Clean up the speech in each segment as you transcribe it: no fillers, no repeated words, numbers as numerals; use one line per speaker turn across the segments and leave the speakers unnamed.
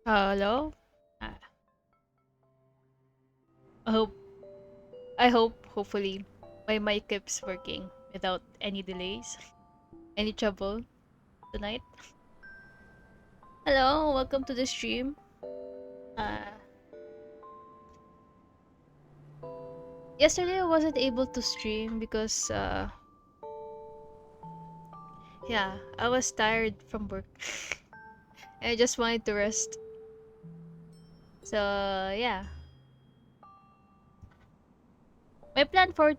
Hello? Uh, I hope, hopefully, my mic keeps working without any delays, any trouble tonight. Hello, welcome to the stream. Uh, Yesterday I wasn't able to stream because, yeah, I was tired from work. I just wanted to rest. So, yeah. My plan for,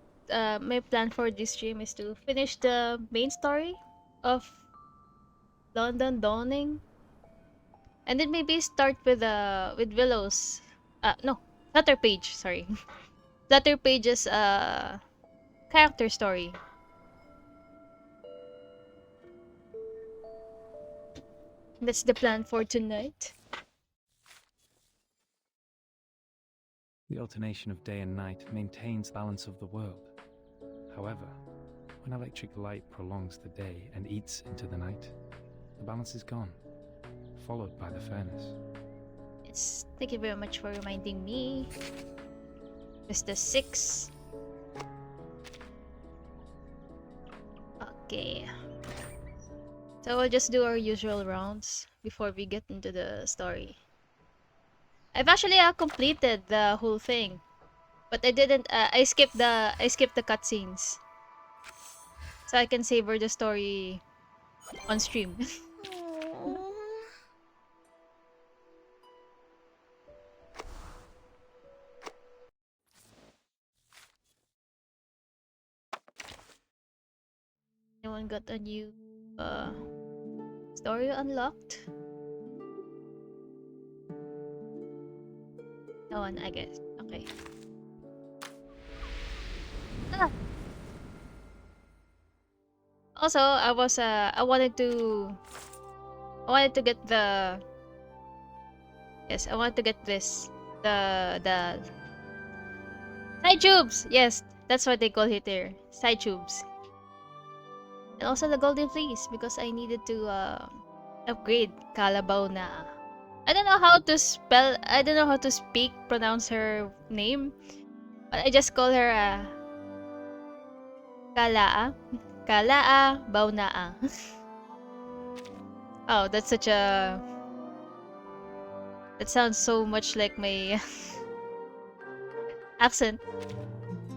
this stream is to finish the main story of London Dawning. And then maybe start with Willow's no, Flutter Page, sorry. Flutter Page's character story. That's the plan for tonight.
The alternation of day and night maintains balance of the world. However, when electric light prolongs the day and eats into the night, the balance is gone, followed by the fairness.
Yes, thank you very much for reminding me. Mr. 6. Okay. So we'll just do our usual rounds before we get into the story. I've actually completed the whole thing, but I didn't. I skipped the cutscenes, so I can savor the story on stream. Anyone got a new story unlocked? No one, I guess. Okay. Ah! Also, I wanted to get the yes, I wanted to get this the side tubes. Yes, that's what they call it there, side tubes. And also the golden fleece because I needed to upgrade Kalabaw na. I don't know how to spell. I don't know how to pronounce her name, but I just call her Kalaa. Kalaa Baunaa. Oh, that's such a. That sounds so much like my accent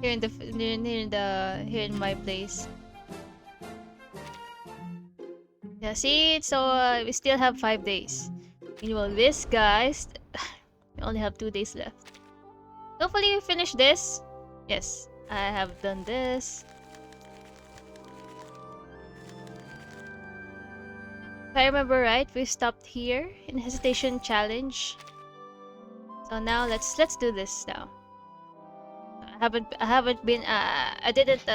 here in here in my place. Yeah, see, so we still have 5 days. Meanwhile, this guys, we only have 2 days left. Hopefully, we finish this. Yes, I have done this. If I remember right, we stopped here in hesitation challenge. So now let's do this now. I haven't been I didn't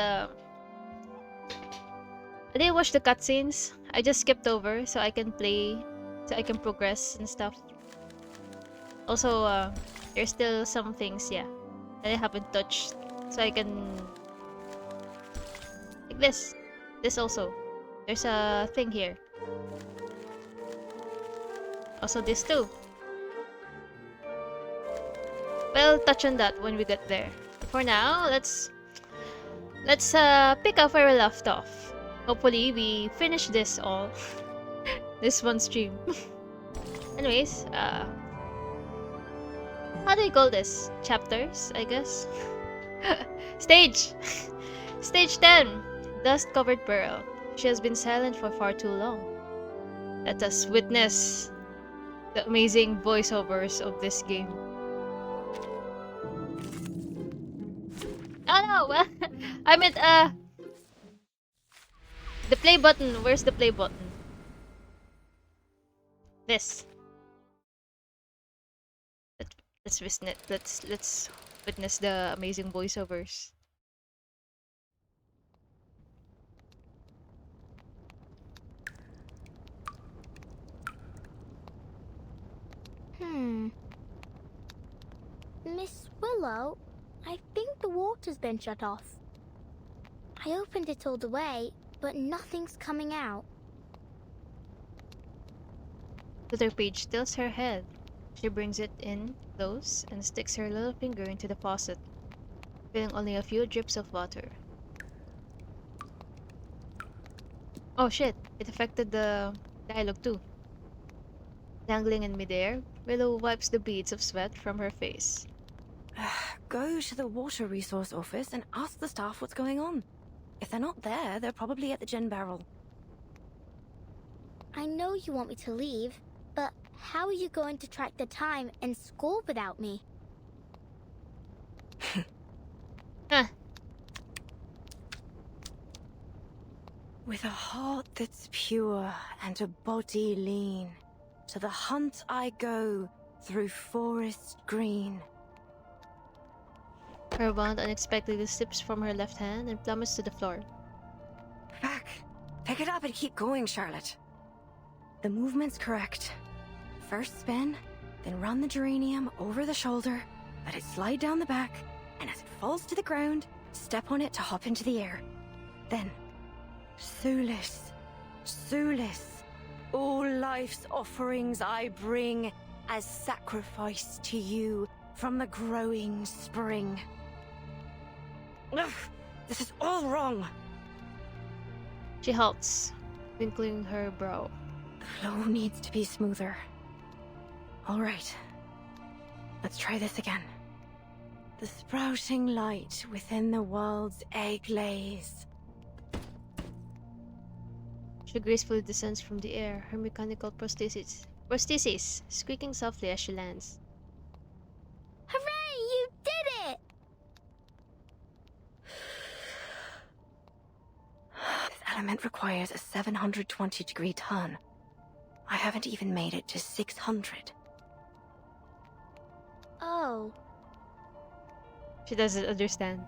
watch the cutscenes. I just skipped over so I can play, so I can progress and stuff. Also, there's still some things, yeah, that I haven't touched, so I can like this. This also. There's a thing here. Also this too. We'll touch on that when we get there. For now, let's pick up where we left off. Hopefully, we finish this all. This one stream. Anyways, how do you call this? Chapters, I guess. Stage! Stage 10! Dust-covered Pearl. She has been silent for far too long. Let us witness the amazing voiceovers of this game. Oh no! Well, I meant, the play button. Where's the play button? This. Let's witness the amazing voiceovers.
Miss Willow, I think the water's been shut off. I opened it all the way, but nothing's coming out.
Flutter Page tilts her head. She brings it in close and sticks her little finger into the faucet, filling only a few drips of water. Oh shit, it affected the dialogue too. Dangling in midair, Willow wipes the beads of sweat from her face.
Go to the water resource office and ask the staff what's going on. If they're not there, they're probably at the gin barrel.
I know you want me to leave, but how are you going to track the time and school without me?
Huh.
With a heart that's pure and a body lean, to the hunt I go through forest green.
Her wand unexpectedly slips from her left hand and plummets to the floor.
Back! Pick it up and keep going, Charlotte. The movement's correct. First spin, then run the geranium over the shoulder, let it slide down the back, and as it falls to the ground, step on it to hop into the air. Then, Sulis, Sulis, all life's offerings I bring as sacrifice to you from the growing spring. Ugh, this is all wrong.
She halts, wrinkling her brow.
The flow needs to be smoother. All right, let's try this again. The sprouting light within the world's egg lays.
She gracefully descends from the air, her mechanical prosthesis squeaking softly as she lands.
Hooray! You did it!
This element requires a 720-degree turn. I haven't even made it to 600.
Oh,
She doesn't understand.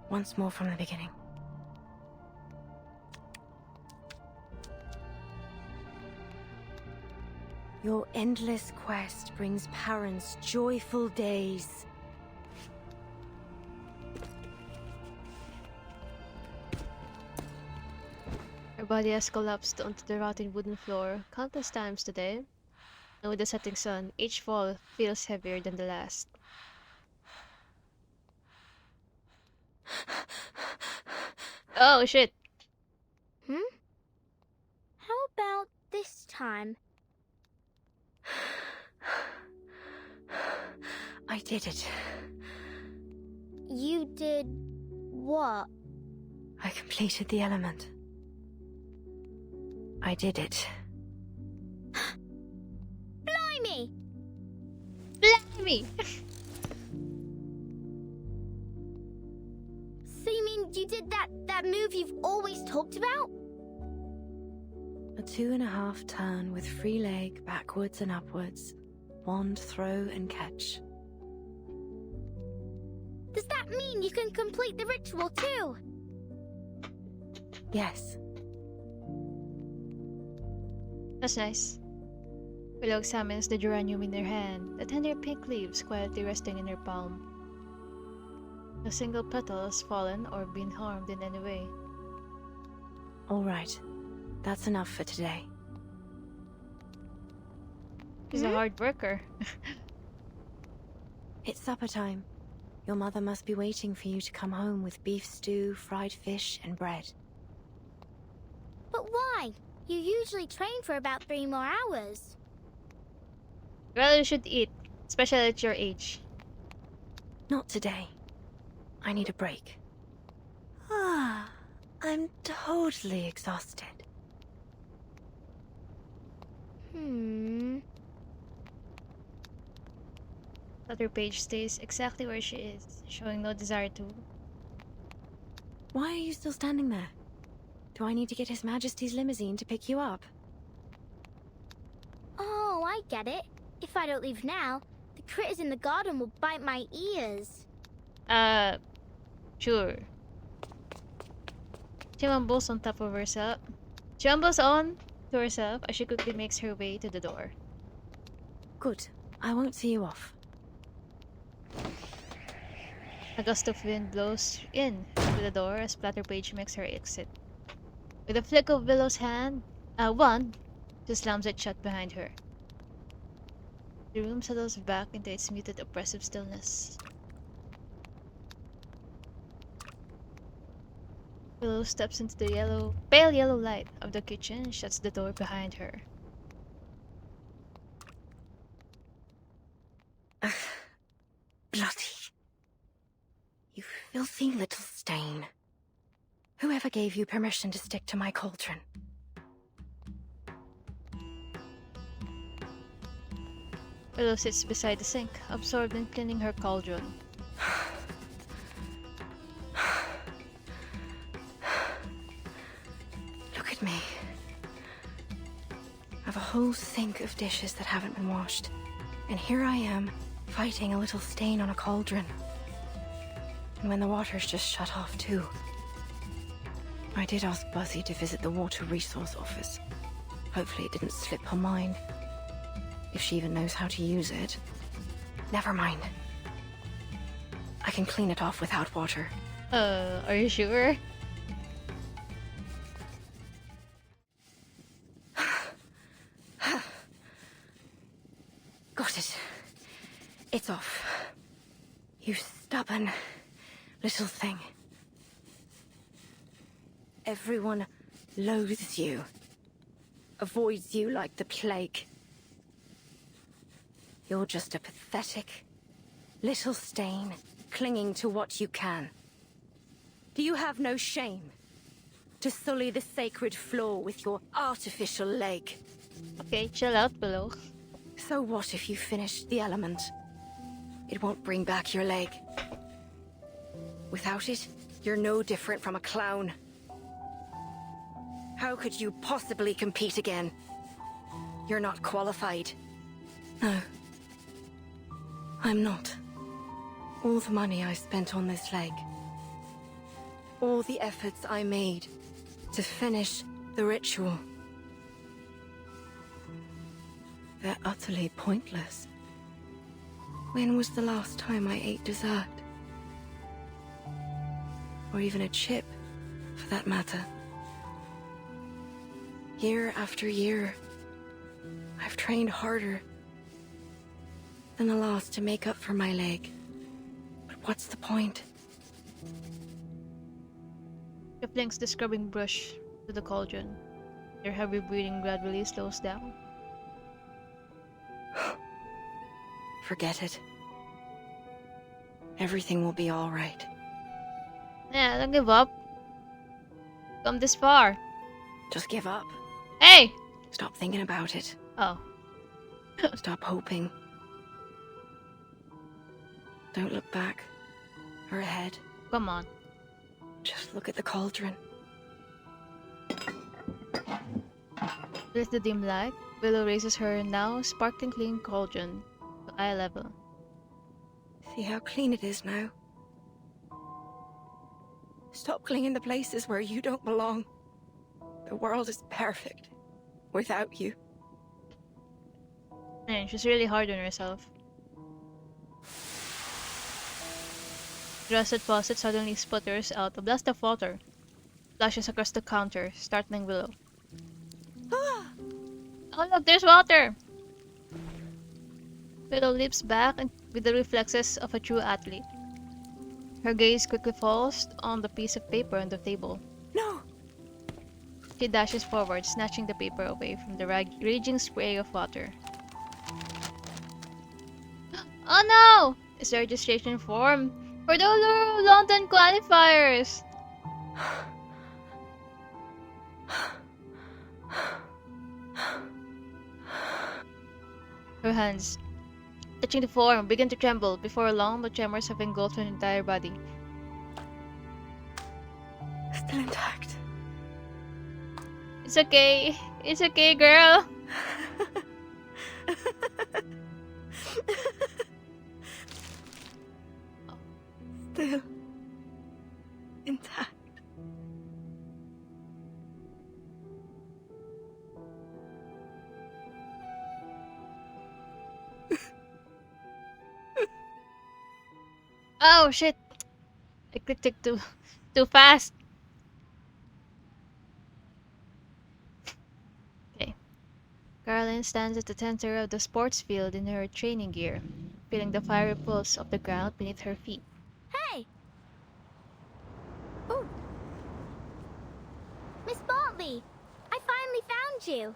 Once more from the beginning. Your endless quest brings parents joyful days.
Her body has collapsed onto the rotting wooden floor countless times today, and with the setting sun, each fall feels heavier than the last. Oh shit!
How about this time?
I did it.
You did what?
I completed the element. I did it.
Blimey!
Blimey!
So you mean you did that move you've always talked about?
A 2.5 turn with free leg backwards and upwards. Wand throw and catch.
Does that mean you can complete the ritual too?
Yes.
That's nice. Willow examines the geranium in her hand, the tender pink leaves quietly resting in her palm. No single petal has fallen or been harmed in any way.
All right. That's enough for today.
She's a hard worker.
It's supper time. Your mother must be waiting for you to come home with beef stew, fried fish, and bread.
But why? You usually train for about 3 more hours.
Well, you should eat, especially at your age.
Not today. I need a break. Ah, I'm totally exhausted.
Other page stays exactly where she is, showing no desire to.
Why are you still standing there? Do I need to get His Majesty's limousine to pick you up?
Oh, I get it. If I don't leave now, the critters in the garden will bite my ears.
Sure. She mumbles on top of herself. She mumbles on to herself as she quickly makes her way to the door.
Good. I won't see you off.
A gust of wind blows in through the door as Splatterpage makes her exit. With a flick of Willow's wand, she slams it shut behind her. The room settles back into its muted, oppressive stillness. Willow steps into the pale yellow light of the kitchen and shuts the door behind her.
Bloody. You filthy little stain. Whoever gave you permission to stick to my cauldron?
Willow sits beside the sink, absorbed in cleaning her cauldron.
Look at me. I have a whole sink of dishes that haven't been washed. And here I am, fighting a little stain on a cauldron. And when the water's just shut off too. I did ask Buzzy to visit the water resource office. Hopefully it didn't slip her mind. If she even knows how to use it. Never mind. I can clean it off without water.
Are you sure?
Got it. It's off. You stubborn little thing. Everyone loathes you. Avoids you like the plague. You're just a pathetic little stain clinging to what you can. Do you have no shame to sully the sacred floor with your artificial leg?
Okay, chill out, Willow.
So what if you finish the element? It won't bring back your leg. Without it, you're no different from a clown. How could you possibly compete again? You're not qualified. No. I'm not. All the money I spent on this leg. All the efforts I made to finish the ritual. They're utterly pointless. When was the last time I ate dessert? Or even a chip, for that matter. Year after year, I've trained harder than the last to make up for my leg. But what's the point?
She flings the scrubbing brush to the cauldron. Their heavy breathing gradually slows down.
Forget it. Everything will be all right.
Yeah, don't give up. Come this far.
Just give up.
Hey!
Stop thinking about it.
Oh.
Stop hoping. Don't look back or ahead.
Come on.
Just look at the cauldron.
With the dim light, Willow raises her now sparkling clean cauldron to eye level.
See how clean it is now? Stop clinging to places where you don't belong. The world is perfect without you.
Man, she's really hard on herself. The rusted faucet suddenly sputters out a blast of water, splashes across the counter, startling Willow. Oh look, there's water! Willow leaps back and with the reflexes of a true athlete. Her gaze quickly falls on the piece of paper on the table.
No!
She dashes forward, snatching the paper away from the raging spray of water. Oh no! It's the registration form for the London qualifiers! Her hands, touching the form, begin to tremble. Before long, the tremors have engulfed her entire body.
Still intact.
It's okay. It's okay, girl.
Still intact.
Oh shit! I clicked it too fast. Okay. Carolyn Caroline stands at the center of the sports field in her training gear, feeling the fiery pulse of the ground beneath her feet.
Hey,
Oh,
Miss Bartley! I finally found you!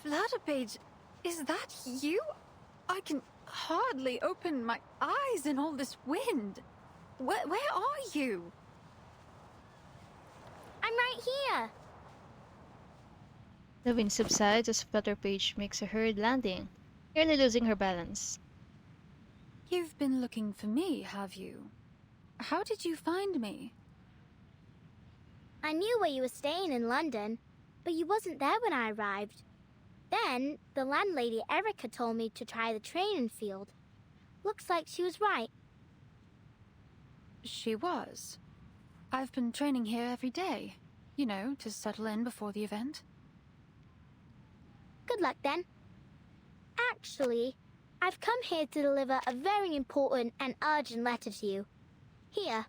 Vladipage, is that you? I can hardly open my eyes in all this wind. Where are you?
I'm right here!
The wind subsides as Flutterpage makes a hurried landing, nearly losing her balance.
You've been looking for me, have you? How did you find me?
I knew where you were staying in London, but you wasn't there when I arrived. Then, the landlady Erica told me to try the training field. Looks like she was right.
She was. I've been training here every day. You know, to settle in before the event.
Good luck then. Actually, I've come here to deliver a very important and urgent letter to you. Here.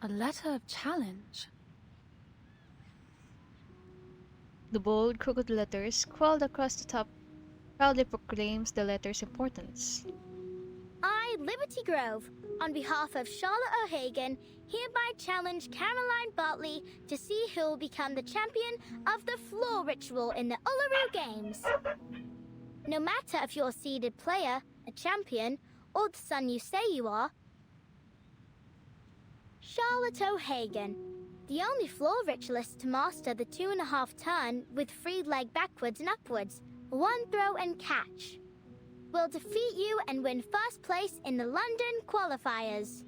A letter of challenge.
The bold, crooked letters scrawled across the top proudly proclaims the letter's importance.
I, Liberty Grove, on behalf of Charlotte O'Hagan, hereby challenge Caroline Bartley to see who will become the champion of the floor ritual in the Uluru Games. No matter if you're a seeded player, a champion, or the son you say you are, Charlotte O'Hagan, the only floor ritualist to master the 2.5 turn with free leg backwards and upwards, 1 throw and catch, will defeat you and win first place in the London qualifiers.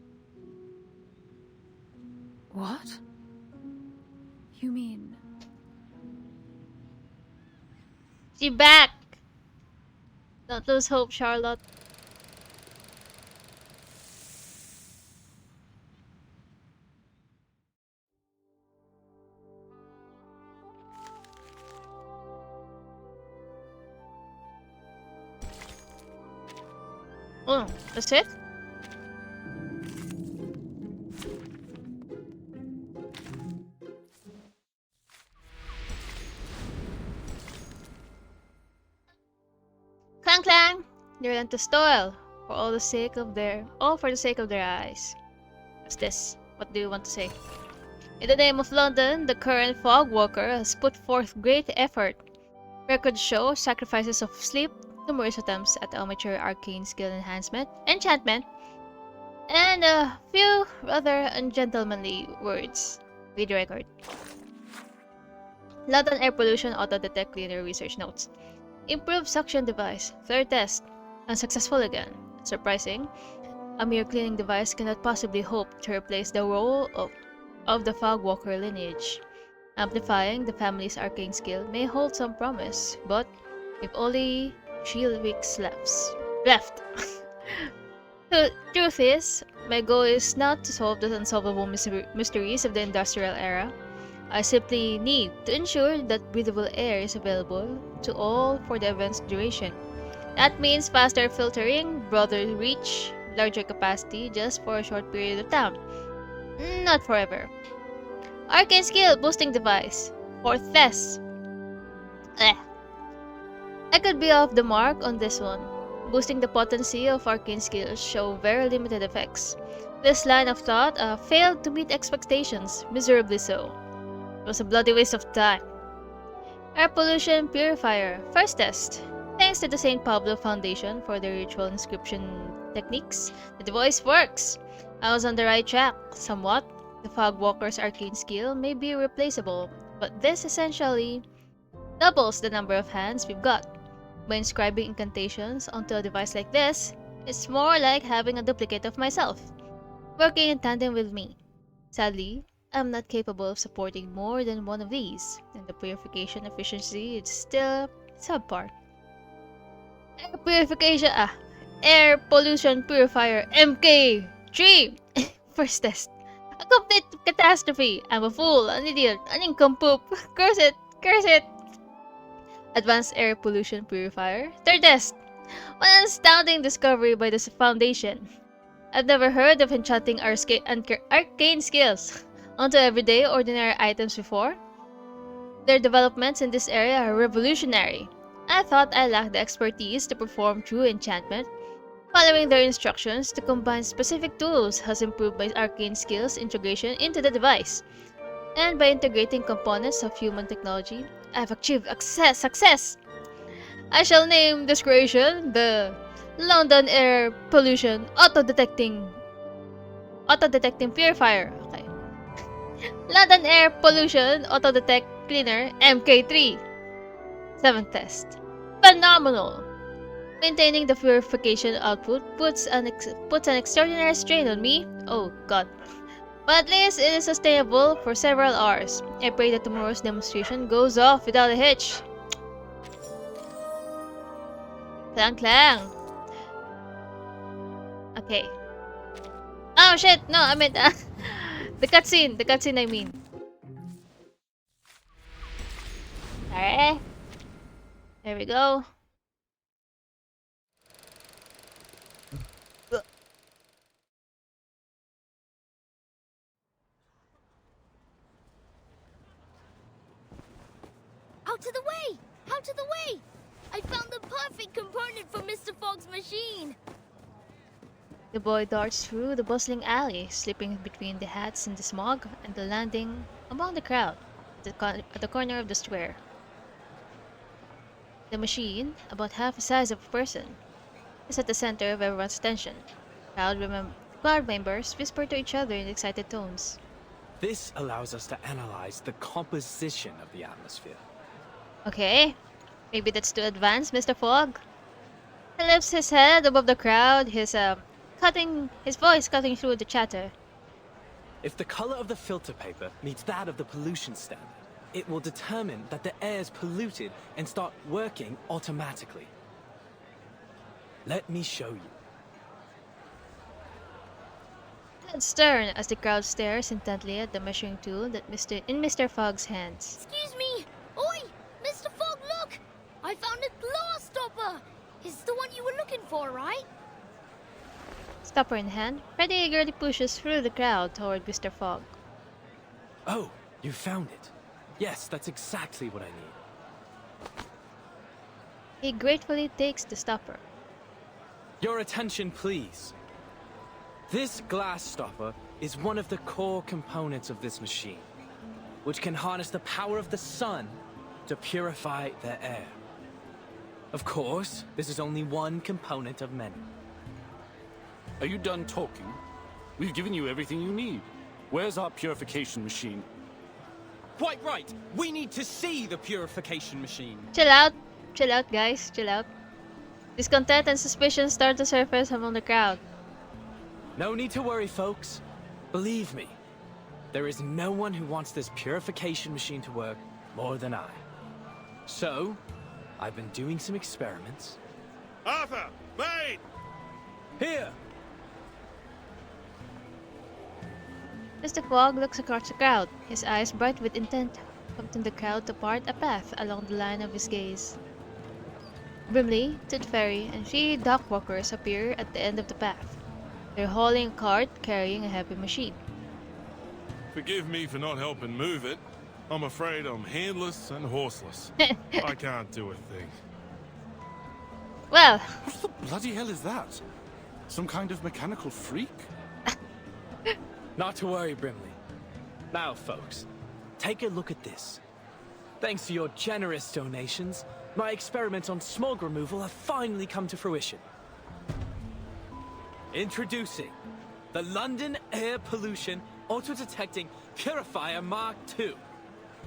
What? You mean...
She back! Don't lose hope, Charlotte. Oh, that's it? Clang clang! They went to toil for all the sake of their eyes. What's this? What do you want to say? In the name of London, the current fog walker has put forth great effort. Records show sacrifices of sleep, numerous attempts at amateur arcane skill enchantment, and a few rather ungentlemanly words. Read the record. London air pollution auto-detect cleaner research notes. Improved suction device. Third test. Unsuccessful again. Surprising. A mere cleaning device cannot possibly hope to replace the role of the Fogwalker lineage. Amplifying the family's arcane skill may hold some promise, but if only 3 weeks left. The truth is, my goal is not to solve the unsolvable mysteries of the industrial era. I simply need to ensure that breathable air is available to all for the event's duration. That means faster filtering, broader reach, larger capacity just for a short period of time. Not forever. Arcane skill boosting device. 4th test. I could be off the mark on this one. Boosting the potency of arcane skills show very limited effects. This line of thought failed to meet expectations, miserably so. It was a bloody waste of time. Air pollution purifier. First test. Thanks to the St. Pablo Foundation for their ritual inscription techniques, the device works. I was on the right track, somewhat. The Fogwalker's arcane skill may be replaceable, but this essentially doubles the number of hands we've got. By inscribing incantations onto a device like this, it's more like having a duplicate of myself, working in tandem with me. Sadly, I'm not capable of supporting more than one of these, and the purification efficiency is still subpar. Air pollution purifier MK3. First test. A complete catastrophe. I'm a fool, an idiot, an nincompoop. Curse it, curse it. Advanced air pollution purifier. Third test. What an astounding discovery by the Foundation. I've never heard of enchanting arcane skills onto everyday ordinary items before. Their developments in this area are revolutionary. I thought I lacked the expertise to perform true enchantment. Following their instructions to combine specific tools has improved my arcane skills integration into the device. And by integrating components of human technology, I've achieved success! I shall name this creation the London Air Pollution Auto-detecting Purifier. Okay. London Air Pollution Auto-detect Cleaner MK3. 7th test. Phenomenal! Maintaining the purification output puts an extraordinary strain on me. Oh god. But at least it is sustainable for several hours. I pray that tomorrow's demonstration goes off without a hitch. Clang clang. Okay. Oh shit! No, I meant the cutscene. The cutscene, I mean. Alright. There we go.
Out of the way! Out of the way! I found the perfect component for Mr. Fogg's machine!
The boy darts through the bustling alley, slipping between the hats in the smog and the landing among the crowd at the corner of the square. The machine, about half the size of a person, is at the center of everyone's attention. Crowd members whisper to each other in excited tones.
This allows us to analyze the composition of the atmosphere.
Okay, maybe that's too advanced, Mr. Fogg. He lifts his head above the crowd, his voice cutting through the chatter.
If the color of the filter paper meets that of the pollution standard, it will determine that the air is polluted and start working automatically. Let me show you.
Heads turn as the crowd stares intently at the measuring tool that in Mr. Fogg's hands.
Excuse me! Oi! Mr. Fogg, look! I found a glass stopper! It's the one you were looking for, right?
Stopper in hand, Freddy eagerly pushes through the crowd toward Mr. Fogg.
Oh, you found it. Yes, that's exactly what I need.
He gratefully takes the stopper.
Your attention, please. This glass stopper is one of the core components of this machine, which can harness the power of the sun to purify the air. Of course, this is only one component of many.
Are you done talking? We've given you everything you need. Where's our purification machine?
Quite right. We need to see the purification machine.
Chill out guys, chill out. Discontent and suspicion start to surface among the crowd.
No need to worry, folks. Believe me, there is no one who wants this purification machine to work more than I. So, I've been doing some experiments.
Arthur! Mate!
Here!
Mr. Fogg looks across the crowd, his eyes bright with intent, prompting the crowd to part a path along the line of his gaze. Brimley, Tooth Fairy, and 3 dockwalkers appear at the end of the path. They're hauling a cart carrying a heavy machine.
Forgive me for not helping move it. I'm afraid I'm handless and horseless. I can't do a thing.
Well,
What the bloody hell is that? Some kind of mechanical freak?
Not to worry, Brimley. Now, folks, take a look at this. Thanks to your generous donations, my experiments on smog removal have finally come to fruition. Introducing the London Air Pollution Auto-Detecting Purifier Mark II.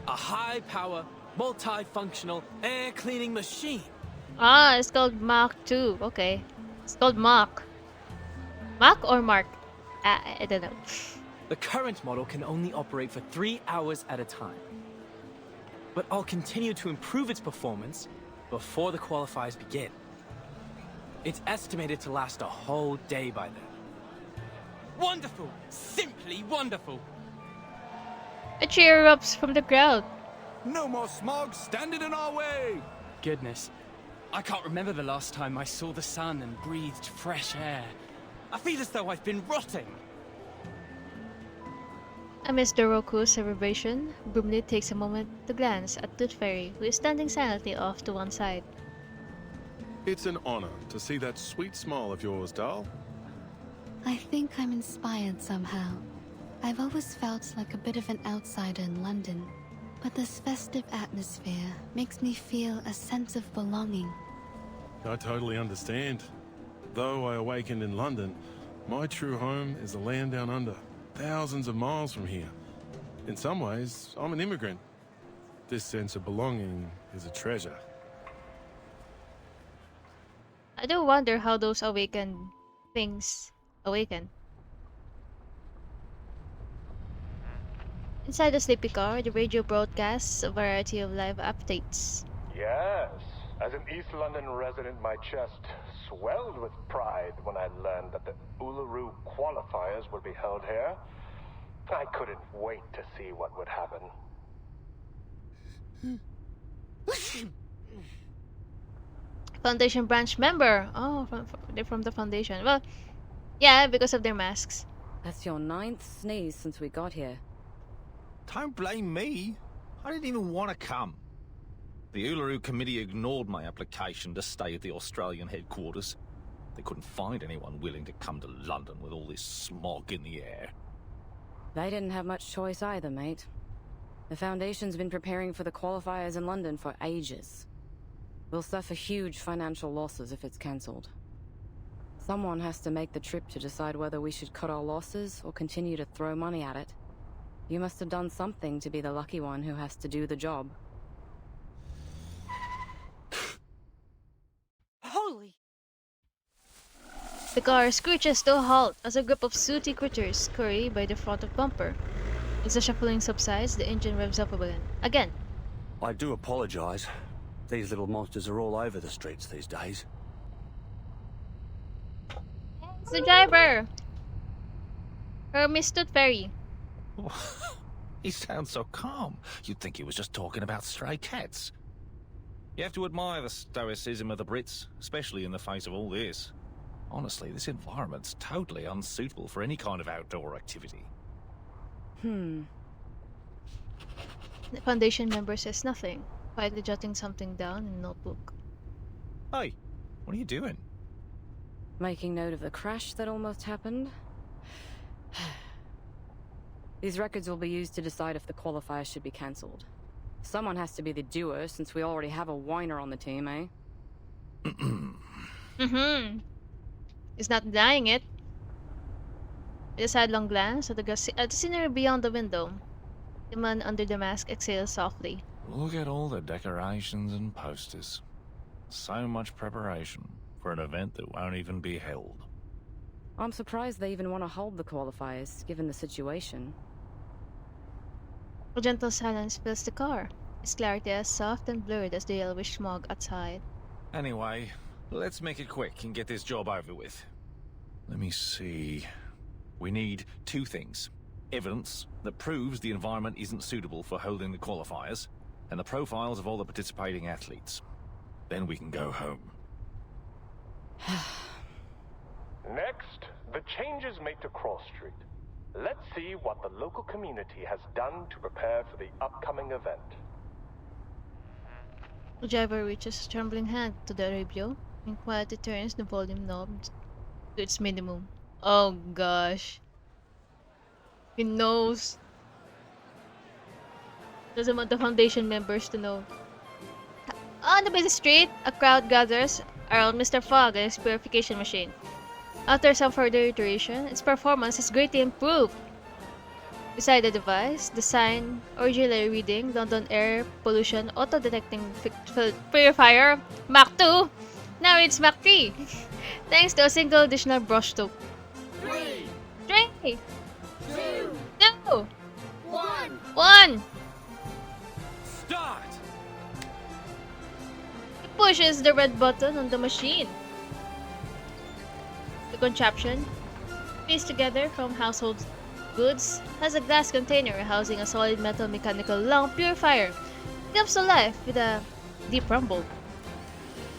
A high-power, multi-functional air cleaning machine.
it's called Mach 2. Okay. It's called Mach. Mach or Mark? I don't know.
The current model can only operate for 3 hours at a time. But I'll continue to improve its performance before the qualifiers begin. It's estimated to last a whole day by then.
Wonderful! Simply wonderful!
A cheer erupts from the crowd.
No more smog standing in our way!
Goodness, I can't remember the last time I saw the sun and breathed fresh air. I feel as though I've been rotting.
Amidst the Roku's celebration, Broomley takes a moment to glance at Tooth Fairy, who is standing silently off to one side.
It's an honor to see that sweet smile of yours, doll.
I think I'm inspired somehow. I've always felt like a bit of an outsider in London, but this festive atmosphere makes me feel a sense of belonging.
I totally understand. Though I awakened in London, my true home is the land down under, thousands of miles from here. In some ways, I'm an immigrant. This sense of belonging is a treasure.
I do wonder how those awakened things awaken. Inside the sleepy car, the radio broadcasts a variety of live updates.
Yes. As an East London resident, my chest swelled with pride when I learned that the Uluru qualifiers would be held here. I couldn't wait to see what would happen.
Foundation branch member. Oh, they're from the Foundation. Well, yeah, because of their masks.
That's your 9th sneeze since we got here.
Don't blame me. I didn't even want to come. The Uluru Committee ignored my application to stay at the Australian headquarters. They couldn't find anyone willing to come to London with all this smog in the air.
They didn't have much choice either, mate. The Foundation's been preparing for the qualifiers in London for ages. We'll suffer huge financial losses if it's cancelled. Someone has to make the trip to decide whether we should cut our losses or continue to throw money at it. You must have done something to be the lucky one who has to do the job.
Holy!
The car screeches to a halt as a group of sooty critters scurry by the front of bumper. As the shuffling subsides, the engine revs up again.
I do apologize. These little monsters are all over the streets these days.
It's the driver! Her Miss Tooth Fairy.
He sounds so calm. You'd think he was just talking about stray cats. You have to admire the stoicism of the Brits, especially in the face of all this. Honestly, this environment's totally unsuitable for any kind of outdoor activity.
The Foundation member says nothing, quietly jotting something down in a notebook.
Hey, what are you doing?
Making note of the crash that almost happened. These records will be used to decide if the qualifier should be cancelled. Someone has to be the doer, since we already have a whiner on the team, eh?
He's not denying it. With a sidelong glance at the scenery beyond the window, the man under the mask exhales softly.
Look at all the decorations and posters. So much preparation for an event that won't even be held.
I'm surprised they even want to hold the qualifiers, given the situation.
A gentle silence fills the car, its clarity as soft and blurred as the yellowish smog outside.
Anyway, let's make it quick and get this job over with. Let me see. We need 2 things. Evidence that proves the environment isn't suitable for holding the qualifiers, and the profiles of all the participating athletes. Then we can go home.
Next, the changes made to Cross Street. Let's see what the local community has done to prepare for the upcoming event.
The driver reaches a trembling hand to the radio and quietly turns the volume knob to its minimum. Oh gosh. He knows. Doesn't want the Foundation members to know. On the busy street, a crowd gathers around Mr. Fogg and his purification machine. After some further iteration, its performance is greatly improved. Beside the device, the sign originally reading London Air Pollution Auto-Detecting Purifier Mach 2 now reads Mach 3 thanks to a single additional brushstroke. 3, 2, 1.
Start!
He pushes the red button on the machine. The contraption, pieced together from household goods, has a glass container housing a solid metal mechanical lung purifier. It comes to life with a deep rumble.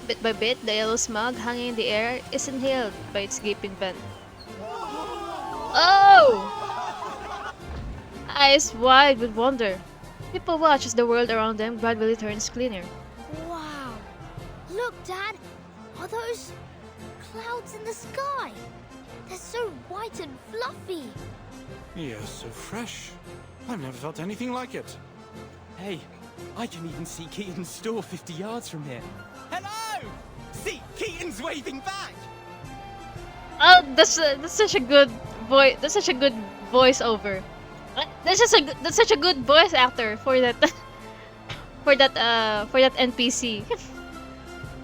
Bit by bit, the yellow smog hanging in the air is inhaled by its gaping vent. Oh! eyes wide with wonder. People watch as the world around them gradually turns cleaner.
Wow. Look, Dad. Are those clouds in the sky? They're so white and fluffy.
Yeah, so fresh. I've never felt anything like it. Hey, I can even see Keaton's store 50 yards from here. Hello! See, Keaton's waving back!
Oh, that's such a good voice. That's such a good voiceover. That's such a good voice actor for that for that NPC.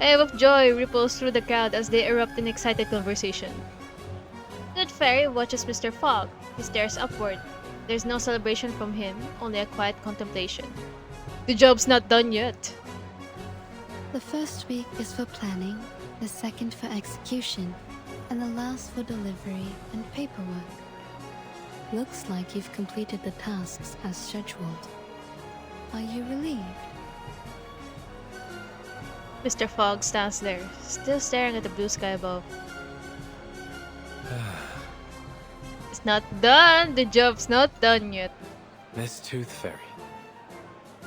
A wave of joy ripples through the crowd as they erupt in excited conversation. Good Fairy watches Mr. Fogg. He stares upward. There's no celebration from him, only a quiet contemplation. The job's not done yet.
The first week is for planning, the second for execution, and the last for delivery and paperwork. Looks like you've completed the tasks as scheduled. Are you relieved?
Mr. Fogg stands there, still staring at the blue sky above. It's not done! The job's not done yet.
Miss Tooth Fairy.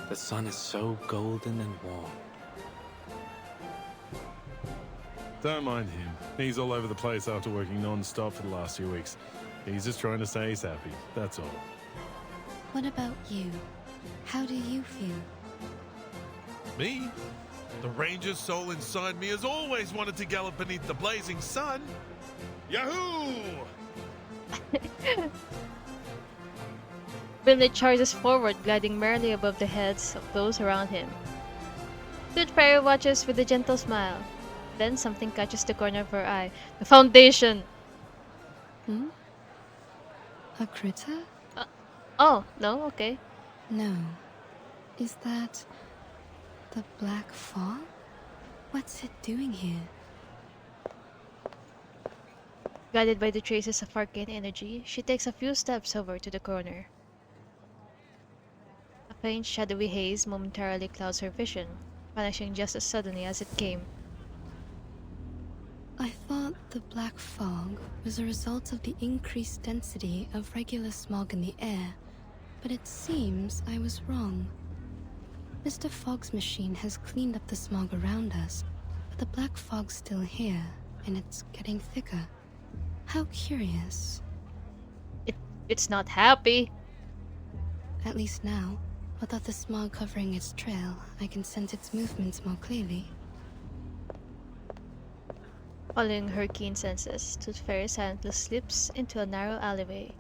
The sun is so golden and warm.
Don't mind him. He's all over the place after working non-stop for the last few weeks. He's just trying to say he's happy, that's all.
What about you? How do you feel?
Me? The ranger soul inside me has always wanted to gallop beneath the blazing sun. Yahoo!
Brimley charges forward, gliding merrily above the heads of those around him. Tooth Fairy watches with a gentle smile. Then something catches the corner of her eye. The foundation!
Hmm? A critter?
Oh, no? Okay.
No. Is that the black fog? What's it doing here?
Guided by the traces of arcane energy, she takes a few steps over to the corner. A faint shadowy haze momentarily clouds her vision, vanishing just as suddenly as it came.
I thought the black fog was a result of the increased density of regular smog in the air, but it seems I was wrong. Mr. Fogg's machine has cleaned up the smog around us, but the black fog's still here, and it's getting thicker. How curious.
It's not happy.
At least now, without the smog covering its trail, I can sense its movements more clearly.
Following her keen senses, Tooth Fairy silently slips into a narrow alleyway.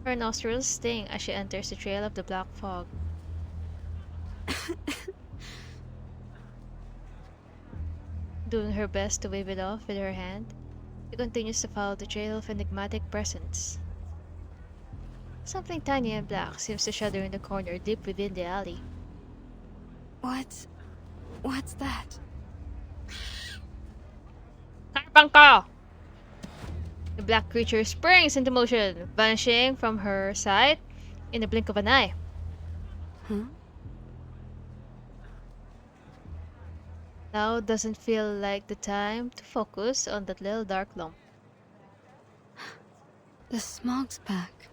Her nostrils sting as she enters the trail of the black fog. Doing her best to wave it off with her hand, she continues to follow the trail of enigmatic presence. Something tiny and black seems to shudder in the corner deep within the alley.
What's that?
Carpanka! The black creature springs into motion, vanishing from her sight in the blink of an eye.
Huh?
Now doesn't feel like the time to focus on that little dark lump.
The smog's back.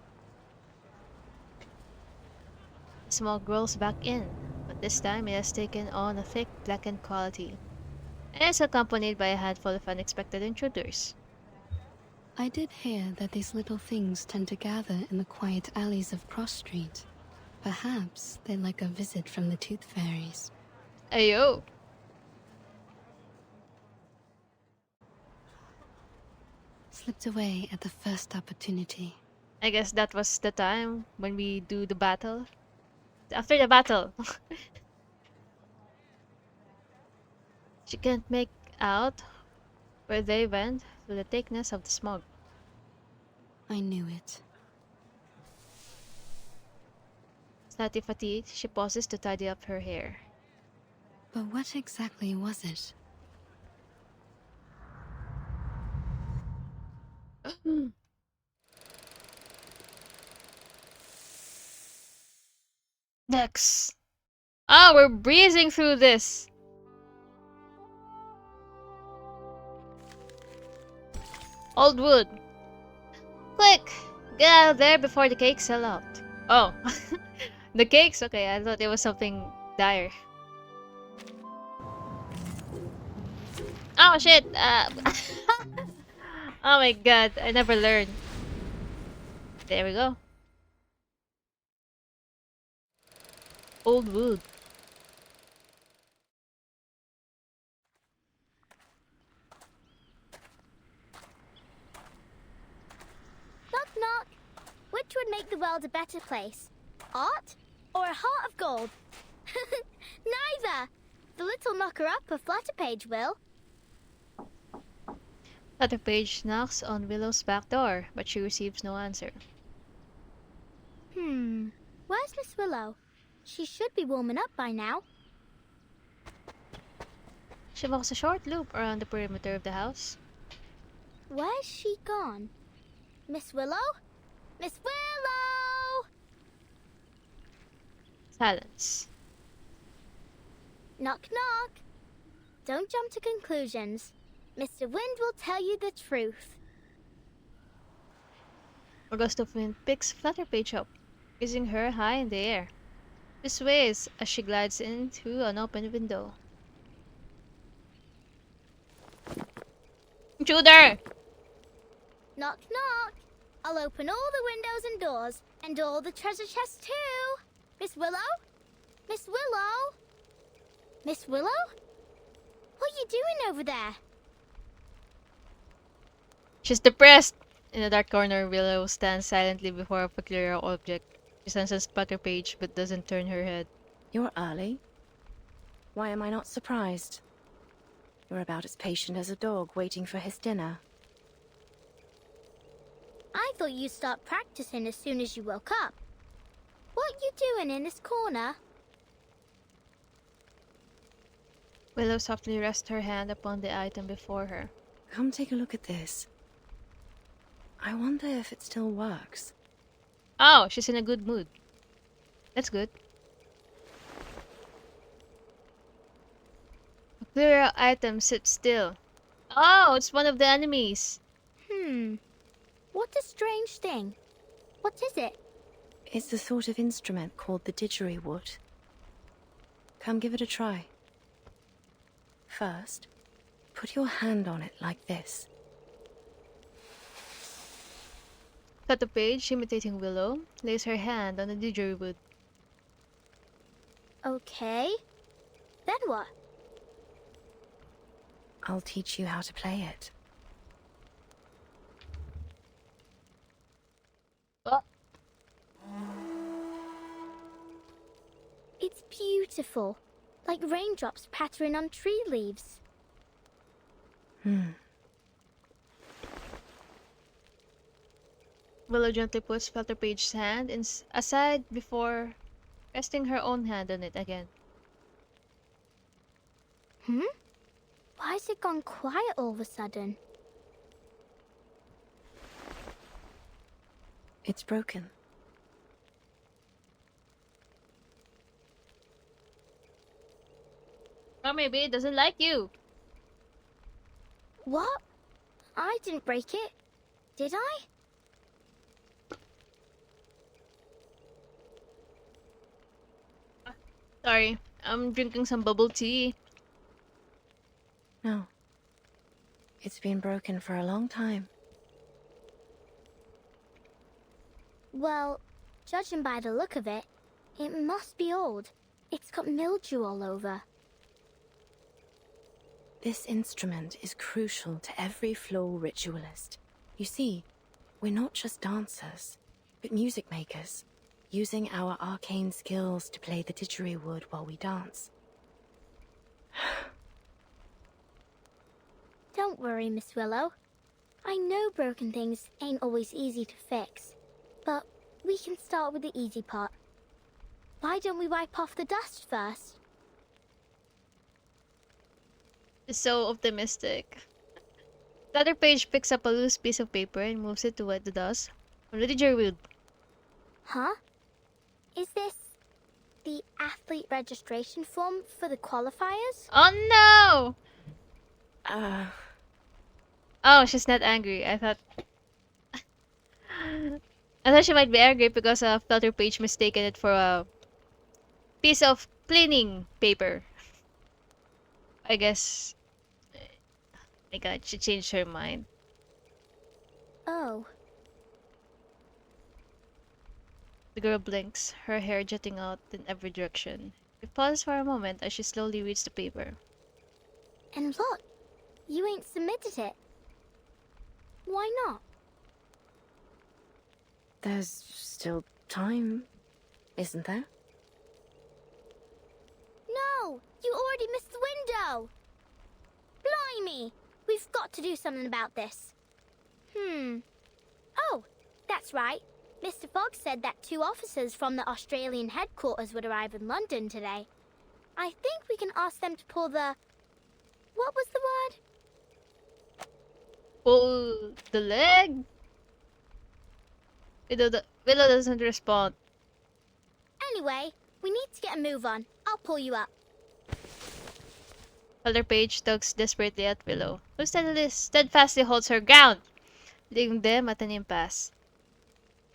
The smog rolls back in, but this time it has taken on a thick blackened quality, and is accompanied by a handful of unexpected intruders.
I did hear that these little things tend to gather in the quiet alleys of Cross Street. Perhaps they'd like a visit from the Tooth Fairies.
Ayo!
Slipped away at the first opportunity.
I guess that was the time when we do the battle. After the battle. She can't make out where they went through the thickness of the smog.
I knew it.
Slightly fatigued, she pauses to tidy up her hair.
But what exactly was it?
Next. Ah, we're breezing through this. Old wood. Click! Get out of there before the cakes sell out. Oh. The cakes? Okay, I thought it was something dire. Oh shit! Oh my god, I never learned. There we go. Old wood.
Knock knock. Which would make the world a better place? Art or a heart of gold? Neither. The little knocker-up of Flutterpage will.
Flutterpage knocks on Willow's back door, but she receives no answer.
Where's Miss Willow? She should be warming up by now.
She walks a short loop around the perimeter of the house.
Where's she gone? Miss Willow? Miss Willow!
Silence.
Knock knock. Don't jump to conclusions. Mr. Wind will tell you the truth.
A gust of wind picks Flutterpage up, raising her high in the air. She sways as she glides into an open window. Intruder!
Knock knock. I'll open all the windows and doors, and all the treasure chests too. Miss Willow? Miss Willow? Miss Willow? What are you doing over there?
She's depressed! In the dark corner, Willow stands silently before a peculiar object. She senses Flutterpage but doesn't turn her head.
You're early. Why am I not surprised? You're about as patient as a dog waiting for his dinner.
I thought you'd start practicing as soon as you woke up. What you doing in this corner?
Willow softly rests her hand upon the item before her.
Come take a look at this. I wonder if it still works.
Oh, she's in a good mood. That's good. A clear item sits still. Oh, it's one of the enemies.
What a strange thing. What is it?
It's the sort of instrument called the didgeridoo. Come give it a try. First, put your hand on it like this.
Flutterpage, imitating Willow, lays her hand on the didgeridoo.
Okay. Then what?
I'll teach you how to play it.
What?
It's beautiful. Like raindrops pattering on tree leaves.
Willow gently puts Flutterpage's hand aside before resting her own hand on it again.
Why has it gone quiet all of a sudden?
It's broken.
Or maybe it doesn't like you.
What? I didn't break it. Did I?
Sorry, I'm drinking some bubble tea.
No. It's been broken for a long time.
Well, judging by the look of it, it must be old. It's got mildew all over.
This instrument is crucial to every floor ritualist. You see, we're not just dancers, but music makers, using our arcane skills to play the didgeridoo while we dance.
Don't worry, Miss Willow. I know broken things ain't always easy to fix, but we can start with the easy part. Why don't we wipe off the dust first?
It's so optimistic. The other page picks up a loose piece of paper and moves it to wet the dust from the didgeridoo.
Huh? Is this the athlete registration form for the qualifiers?
Oh no! Oh, she's not angry. I thought... I thought she might be angry because Flutter Page mistaken it for a piece of cleaning paper. I guess. My God, she changed her mind.
Oh.
The girl blinks, her hair jutting out in every direction. We pause for a moment as she slowly reads the paper.
And look, you ain't submitted it. Why not?
There's still time, isn't there?
No! You already missed the window! Blimey! We've got to do something about this. Oh, that's right. Mr. Fogg said that 2 officers from the Australian headquarters would arrive in London today. I think we can ask them to pull the... What was the word?
Pull the leg? Willow doesn't respond.
Anyway, we need to get a move on. I'll pull you up.
Flutter Page tugs desperately at Willow, who steadfastly holds her ground, leaving them at an impasse.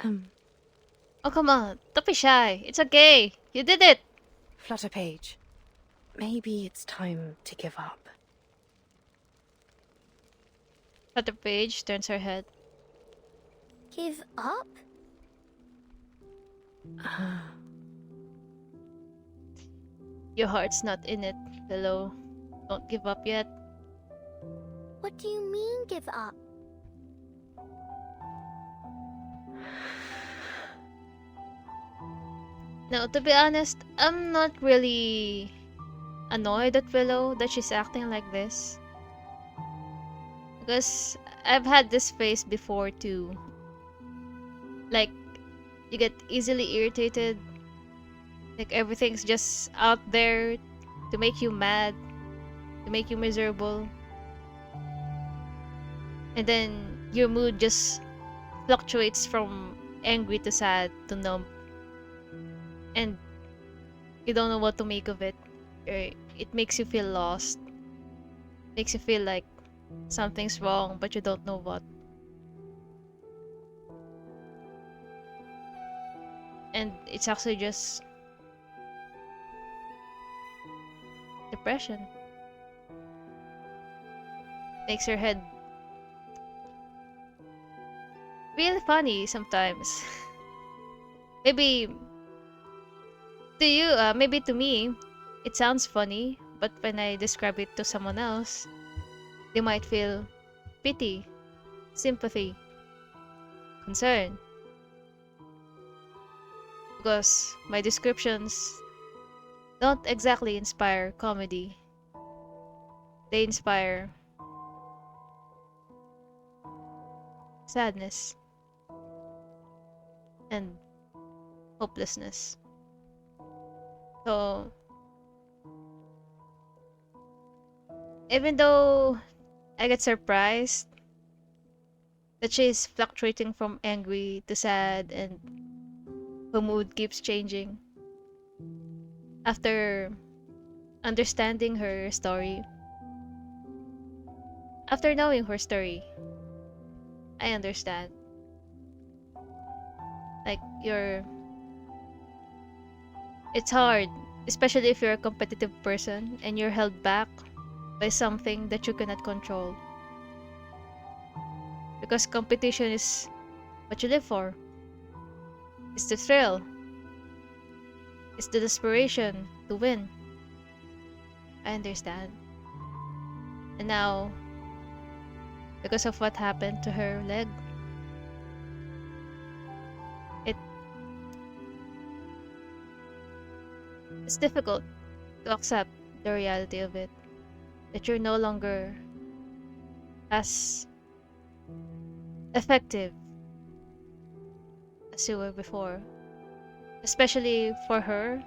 Oh, come on. Don't be shy. It's okay. You did it.
Flutter Page, maybe it's time to give up.
Flutter Page turns her head.
Give up?
Your heart's not in it, Willow. Don't give up yet.
What do you mean, give up?
Now, to be honest, I'm not really annoyed at Willow that she's acting like this. Because I've had this phase before too. Like, you get easily irritated. Like, everything's just out there to make you mad, to make you miserable. And then your mood just fluctuates from angry to sad to numb. And you don't know what to make of it. It makes you feel lost. Makes you feel like something's wrong, but you don't know what. And it's actually just depression. Makes your head really funny sometimes. Maybe to you, maybe to me, it sounds funny, but when I describe it to someone else, they might feel pity, sympathy, concern. Because my descriptions don't exactly inspire comedy. They inspire sadness and hopelessness. So, even though I get surprised that she's fluctuating from angry to sad and her mood keeps changing, after understanding her story, after knowing her story, I understand. Like, it's hard, especially if you're a competitive person and you're held back by something that you cannot control. Because competition is what you live for. It's the thrill. It's the desperation to win. I understand. And now, because of what happened to her leg, it's difficult to accept the reality of it. That you're no longer as effective as you were before. Especially for her,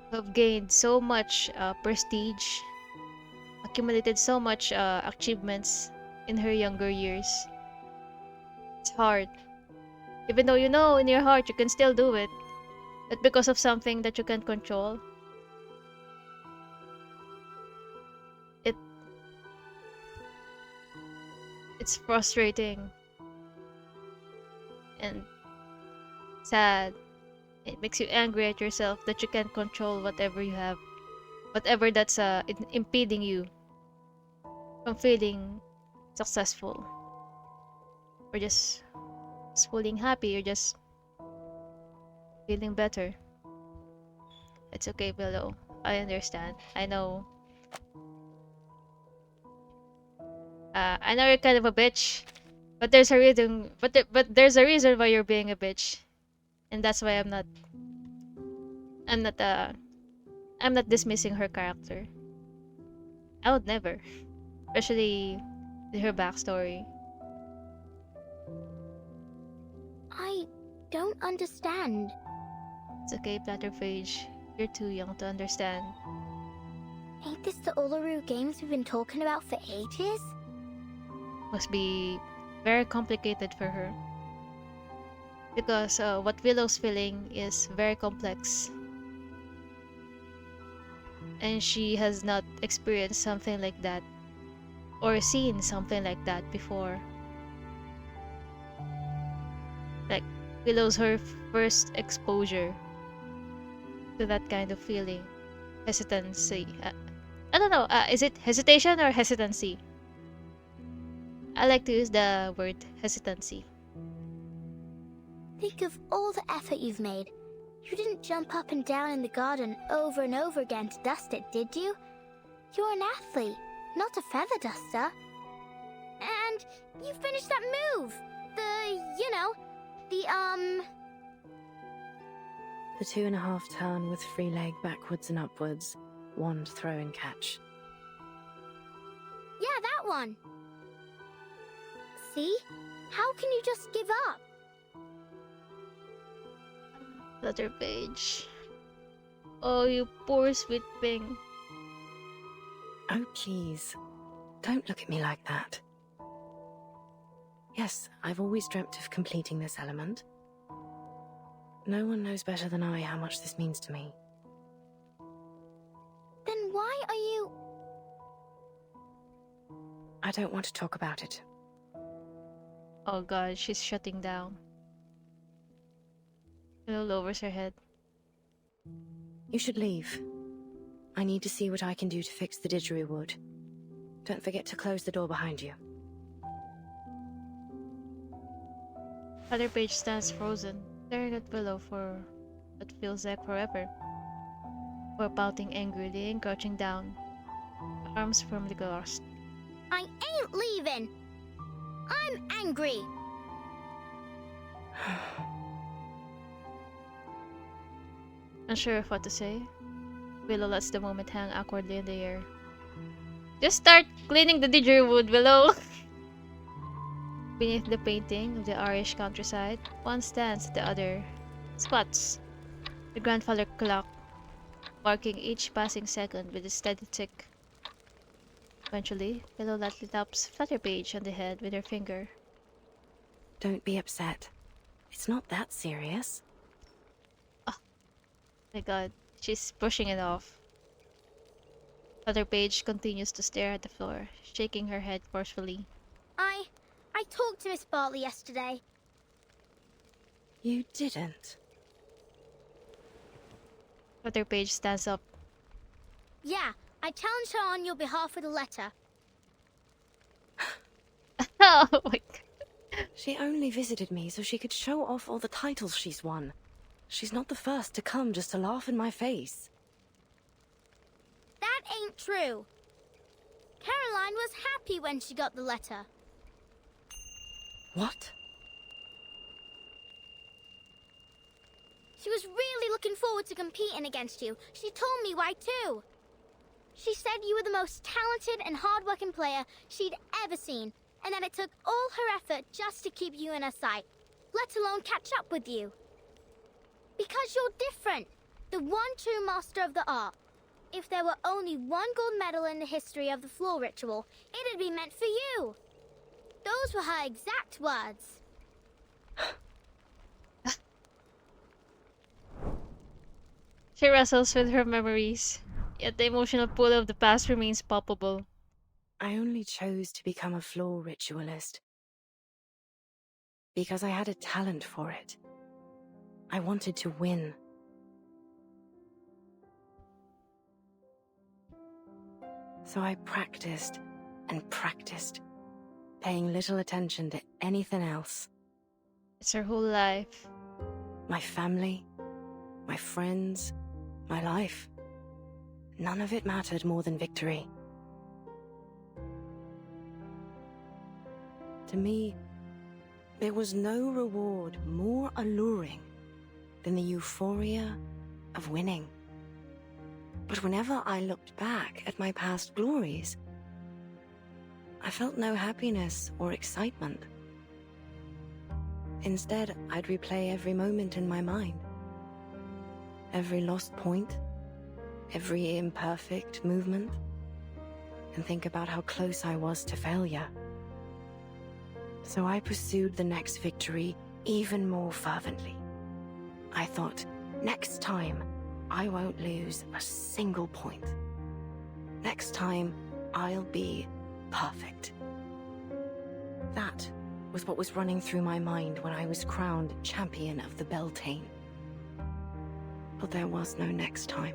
who have gained so much prestige, accumulated so much achievements in her younger years. It's hard. Even though you know in your heart you can still do it, but because of something that you can't control, it's frustrating. And sad. It makes you angry at yourself that you can't control whatever you have, whatever that's impeding you from feeling successful or just feeling happy or just feeling better. It's okay, Willow. I understand. I know. I know you're kind of a bitch, but there's a reason. But there's a reason why you're being a bitch, and that's why I'm not I'm not dismissing her character. I would never, especially with her backstory.
I don't understand.
It's okay, Platterphage. You're too young to understand.
Ain't this the Uluru games we've been talking about for ages?
Must be very complicated for her. Because what Willow's feeling is very complex. And she has not experienced something like that or seen something like that before. Like, Willow's her first exposure to that kind of feeling. Hesitancy. I don't know, is it hesitation or hesitancy? I like to use the word hesitancy.
Think of all the effort you've made. You didn't jump up and down in the garden over and over again to dust it, did you? You're an athlete, not a feather duster. And you finished that move!
The 2.5 turn with free leg backwards and upwards, wand throw and catch.
Yeah, that one! See? How can you just give up?
Flutterpage. Oh, you poor sweet thing.
Oh, please. Don't look at me like that. Yes, I've always dreamt of completing this element. No one knows better than I how much this means to me.
Then why are you...
I don't want to talk about it.
Oh god, she's shutting down. Willow lowers her head.
You should leave. I need to see what I can do to fix the didgeridoo. Don't forget to close the door behind you.
Flutterpage stands frozen, staring at Willow for what feels like forever. Or pouting angrily and crouching down, arms firmly crossed.
I ain't leaving! I'm angry!
Unsure of what to say, Willow lets the moment hang awkwardly in the air. Just start cleaning the didgeridoo, Willow! Beneath the painting of the Irish countryside, one stands at the other spots. The grandfather clock, marking each passing second with a steady tick. Eventually, Willow lightly taps Flutterpage on the head with her finger.
Don't be upset. It's not that serious.
Oh my god, she's pushing it off. Flutterpage continues to stare at the floor, shaking her head forcefully.
I talked to Miss Bartley yesterday.
You didn't?
Flutterpage stands up.
Yeah, I challenged her on your behalf with a letter.
Oh my god.
She only visited me so she could show off all the titles she's won. She's not the first to come just to laugh in my face.
That ain't true. Caroline was happy when she got the letter.
What?
She was really looking forward to competing against you. She told me why too. She said you were the most talented and hard-working player she'd ever seen, and that it took all her effort just to keep you in her sight, let alone catch up with you. Because you're different, the one true master of the art. If there were only one gold medal in the history of the floor ritual, it'd be meant for you. Those were her exact words.
She wrestles with her memories, yet the emotional pull of the past remains palpable.
I only chose to become a floor ritualist because I had a talent for it. I wanted to win. So I practiced and practiced, paying little attention to anything else.
It's her whole life.
My family, my friends, my life. None of it mattered more than victory. To me, there was no reward more alluring than the euphoria of winning. But whenever I looked back at my past glories, I felt no happiness or excitement. Instead, I'd replay every moment in my mind. Every lost point, every imperfect movement, and think about how close I was to failure. So I pursued the next victory even more fervently. I thought, next time, I won't lose a single point. Next time, I'll be perfect. That was what was running through my mind when I was crowned champion of the Beltane. But there was no next time.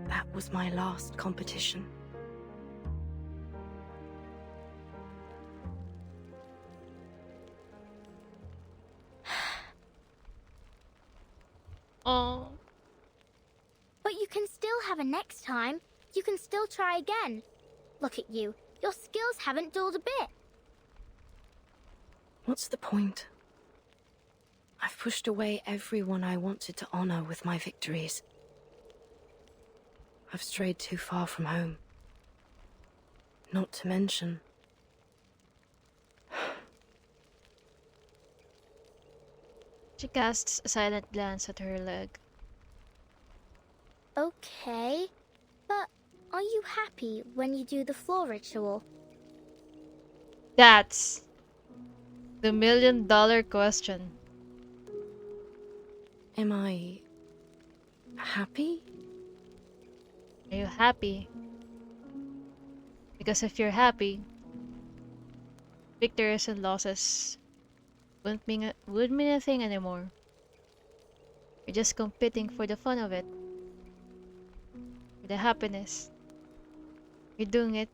That was my last competition.
Oh.
But you can still have a next time. You can still try again. Look at you. Your skills haven't dulled a bit.
What's the point? I've pushed away everyone I wanted to honor with my victories. I've strayed too far from home. Not to mention...
She casts a silent glance at her leg.
Okay, but are you happy when you do the floor ritual?
That's the $1,000,000 question.
Am I... happy?
Are you happy? Because if you're happy, victories and losses wouldn't mean a thing anymore. You're just competing for the fun of it. For the happiness. You're doing it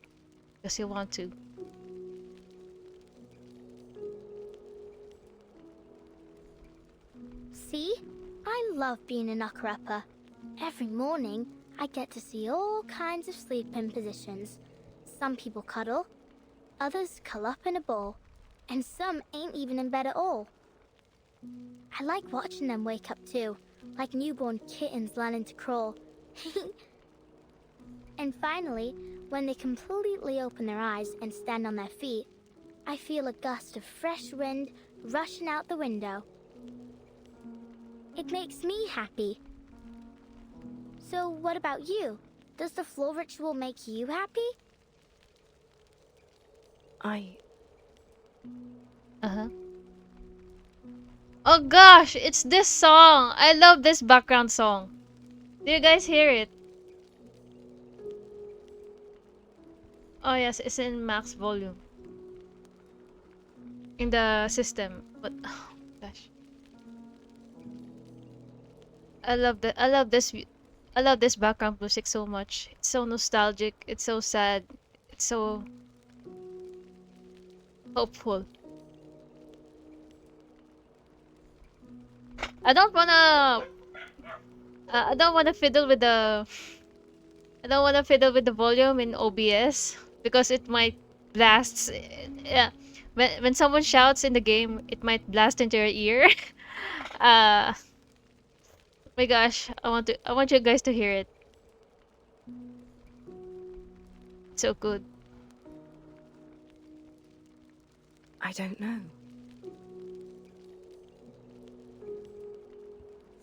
because you want to.
See? I love being a knocker-upper. Every morning, I get to see all kinds of sleeping positions. Some people cuddle, others curl up in a ball, and some ain't even in bed at all. I like watching them wake up too, like newborn kittens learning to crawl. And finally, when they completely open their eyes and stand on their feet, I feel a gust of fresh wind rushing out the window. It makes me happy. So what about you? Does the floor ritual make you happy?
Uh-huh. Oh gosh, it's this song. I love this background song. Do you guys hear it? Oh yes, it's in max volume. In the system. But oh gosh. I love this background music so much. It's so nostalgic, it's so sad, it's so hopeful. I don't wanna fiddle with the volume in OBS because it might blast. Yeah, when someone shouts in the game, it might blast into your ear. uh, my gosh, I want you guys to hear it. It's so good.
I don't know.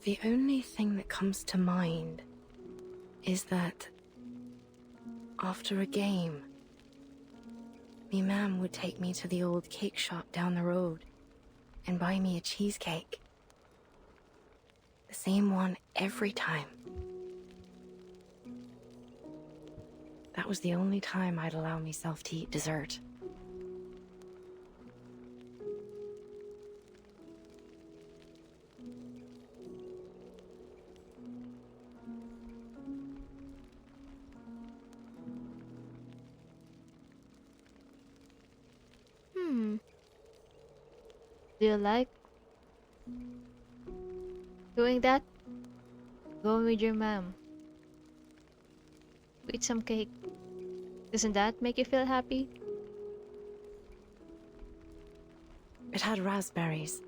The only thing that comes to mind is that after a game, me mam would take me to the old cake shop down the road and buy me a cheesecake. The same one every time. That was the only time I'd allow myself to eat dessert.
Do you like doing that? Go with your mom. Eat some cake. Doesn't that make you feel happy?
It had raspberries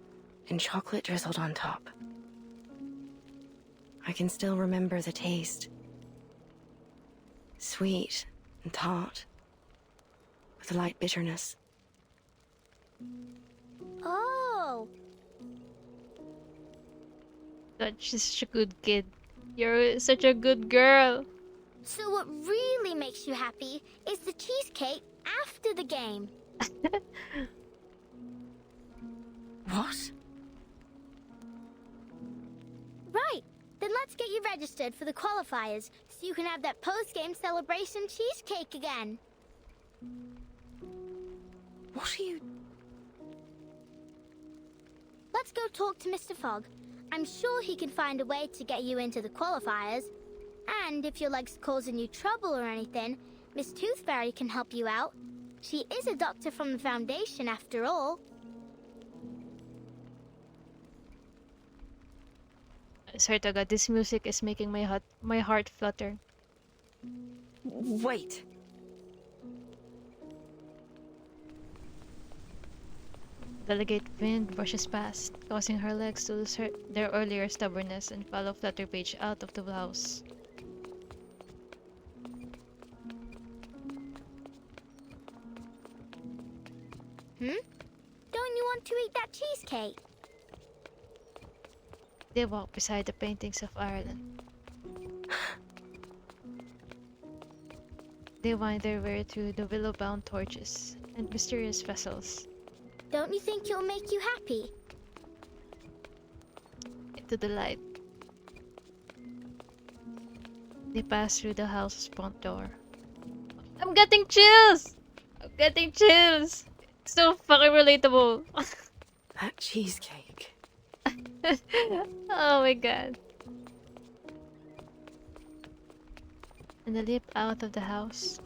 and chocolate drizzled on top. I can still remember the taste. Sweet and tart, with a light bitterness.
Oh,
Such a good kid. You're such a good girl.
so what really makes you happy is the cheesecake after the game.
What?
Right, then let's get you registered for the qualifiers so you can have that post-game celebration cheesecake again.
What are you...
Let's go talk to Mr. Fogg. I'm sure he can find a way to get you into the qualifiers. And if your leg's causing you trouble or anything, Miss Tooth Fairy can help you out. She is a doctor from the Foundation after all.
I swear to God, this music is making my heart flutter.
Wait.
Delegate Wind brushes past, causing her legs to lose their earlier stubbornness and follow Flutterpage out of the house.
Don't you want to eat that cheesecake?
They walk beside the paintings of Ireland. They wind their way through the willow-bound torches and mysterious vessels
Don't you think it'll make you happy?
into the light. They pass through the house's front door. I'm getting chills! I'm getting chills! It's so fucking relatable.
That cheesecake.
Oh my god. And they leap out of the house.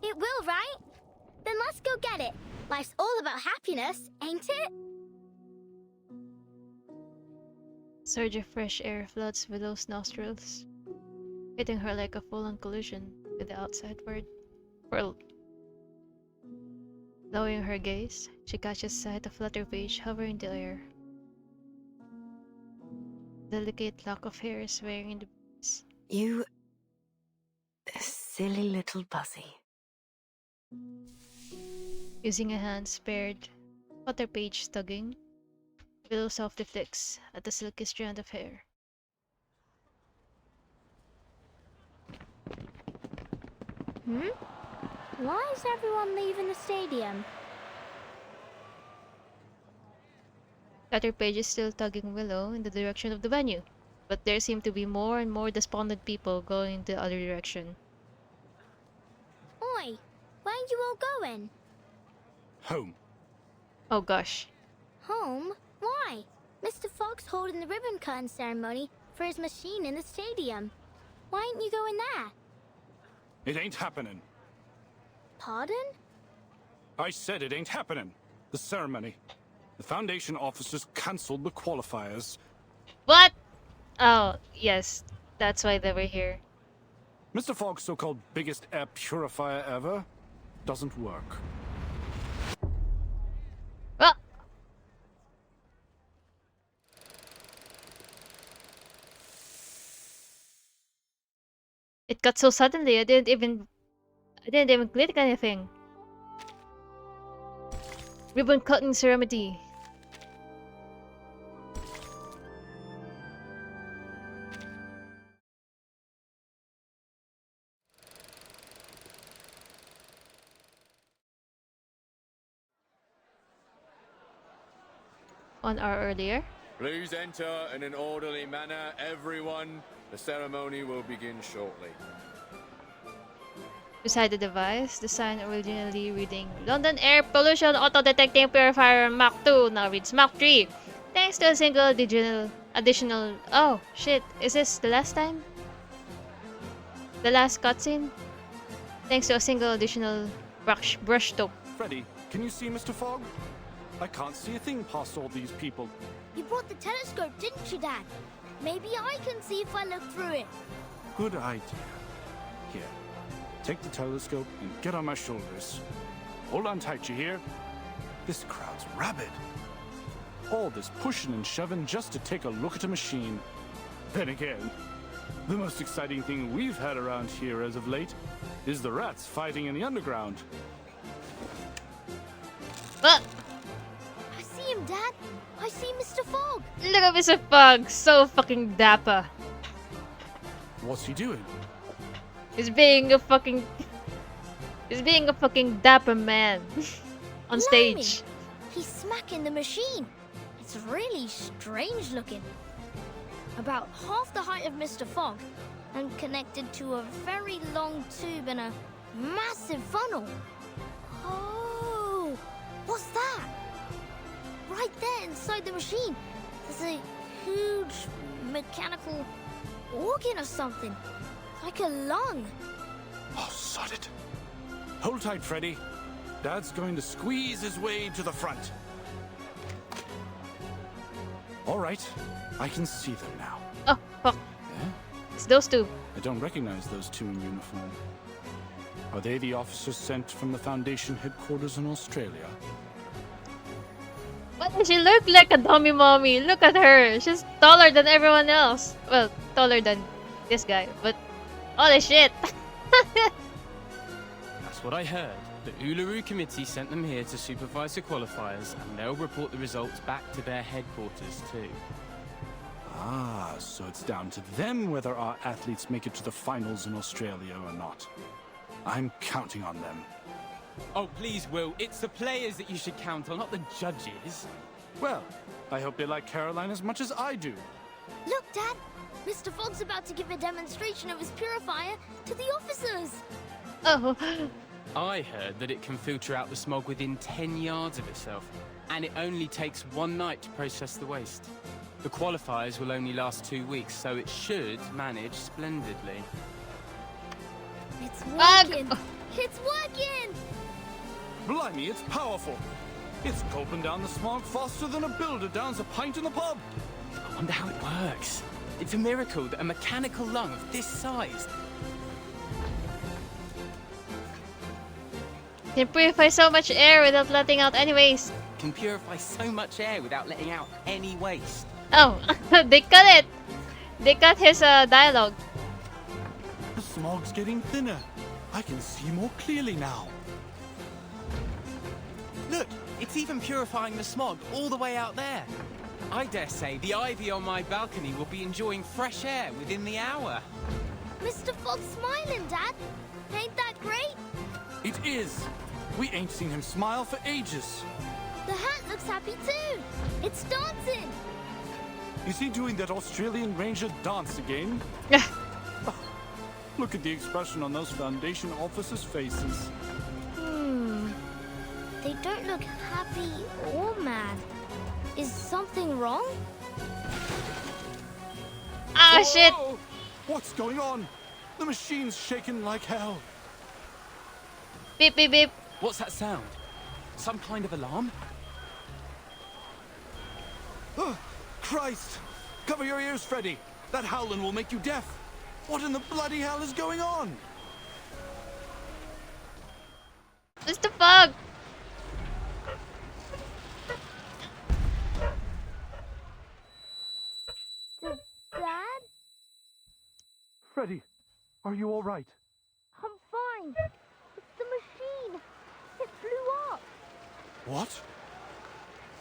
It will, right? Then let's go get it. Life's all about happiness, ain't it?
Surge of fresh air floods Willow's nostrils, hitting her like a full-on collision with the outside world. Lowering her gaze, she catches sight of Flutterpage hovering in the air. Delicate lock of hair swaying in the breeze.
You... silly little buzzy.
Using a hand spared, Flutterpage tugging, Willow softly flicks at the silky strand of hair.
Why is everyone leaving the stadium?
Flutterpage is still tugging Willow in the direction of the venue, but there seem to be more and more despondent people going in the other direction.
Oi, where are you all going?
Home.
Oh gosh.
Home? Why? Mr. Fogg's holding the ribbon cutting ceremony for his machine in the stadium. Why ain't you going there?
It ain't happening.
Pardon?
I said it ain't happening. The ceremony. The Foundation officers cancelled the qualifiers.
What? Oh, yes. That's why they were here.
Mr. Fogg's so-called biggest air purifier ever doesn't work.
Well, it got so suddenly. I didn't even click anything. Ribbon cutting ceremony. One hour earlier.
Please enter in an orderly manner, everyone. The ceremony will begin shortly.
Beside the device, the sign originally reading London Air Pollution Auto Detecting Purifier Mach 2 now reads Mach 3. Thanks to a single additional. Oh shit, is this the last time? The last cutscene? Thanks to a single additional brush stroke.
Freddy, can you see Mr. Fogg? I can't see a thing past all these people.
You brought the telescope, didn't you, Dad? Maybe I can see if I look through it.
Good idea. Here, take the telescope and get on my shoulders. Hold on tight, you hear? This crowd's rabid. All this pushing and shoving just to take a look at a machine. Then again, the most exciting thing we've had around here as of late is the rats fighting in the underground.
But
I see him, Dad. I see Mr. Fogg.
look at Mr. Fogg, so fucking dapper.
What's he doing?
He's being a fucking dapper man on stage.
He's smacking the machine. It's really strange looking. About half the height of Mr. Fogg and connected to a very long tube and a massive funnel. Oh, what's that? Right there inside the machine, there's a huge mechanical organ or something, like a lung.
Oh, sod it. Hold tight, Freddy. Dad's going to squeeze his way to the front. All right, I can see them now.
Oh, fuck.
Yeah?
It's those two.
I don't recognize those two in uniform. Are they the officers sent from the Foundation headquarters in Australia?
Why does she look like a dummy mommy? Look at her. She's taller than everyone else. Well, taller than this guy, but holy shit.
That's what I heard. The Uluru Committee sent them here to supervise the qualifiers, and they'll report the results back to their headquarters too.
Ah, so it's down to them whether our athletes make it to the finals in Australia or not. I'm counting on them.
Oh, please, Will. It's the players that you should count on, not the judges.
Well, I hope they like Caroline as much as I do.
Look, Dad. Mr. Fogg's about to give a demonstration of his purifier to the officers.
Oh.
I heard that it can filter out the smog within 10 yards of itself, and it only takes one night to process the waste. The qualifiers will only last 2 weeks, so it should manage splendidly.
It's working. It's working.
Blimey, it's powerful. It's gulping down the smog faster than a builder downs a pint in the pub.
I wonder how it works. It's a miracle that a mechanical lung of this size
Can purify so much air without letting out any waste.
can purify so much air without letting out any waste.
Oh, they cut it. They cut his dialogue.
The smog's getting thinner. I can see more clearly now.
Look, it's even purifying the smog all the way out there. I dare say the ivy on my balcony will be enjoying fresh air within the hour.
Mr. Fogg's smiling, Dad. Ain't that great?
It is. We ain't seen him smile for ages.
The hat looks happy too. It's dancing.
Is he doing that Australian Ranger dance again? Look at the expression on those Foundation officers' faces.
They don't look happy or mad. Is something wrong?
Ah, shit.
What's going on? The machine's shaking like hell.
Beep, beep, beep.
What's that sound? Some kind of alarm?
Oh, Christ! Cover your ears, Freddy. That howling will make you deaf. What in the bloody hell is going on?
Mr. Fogg.
Dad?
Freddy, are you all right?
I'm fine. It's the machine. It flew up.
What?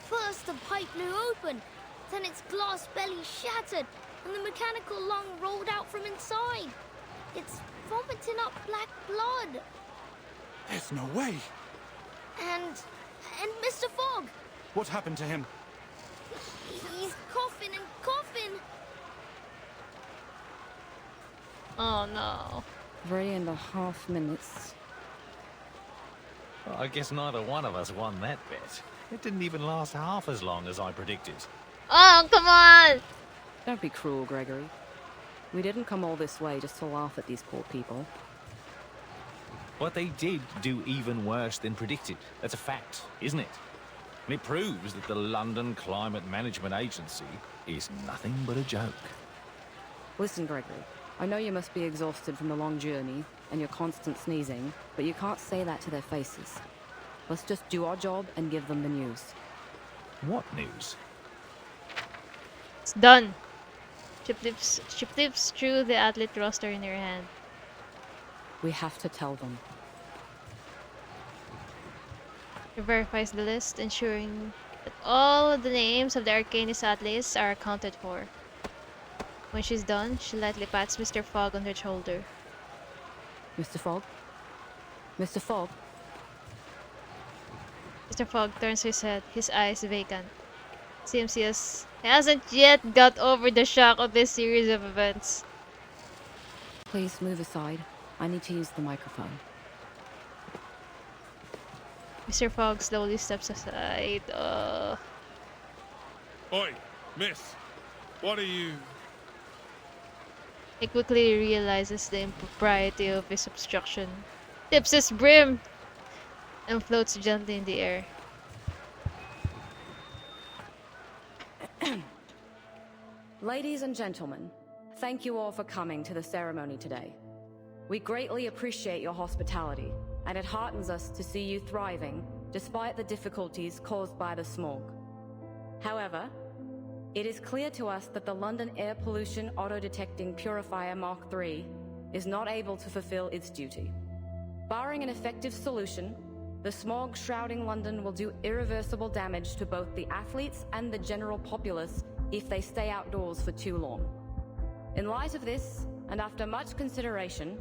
First, the pipe blew open. Then its glass belly shattered, and the mechanical lung rolled out from inside. It's vomiting up black blood.
There's no way.
And Mr. Fogg.
What happened to him?
He's coughing and coughing.
Oh no.
3.5 minutes.
Well, I guess neither one of us won that bet. It didn't even last half as long as I predicted.
Oh, come on!
Don't be cruel, Gregory. We didn't come all this way just to laugh at these poor people.
But they did do even worse than predicted. That's a fact, isn't it? And it proves that the London Climate Management Agency is nothing but a joke.
Listen, Gregory. I know you must be exhausted from the long journey and your constant sneezing, but you can't say that to their faces. Let's just do our job and give them the news.
What news?
It's done. She flips through the athlete roster in her hand.
We have to tell them.
She verifies the list, ensuring that all of the names of the Arcanist athletes are accounted for. When she's done, she lightly pats Mr. Fogg on her shoulder.
Mr. Fogg? Mr. Fogg?
Mr. Fogg turns his head, his eyes vacant. Seems he hasn't yet got over the shock of this series of events.
Please move aside. I need to use the microphone.
Mr. Fogg slowly steps aside.
Oi, miss. What are you...
He quickly realizes the impropriety of his obstruction, tips his brim, and floats gently in the air.
Ladies and gentlemen, thank you all for coming to the ceremony today. We greatly appreciate your hospitality, and it heartens us to see you thriving despite the difficulties caused by the smog. However, it is clear to us that the London Air Pollution Auto-Detecting Purifier Mark III is not able to fulfill its duty. Barring an effective solution, the smog shrouding London will do irreversible damage to both the athletes and the general populace if they stay outdoors for too long. In light of this, and after much consideration,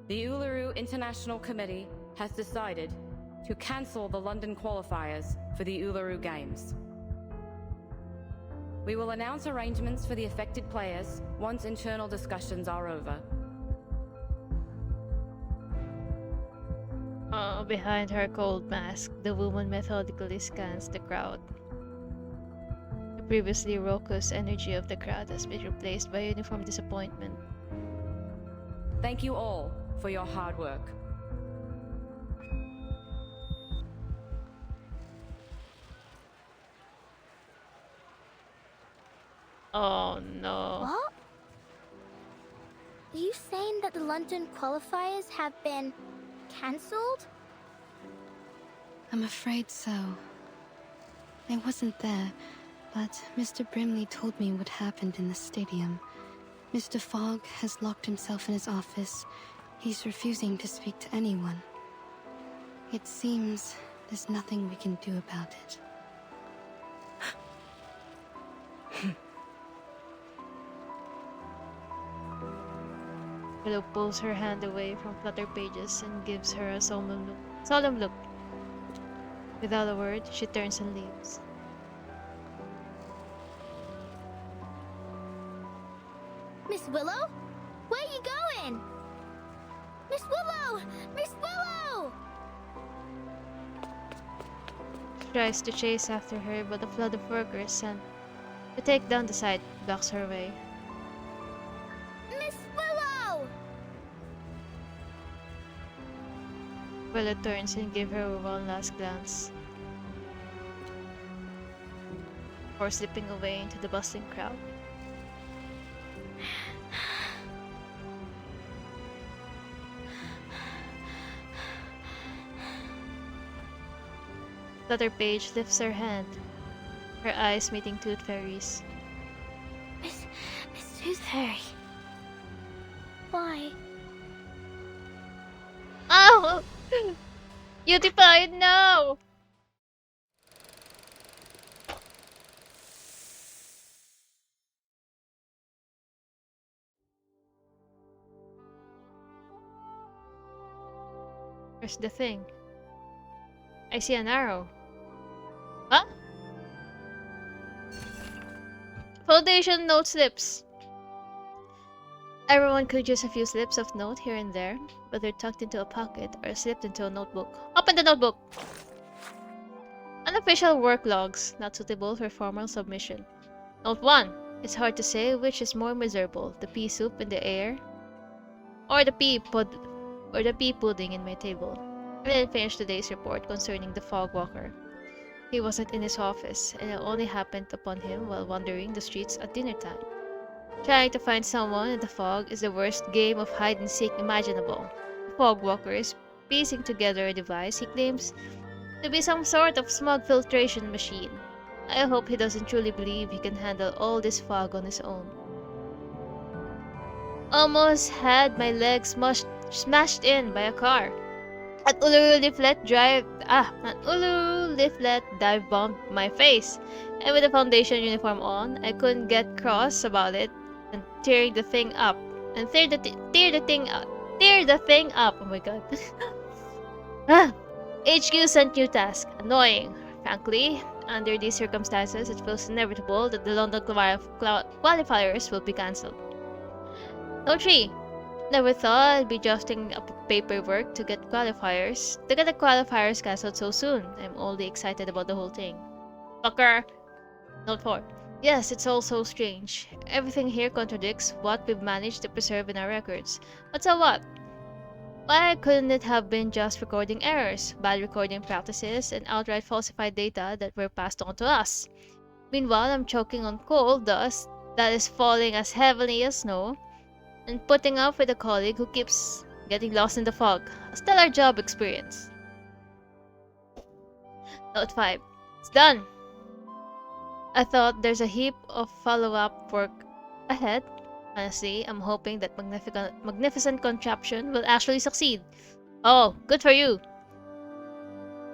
the Uluru International Committee has decided to cancel the London qualifiers for the Uluru Games. We will announce arrangements for the affected players once internal discussions are over.
Behind her cold mask, the woman methodically scans the crowd. The previously raucous energy of the crowd has been replaced by uniform disappointment.
Thank you all for your hard work.
Oh no.
What? Are you saying that the London qualifiers have been cancelled?
I'm afraid so. I wasn't there, but Mr. Brimley told me what happened in the stadium. Mr. Fogg has locked himself in his office. He's refusing to speak to anyone. It seems there's nothing we can do about it.
Willow pulls her hand away from Flutter Pages and gives her a solemn look. Without a word, she turns and leaves.
Miss Willow? Where are you going? Miss Willow! Miss Willow!
She tries to chase after her, but a flood of workers sent to take down the site blocks her way.
Miss Willow!
Willow turns and gives her one last glance before slipping away into the bustling crowd. Flutter Page lifts her hand, her eyes meeting Tooth Fairy's.
Miss Tooth Fairy. Why?
Oh! Beautified, no! Where's the thing? I see an arrow. Huh? Foundation note slips. Everyone could use a few slips of note here and there, whether tucked into a pocket or slipped into a notebook. Open the notebook! Unofficial work logs, not suitable for formal submission. Note 1. It's hard to say which is more miserable, the pea soup in the air, or the pea pudding in my table. I didn't finish today's report concerning the fog walker. He wasn't in his office, and I only happened upon him while wandering the streets at dinner time. Trying to find someone in the fog is the worst game of hide and seek imaginable. The fog walker is piecing together a device he claims to be some sort of smog filtration machine. I hope he doesn't truly believe he can handle all this fog on his own. Almost had my legs smashed in by a car. An Uluru Leaflet dive bombed my face, and with the foundation uniform on, I couldn't get cross about it and tear the thing up. Oh my god. HQ sent new task. Annoying. Frankly, under these circumstances, it feels inevitable that the London qualifiers will be cancelled. Note 3. Never thought I'd be drafting up paperwork to get the qualifiers cancelled so soon. I'm only excited about the whole thing. Fucker! Note 4. Yes, it's all so strange. Everything here contradicts what we've managed to preserve in our records. But so what? Why couldn't it have been just recording errors, bad recording practices, and outright falsified data that were passed on to us? Meanwhile, I'm choking on coal dust that is falling as heavily as snow, and putting up with a colleague who keeps getting lost in the fog. A stellar job experience. Note 5. It's done! I thought there's a heap of follow-up work ahead. Honestly, I'm hoping that magnificent contraption will actually succeed. Oh, good for you!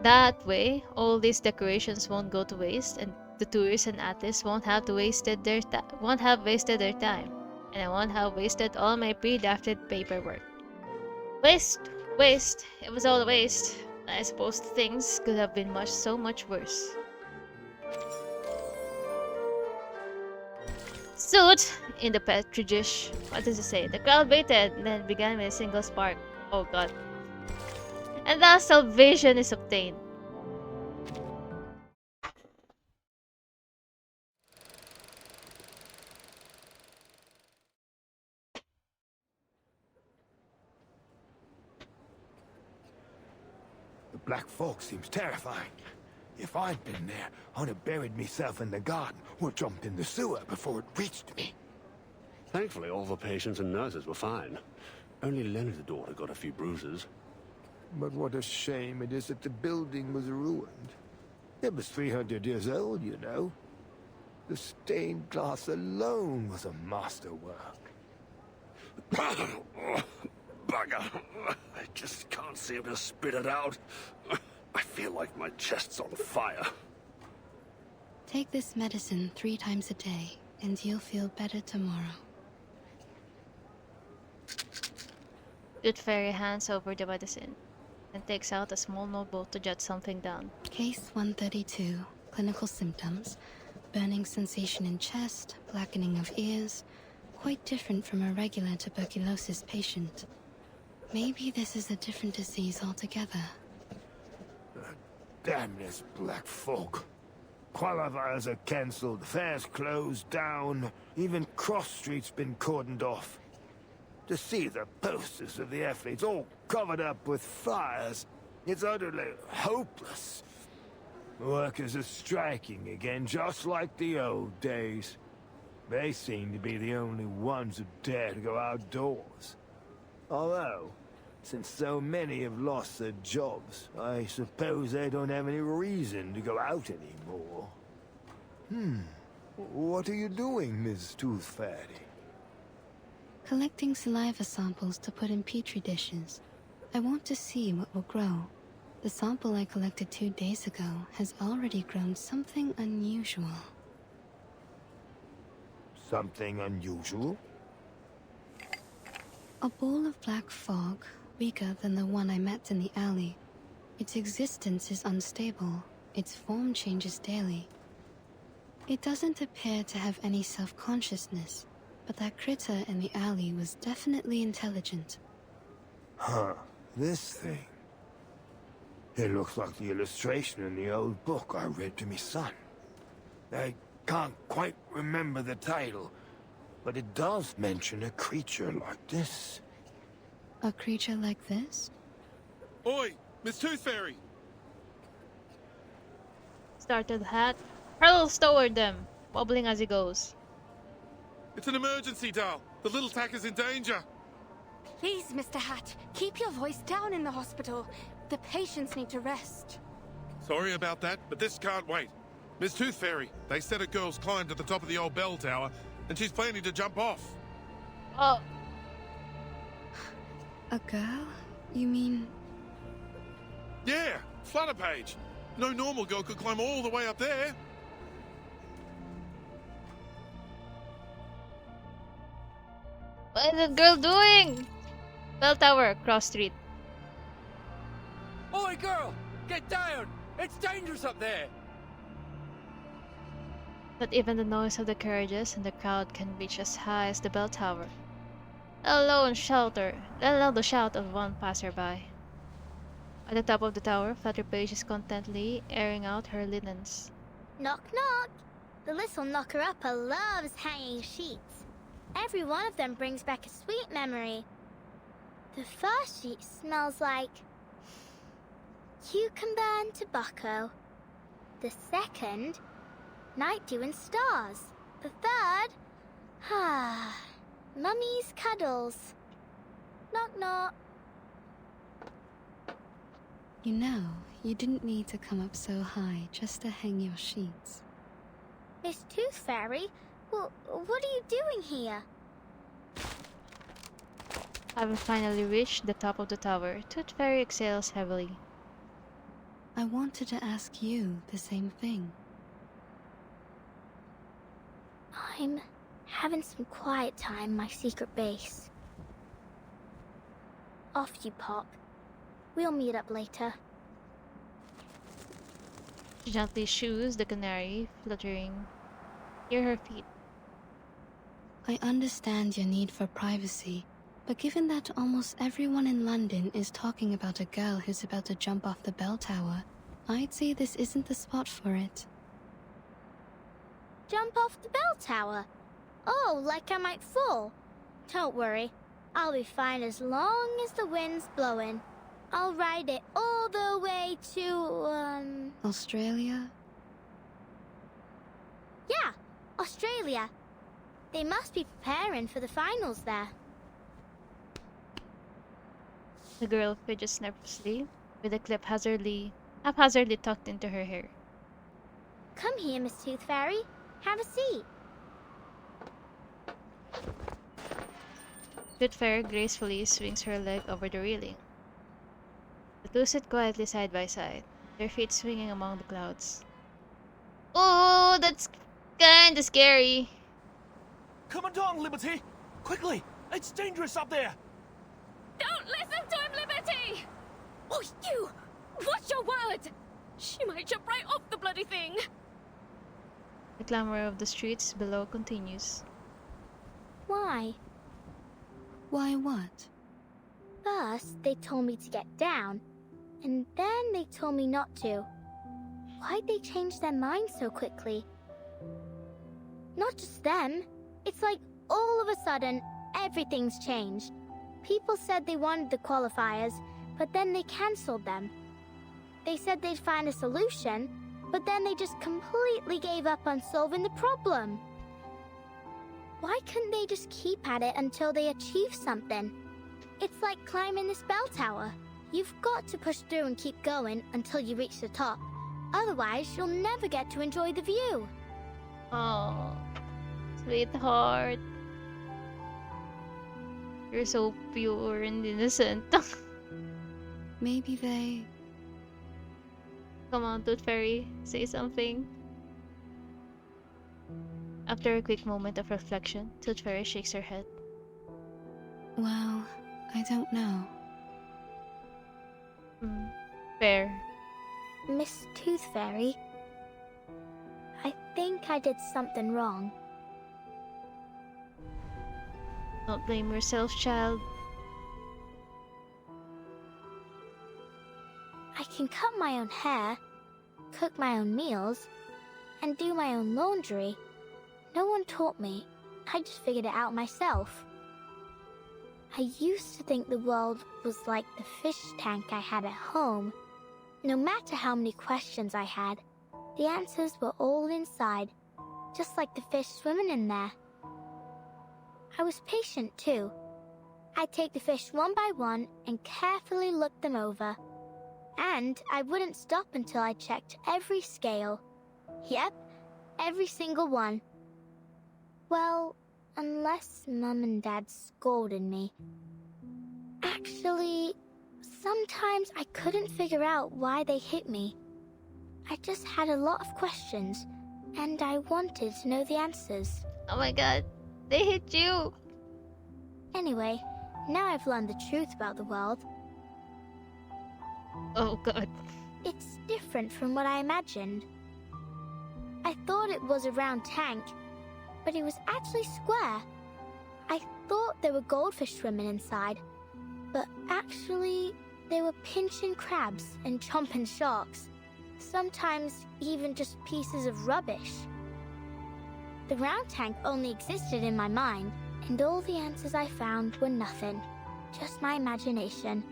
That way, all these decorations won't go to waste, and the tourists and artists won't have wasted their time. And I won't have wasted all my pre-drafted paperwork. Waste! It was all a waste. I suppose things could have been so much worse. Suit in the petri dish. What does it say? The crowd waited, and then began with a single spark. Oh god. And thus salvation is obtained.
The black fog seems terrifying. If I'd been there, I'd have buried myself in the garden or jumped in the sewer before it reached me.
Thankfully, all the patients and nurses were fine. Only Leonard's daughter got a few bruises.
But what a shame it is that the building was ruined. It was 300 years old, you know. The stained glass alone was a masterwork.
Bugger. I just can't seem to spit it out. I feel like my chest's on fire.
Take this medicine 3 times a day, and you'll feel better tomorrow.
Good Fairy hands over the medicine and takes out a small notebook to jot something down.
Case 132. Clinical symptoms. Burning sensation in chest, blackening of ears. Quite different from a regular tuberculosis patient. Maybe this is a different disease altogether.
Damn this black fog. Qualifiers are cancelled, fairs closed down, even Cross Street's been cordoned off. To see the posters of the athletes all covered up with fires, it's utterly hopeless. Workers are striking again, just like the old days. They seem to be the only ones who dare to go outdoors. Although, since so many have lost their jobs, I suppose they don't have any reason to go out anymore. What are you doing, Miss Tooth Fairy?
Collecting saliva samples to put in petri dishes. I want to see what will grow. The sample I collected 2 days ago has already grown something unusual.
Something unusual?
A ball of black fog, weaker than the one I met in the alley. Its existence is unstable. Its form changes daily. It doesn't appear to have any self-consciousness. but that critter in the alley was definitely intelligent.
Huh. This thing. It looks like the illustration in the old book I read to me son. I can't quite remember the title, but it does mention a creature like this.
A creature like this?
Oi, Miss Tooth Fairy!
Startled Hat hurls toward them, wobbling as he goes.
It's an emergency, Dal. The little tack is in danger.
Please, Mr. Hat, keep your voice down in the hospital. The patients need to rest.
Sorry about that, but this can't wait. Miss Tooth Fairy, they said a girl's climbed to the top of the old bell tower, and she's planning to jump off.
Oh.
A girl? You mean...
Yeah, Flutterpage. No normal girl could climb all the way up there.
What is the girl doing? Bell tower, cross street.
Oi, girl! Get down! It's dangerous up there!
Not even the noise of the carriages and the crowd can reach as high as the bell tower. Let alone the shout of one passerby. At the top of the tower, Flutterpage is contentedly airing out her linens.
Knock knock! The little knocker-upper loves hanging sheets. Every one of them brings back a sweet memory. The first sheet smells like cucumber and tobacco. The second, night dew and stars. The third, mummy's cuddles. Knock knock.
You know, you didn't need to come up so high just to hang your sheets.
Miss Tooth Fairy, well, what are you doing here?
Having finally reached the top of the tower, Tooth Fairy exhales heavily.
I wanted to ask you the same thing.
I'm having some quiet time in my secret base. Off you pop. We'll meet up later.
She gently shoos the canary, fluttering near her feet.
I understand your need for privacy, but given that almost everyone in London is talking about a girl who's about to jump off the bell tower, I'd say this isn't the spot for it.
Jump off the bell tower? Oh, like I might fall? Don't worry. I'll be fine as long as the wind's blowing. I'll ride it all the way to,
Australia?
Yeah, Australia. They must be preparing for the finals there.
The girl fidgets nervously, with a clip haphazardly tucked into her hair.
Come here, Miss Tooth Fairy. Have a seat.
Tooth Fairy gracefully swings her leg over the railing. The two sit quietly side by side, their feet swinging among the clouds. Oh, that's kinda scary.
Come on, Liberty! Quickly! It's dangerous up there!
Don't listen to him, Liberty! Oh, you! Watch your word! She might jump right off the bloody thing!
The clamor of the streets below continues.
Why?
Why what?
First, they told me to get down, and then they told me not to. Why'd they change their minds so quickly? Not just them. It's like all of a sudden, everything's changed. People said they wanted the qualifiers, but then they cancelled them. They said they'd find a solution, but then they just completely gave up on solving the problem. Why couldn't they just keep at it until they achieve something? It's like climbing this bell tower. You've got to push through and keep going until you reach the top. Otherwise, you'll never get to enjoy the view.
Oh, sweetheart. You're so pure and innocent.
Maybe they...
Come on, Tooth Fairy, say something. After a quick moment of reflection, Tooth Fairy shakes her head.
Well, I don't know.
Fair.
Miss Tooth Fairy, I think I did something wrong.
Don't blame yourself, child.
I can cut my own hair, cook my own meals, and do my own laundry. No one taught me. I just figured it out myself. I used to think the world was like the fish tank I had at home. No matter how many questions I had, the answers were all inside, just like the fish swimming in there. I was patient too. I'd take the fish one by one and carefully look them over. And I wouldn't stop until I checked every scale. Yep, every single one. Well, unless Mum and Dad scolded me. Actually, sometimes I couldn't figure out why they hit me. I just had a lot of questions, and I wanted to know the answers.
Oh my god, they hit you!
Anyway, now I've learned the truth about the world.
Oh god.
It's different from what I imagined. I thought it was a round tank, but it was actually square. I thought there were goldfish swimming inside, but actually there were pinching crabs and chomping sharks. Sometimes even just pieces of rubbish. The round tank only existed in my mind, and all the answers I found were nothing, just my imagination.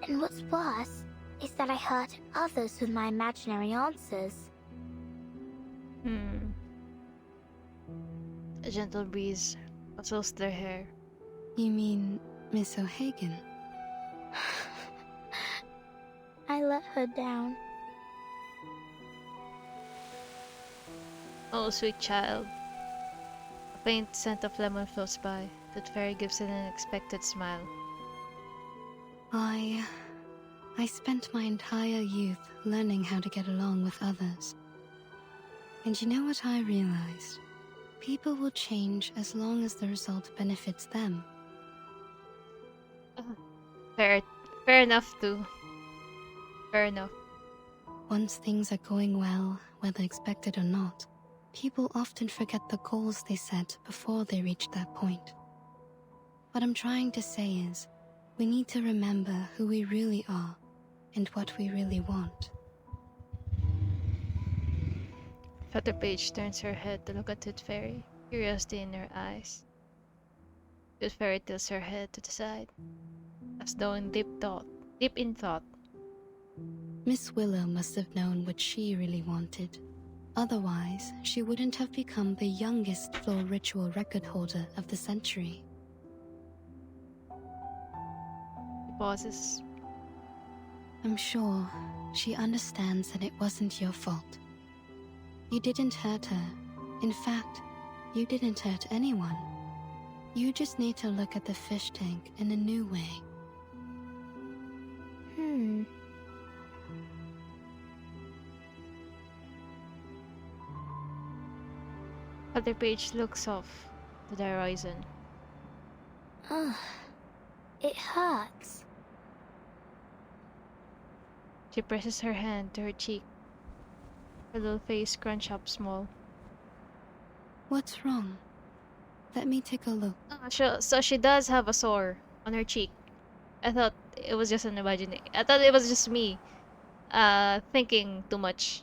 And what's worse is that I hurt others with my imaginary answers.
A gentle breeze rustles their hair.
You mean Miss O'Hagan?
I let her down.
Oh, sweet child. A faint scent of lemon floats by. The fairy gives an unexpected smile.
I spent my entire youth learning how to get along with others. And you know what I realized? People will change as long as the result benefits them.
Fair enough too. Fair enough.
Once things are going well, whether expected or not, people often forget the goals they set before they reach that point. What I'm trying to say is, we need to remember who we really are and what we really want.
Feather Page turns her head to look at Tooth Fairy, curiosity in her eyes. Tooth Fairy tilts her head to the side, as though in deep in thought.
Miss Willow must have known what she really wanted. Otherwise, she wouldn't have become the youngest floor ritual record holder of the century.
He pauses.
I'm sure she understands that it wasn't your fault. You didn't hurt her. In fact, you didn't hurt anyone. You just need to look at the fish tank in a new way.
Feather Page looks off to the horizon.
Ugh, it hurts.
She presses her hand to her cheek. Her little face scrunched up small.
What's wrong? Let me take a look.
So she does have a sore on her cheek. I thought it was just an imagination. I thought it was just me thinking too much.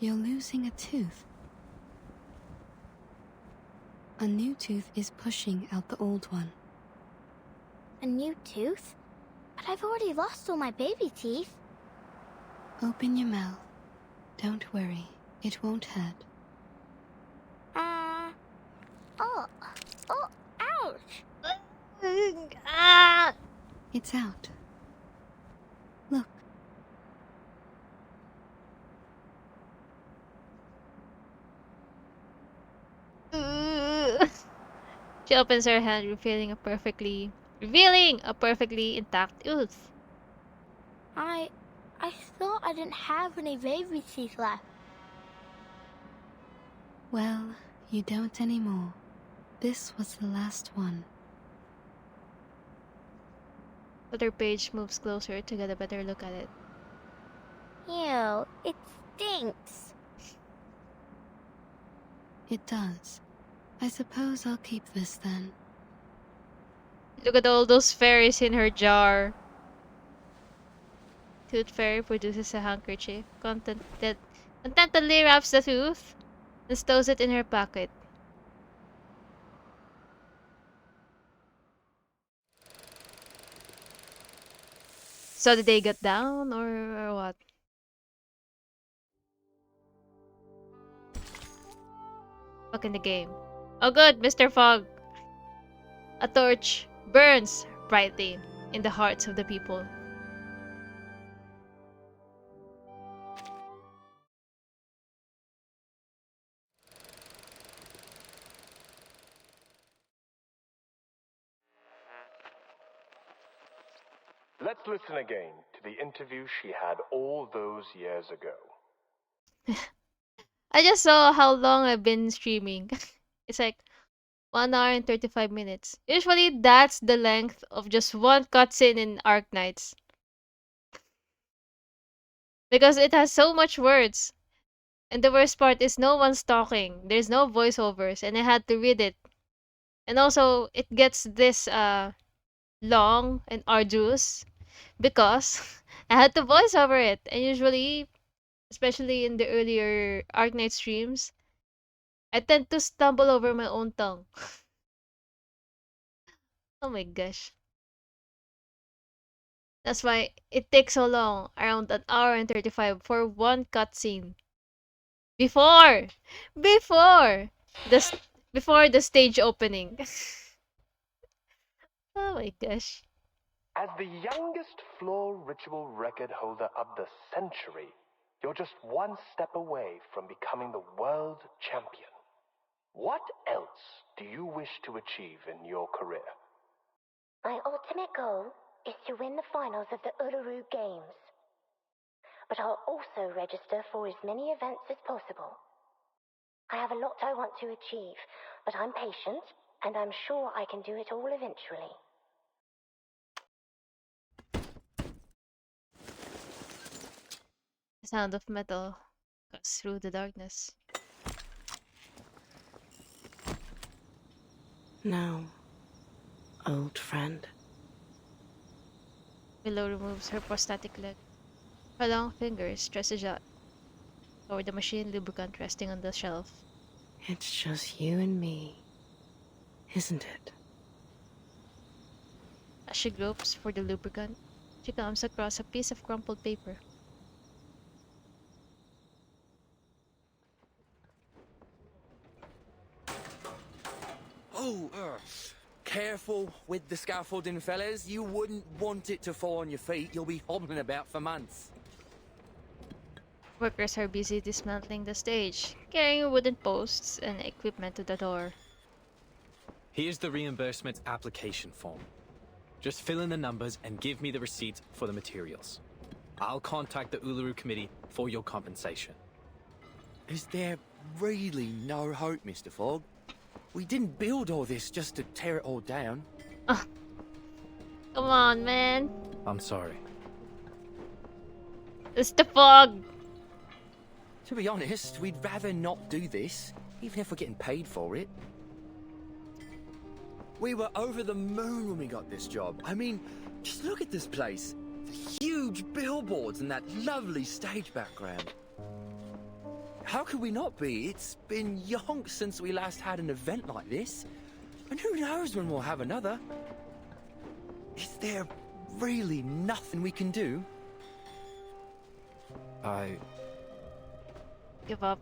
You're losing a tooth. A new tooth is pushing out the old one.
A new tooth? But I've already lost all my baby teeth.
Open your mouth. Don't worry, it won't hurt.
Ouch!
It's out. Look.
She opens her hand, revealing a perfectly intact tooth.
I thought I didn't have any baby teeth left.
Well, you don't anymore. This was the last one.
Feather Page moves closer to get a better look at it.
Ew, it's stinks.
It does. I suppose I'll keep this then.
Look at all those fairies in her jar. Tooth Fairy produces a handkerchief. Contentedly wraps the tooth and stows it in her pocket. So did they get down or what? Back in the game. Oh good, Mr. Fogg. A torch burns brightly in the hearts of the people.
Let's listen again to the interview she had all those years ago.
I just saw how long I've been streaming. It's like 1 hour and 35 minutes. Usually that's the length of just one cutscene in Arc Knights. Because it has so much words. And the worst part is no one's talking. There's no voiceovers and I had to read it. And also it gets this long and arduous because I had to voice over it. And usually, especially in the earlier Arc Knight streams, I tend to stumble over my own tongue. Oh my gosh. That's why it takes so long, around 1 hour and 35 for one cutscene. Before! Before! Before the stage opening. Oh my gosh.
As the youngest floor ritual record holder of the century, you're just one step away from becoming the world champion. What else do you wish to achieve in your career?
My ultimate goal is to win the finals of the Uluru Games. But I'll also register for as many events as possible. I have a lot I want to achieve, but I'm patient, and I'm sure I can do it all eventually.
The sound of metal cuts through the darkness.
Now, old friend.
Willow removes her prosthetic leg. Her long fingers stretches out toward the machine lubricant resting on the shelf.
It's just you and me, isn't it?
As she gropes for the lubricant, she comes across a piece of crumpled paper.
Oh, careful with the scaffolding, fellas. You wouldn't want it to fall on your feet. You'll be hobbling about for months.
Workers are busy dismantling the stage, carrying wooden posts and equipment to the door.
Here's the reimbursement application form. Just fill in the numbers and give me the receipt for the materials. I'll contact the Uluru Committee for your compensation.
Is there really no hope, Mr. Fogg? We didn't build all this just to tear it all down.
Come on, man.
I'm sorry.
It's the fog.
To be honest, we'd rather not do this, even if we're getting paid for it. We were over the moon when we got this job. I mean, just look at this place. The huge billboards and that lovely stage background. How could we not be? It's been yonks since we last had an event like this. And who knows when we'll have another. Is there really nothing we can do?
I
Give up.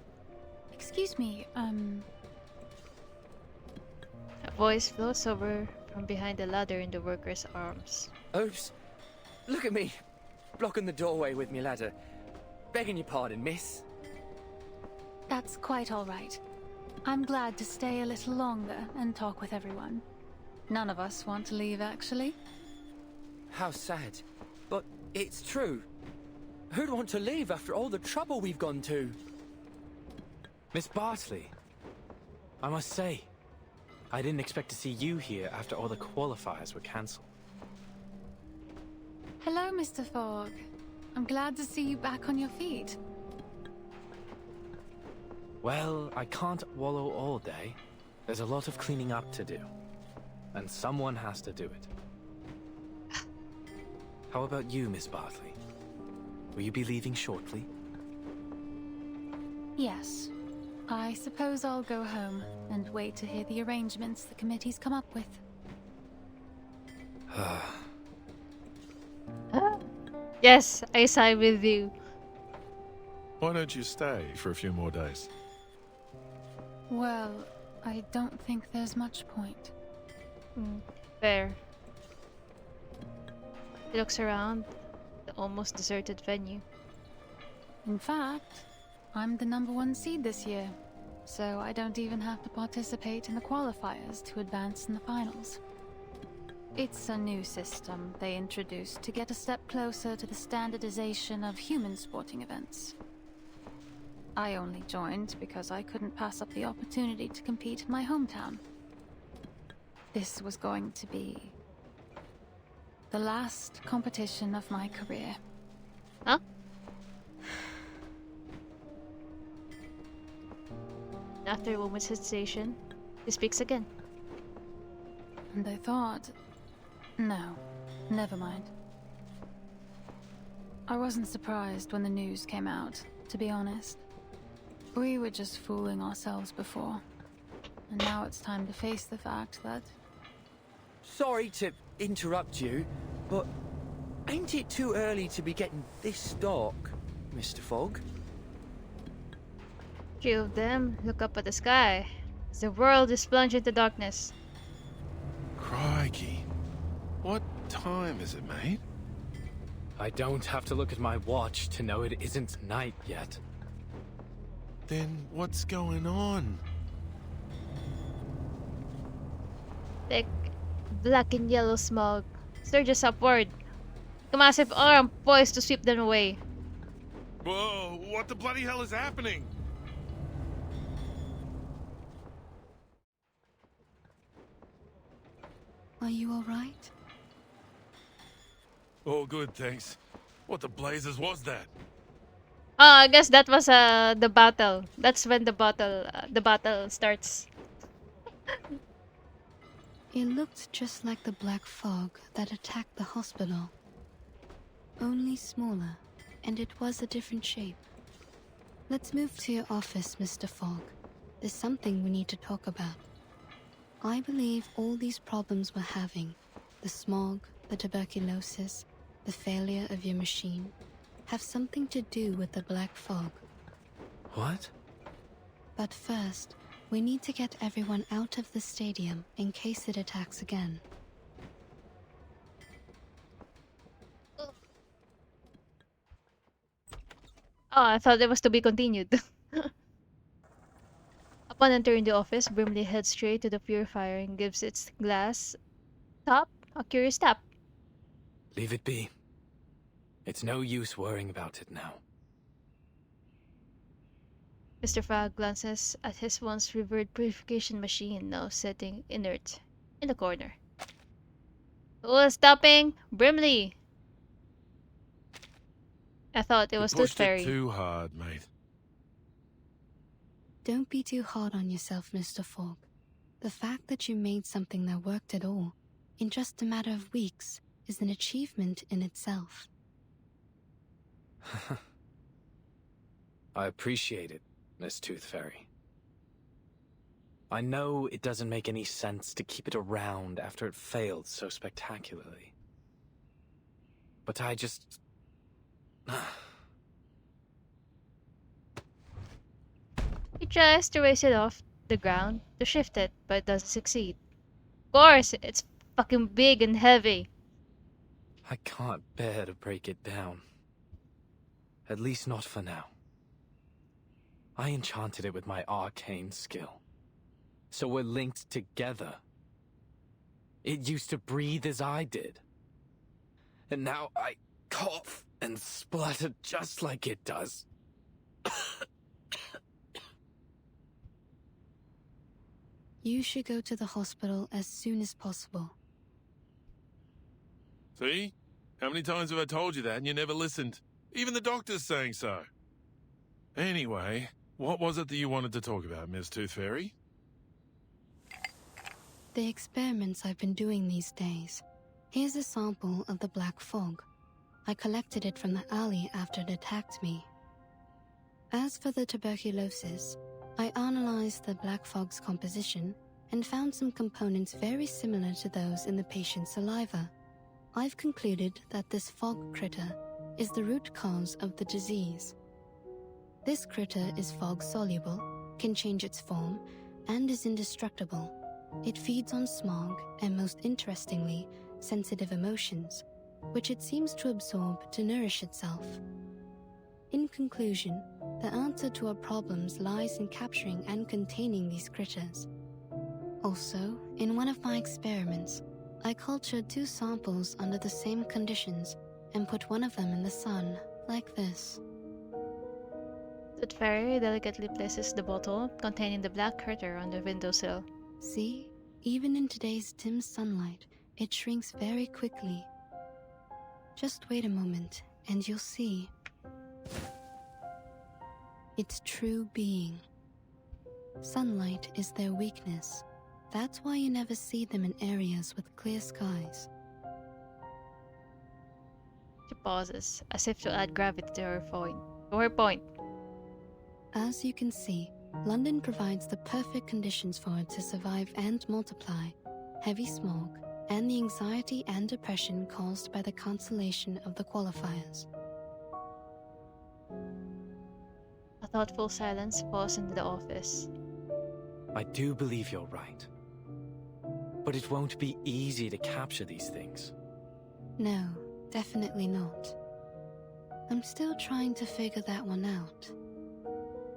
Excuse me,
A voice floats over from behind the ladder in the worker's arms.
Oops. Look at me, blocking the doorway with me ladder. Begging your pardon, miss.
That's quite all right. I'm glad to stay a little longer and talk with everyone. None of us want to leave, actually.
How sad. But it's true. Who'd want to leave after all the trouble we've gone to?
Miss Bartley, I must say, I didn't expect to see you here after all the qualifiers were cancelled.
Hello, Mr. Fogg. I'm glad to see you back on your feet.
Well, I can't wallow all day. There's a lot of cleaning up to do. And someone has to do it. How about you, Miss Bartley? Will you be leaving shortly?
Yes. I suppose I'll go home and wait to hear the arrangements the committee's come up with.
Yes, I side with you.
Why don't you stay for a few more days?
Well, I don't think there's much point.
Fair. He looks around the almost deserted venue.
In fact, I'm the #1 seed this year, so I don't even have to participate in the qualifiers to advance in the finals. It's a new system they introduced to get a step closer to the standardization of human sporting events. I only joined because I couldn't pass up the opportunity to compete in my hometown. This was going to be the last competition of my career.
Huh? After a moment's hesitation, he speaks again.
And I thought, no, never mind. I wasn't surprised when the news came out, to be honest. We were just fooling ourselves before. And now it's time to face the fact that...
Sorry to interrupt you, but ain't it too early to be getting this dark, Mr. Fogg?
Few of them look up at the sky as the world is plunged into darkness.
Crikey. What time is it, mate?
I don't have to look at my watch to know it isn't night yet.
Then what's going on?
Thick, black and yellow smog surges upward, like a massive arm poised to sweep them away.
Whoa, what the bloody hell is happening?
Are you alright?
All good, thanks. What the blazes was that?
Oh, I guess that was the battle. That's when the battle starts.
It looked just like the black fog that attacked the hospital. Only smaller, and it was a different shape. Let's move to your office, Mr. Fogg. There's something we need to talk about. I believe all these problems we're having, the smog, the tuberculosis, the failure of your machine, have something to do with the black fog.
What?
But first, we need to get everyone out of the stadium in case it attacks again.
Oh, I thought it was to be continued. Upon entering the office, Brimley heads straight to the purifier and gives its glass top a curious tap.
Leave it be. It's no use worrying about it now.
Mr. Fogg glances at his once revered purification machine now sitting inert in the corner. Who is stopping? Brimley! I thought it was Tooth
Pushed
Fairy.
it too hard, mate.
Don't be too hard on yourself, Mr. Fogg. The fact that you made something that worked at all, in just a matter of weeks, is an achievement in itself.
I appreciate it, Miss Tooth Fairy. I know it doesn't make any sense to keep it around after it failed so spectacularly. But I just...
He tries to raise it off the ground to shift it, but doesn't succeed. Of course, it's fucking big and heavy.
I can't bear to break it down. At least not for now. I enchanted it with my arcane skill. So we're linked together. It used to breathe as I did. And now I cough and splutter just like it does.
You should go to the hospital as soon as possible.
See? How many times have I told you that and you never listened? Even the doctor's saying so. Anyway, What was it that you wanted to talk about, Miss Tooth Fairy?
The experiments I've been doing these days. Here's a sample of the black fog. I collected it from the alley after it attacked me. As for the tuberculosis, I analyzed the black fog's composition and found some components very similar to those in the patient's saliva. I've concluded that this fog critter is the root cause of the disease. This critter is fog-soluble, can change its form, and is indestructible. It feeds on smog and, most interestingly, sensitive emotions, which it seems to absorb to nourish itself. In conclusion, the answer to our problems lies in capturing and containing these critters. Also, in one of my experiments, I cultured 2 samples under the same conditions and put one of them in the sun, like this.
Tooth Fairy delicately places the bottle containing the black critter on the windowsill.
See? Even in today's dim sunlight, it shrinks very quickly. Just wait a moment, and you'll see its true being. Sunlight is their weakness. That's why you never see them in areas with clear skies.
She pauses, as if to add gravity to her point.
As you can see, London provides the perfect conditions for it to survive and multiply. Heavy smog, and the anxiety and depression caused by the cancellation of the qualifiers.
A thoughtful silence falls into the office.
I do believe you're right. But it won't be easy to capture these things.
No, definitely not. I'm still trying to figure that one out.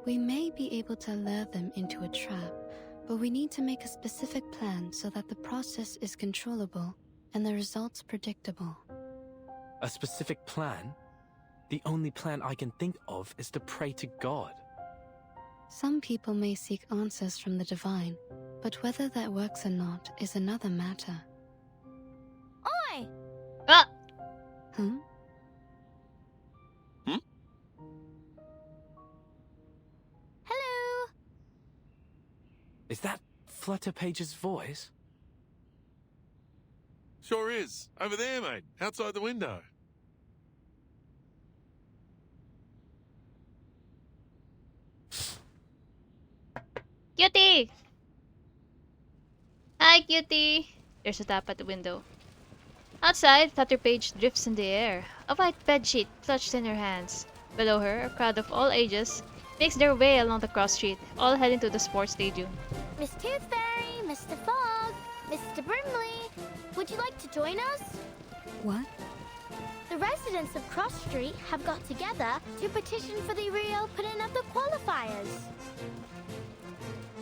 We may be able to lure them into a trap, but we need to make a specific plan so that the process is controllable and the results predictable.
A specific plan? The only plan I can think of is to pray to God.
Some people may seek answers from the divine, but whether that works or not is another matter.
Oi!
Ah!
Huh?
Hello?
Is that Flutterpage's voice?
Sure is. Over there, mate. Outside the window.
Cutie! Hi, Cutie! There's a tap at the window. Outside, Flutterpage drifts in the air, a white bedsheet clutched in her hands. Below her, a crowd of all ages makes their way along the cross street, all heading to the sports stadium.
Miss Tooth Fairy, Mr. Fogg, Mr. Brimley, would you like to join us?
What?
The residents of Cross Street have got together to petition for the reopening of the qualifiers.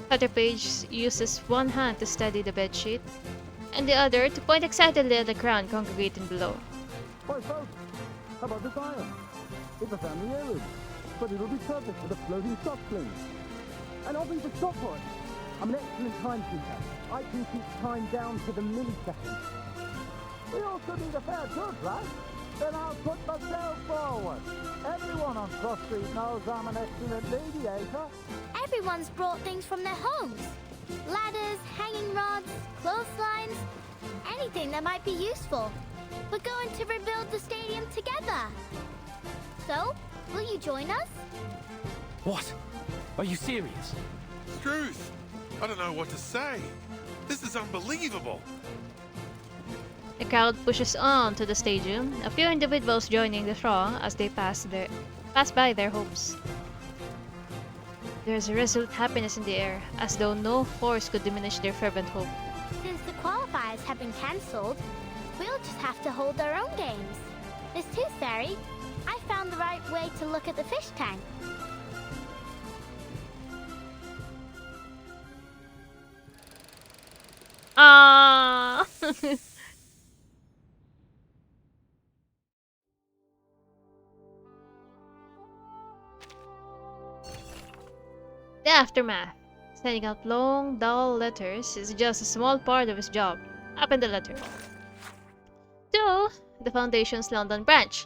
Flutterpage uses one hand to steady the bedsheet, and the other to point excitedly at the crowd congregating below.
Why, folks, how about this iron? It's a family heirloom, but it'll be perfect for the floating stock fling. And I'll be the stopwatch. I'm an excellent timekeeper. I can keep time down to the millisecond. We also need a fair judge, right? Then I'll put myself forward. Everyone on Cross Street knows I'm an excellent mediator.
Everyone's brought things from their homes. Ladders, hanging rods, clotheslines, anything that might be useful. We're going to rebuild the stadium together. So, will you join us?
What? Are you serious?
Truth. I don't know what to say. This is unbelievable.
The crowd pushes on to the stadium, a few individuals joining the throng as they pass by their homes. There's a resolute happiness in the air, as though no force could diminish their fervent hope.
Since the qualifiers have been cancelled, we'll just have to hold our own games. Miss Tooth Fairy, I found the right way to look at the fish tank.
Ah! The aftermath. Sending out long, dull letters is just a small part of his job. Up in the letter. To the Foundation's London branch.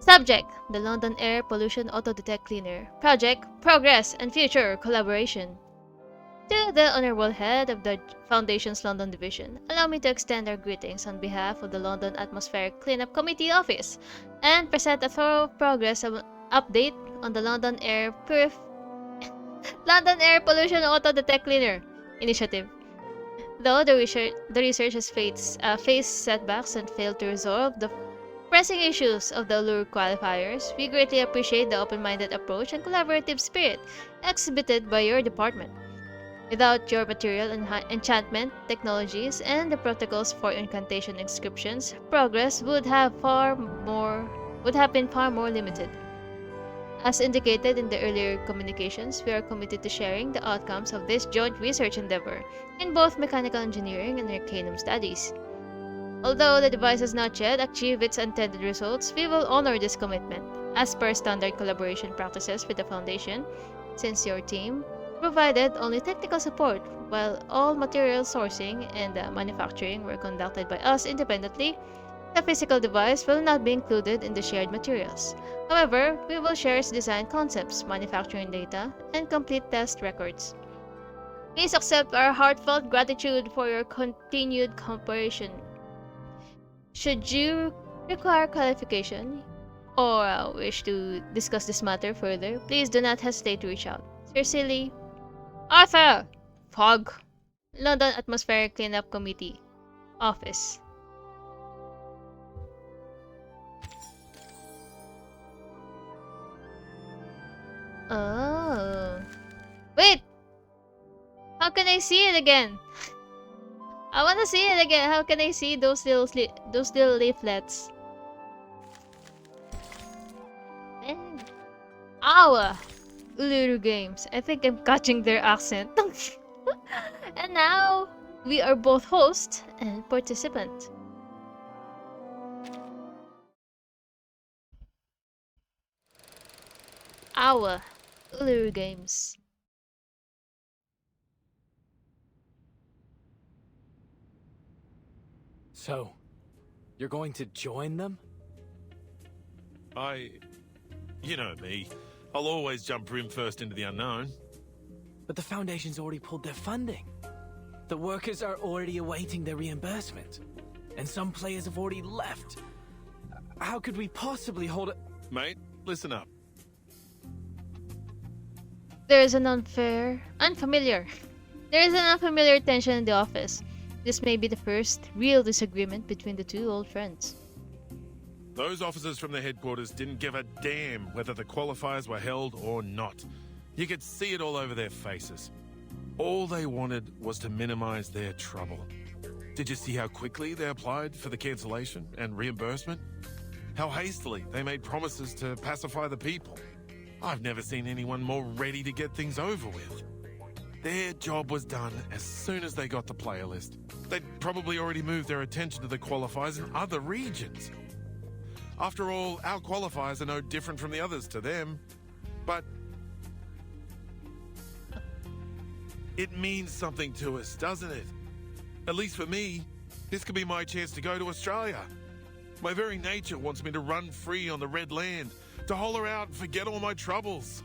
Subject: the London Air Pollution Auto Detect Cleaner. Project: Progress and Future Collaboration. To the Honorable Head of the Foundation's London Division, allow me to extend our greetings on behalf of the London Atmospheric Cleanup Committee Office and present a thorough progress update on the London Air Pollution Auto Detect Cleaner initiative. Though the research has faced setbacks and failed to resolve the pressing issues of the Uluru qualifiers, we greatly appreciate the open-minded approach and collaborative spirit exhibited by your department. Without your material enchantment technologies and the protocols for incantation inscriptions, progress would have been far more limited. As indicated in the earlier communications, we are committed to sharing the outcomes of this joint research endeavor in both mechanical engineering and arcanum studies. Although the device has not yet achieved its intended results, we will honor this commitment, as per standard collaboration practices with the Foundation, since your team provided only technical support, while all material sourcing and manufacturing were conducted by us independently. The physical device will not be included in the shared materials. However, we will share its design concepts, manufacturing data, and complete test records. Please accept our heartfelt gratitude for your continued cooperation. Should you require clarification or wish to discuss this matter further, please do not hesitate to reach out. Sincerely, Arthur Fogg, London Atmospheric Cleanup Committee Office. Oh. Wait! How can I see it again? I want to see it again. How can I see those little leaflets? Ow! Uluru Games. I think I'm catching their accent. And now, we are both host and participant. Ow! Uluru Games.
So, you're going to join them?
You know me. I'll always jump rim first into the unknown.
But the Foundation's already pulled their funding. The workers are already awaiting their reimbursement. And some players have already left. How could we possibly hold it?
Mate, listen up.
There is an unfamiliar tension in the office. This may be the first real disagreement between the two old friends.
Those officers from the headquarters didn't give a damn whether the qualifiers were held or not. You could see it all over their faces. All they wanted was to minimize their trouble. Did you see how quickly they applied for the cancellation and reimbursement? How hastily they made promises to pacify the people. I've never seen anyone more ready to get things over with. Their job was done as soon as they got the player list. They'd probably already moved their attention to the qualifiers in other regions. After all, our qualifiers are no different from the others to them. But it means something to us, doesn't it? At least for me, this could be my chance to go to Australia. My very nature wants me to run free on the Red Land, to holler out and forget all my troubles.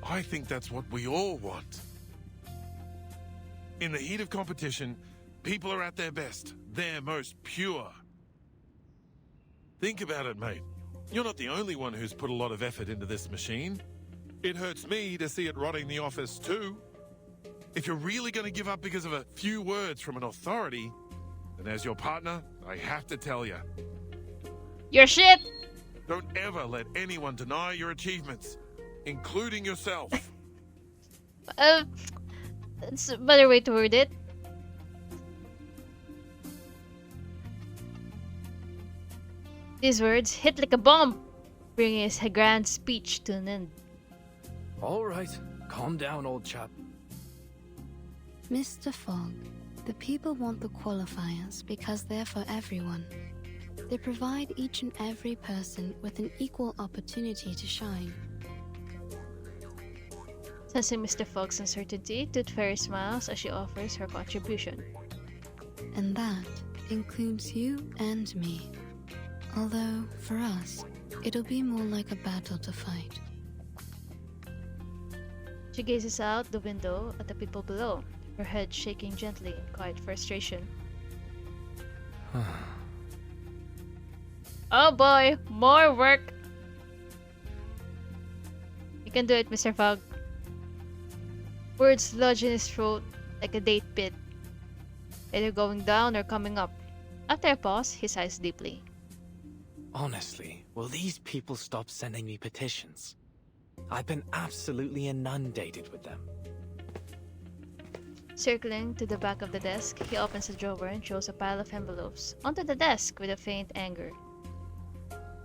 I think that's what we all want. In the heat of competition, people are at their best, their most pure. Think about it, mate. You're not the only one who's put a lot of effort into this machine. It hurts me to see it rotting the office too. If you're really going to give up because of a few words from an authority, then as your partner, I have to tell you.
Your shit!
Don't ever let anyone deny your achievements, including yourself.
That's a better way to word it. These words hit like a bomb, bringing his grand speech to an end.
All right, calm down, old chap.
Mr. Fogg, the people want the qualifiers because they're for everyone. They provide each and every person with an equal opportunity to shine.
Sensing Mr. Fogg's uncertainty, Tooth Fairy smiles as she offers her contribution.
And that includes you and me. Although, for us, It'll be more like a battle to fight.
She gazes out the window at the people below, her head shaking gently in quiet frustration. Oh boy, more work! You can do it, Mr. Fogg. Words lodge in his throat like a date pit, either going down or coming up. After a pause, he sighs deeply.
Honestly, will these people stop sending me petitions? I've been absolutely inundated with them.
Circling to the back of the desk, he opens a drawer and throws a pile of envelopes onto the desk with a faint anger.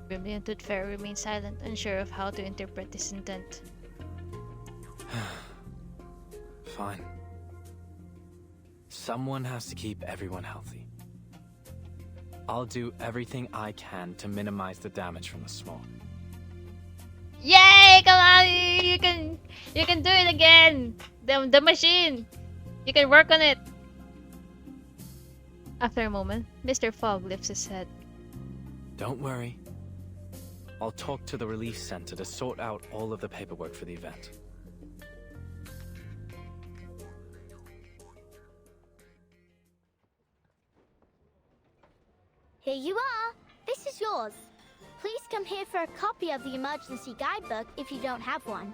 Grimly and Tooth Fairy remains silent, unsure of how to interpret his intent.
Fine. Someone has to keep everyone healthy. I'll do everything I can to minimize the damage from the smog.
Yay! Come on! You can do it again! The machine! You can work on it! After a moment, Mr. Fogg lifts his head.
Don't worry. I'll talk to the relief center to sort out all of the paperwork for the event.
Here you are. This is yours. Please come here for a copy of the emergency guidebook if you don't have one.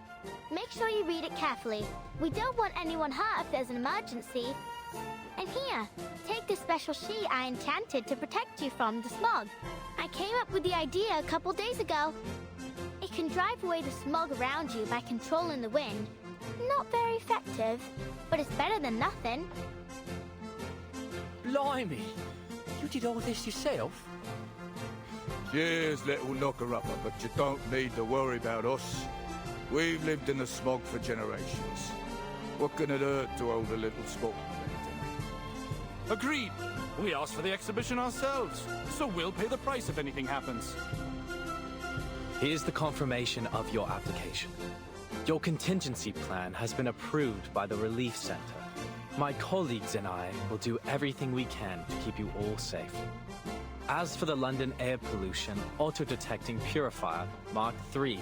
Make sure you read it carefully. We don't want anyone hurt if there's an emergency. And here, take this special sheet I enchanted to protect you from the smog. I came up with the idea a couple days ago. It can drive away the smog around you by controlling the wind. Not very effective, but it's better than nothing.
Blimey! You did all this yourself?
Cheers, little knocker-upper, but you don't need to worry about us. We've lived in the smog for generations. What can it hurt to hold a little spot?
Agreed. We asked for the exhibition ourselves, so we'll pay the price if anything happens.
Here's the confirmation of your application. Your contingency plan has been approved by the Relief Center. My colleagues and I will do everything we can to keep you all safe. As for the London air pollution auto-detecting purifier Mark III,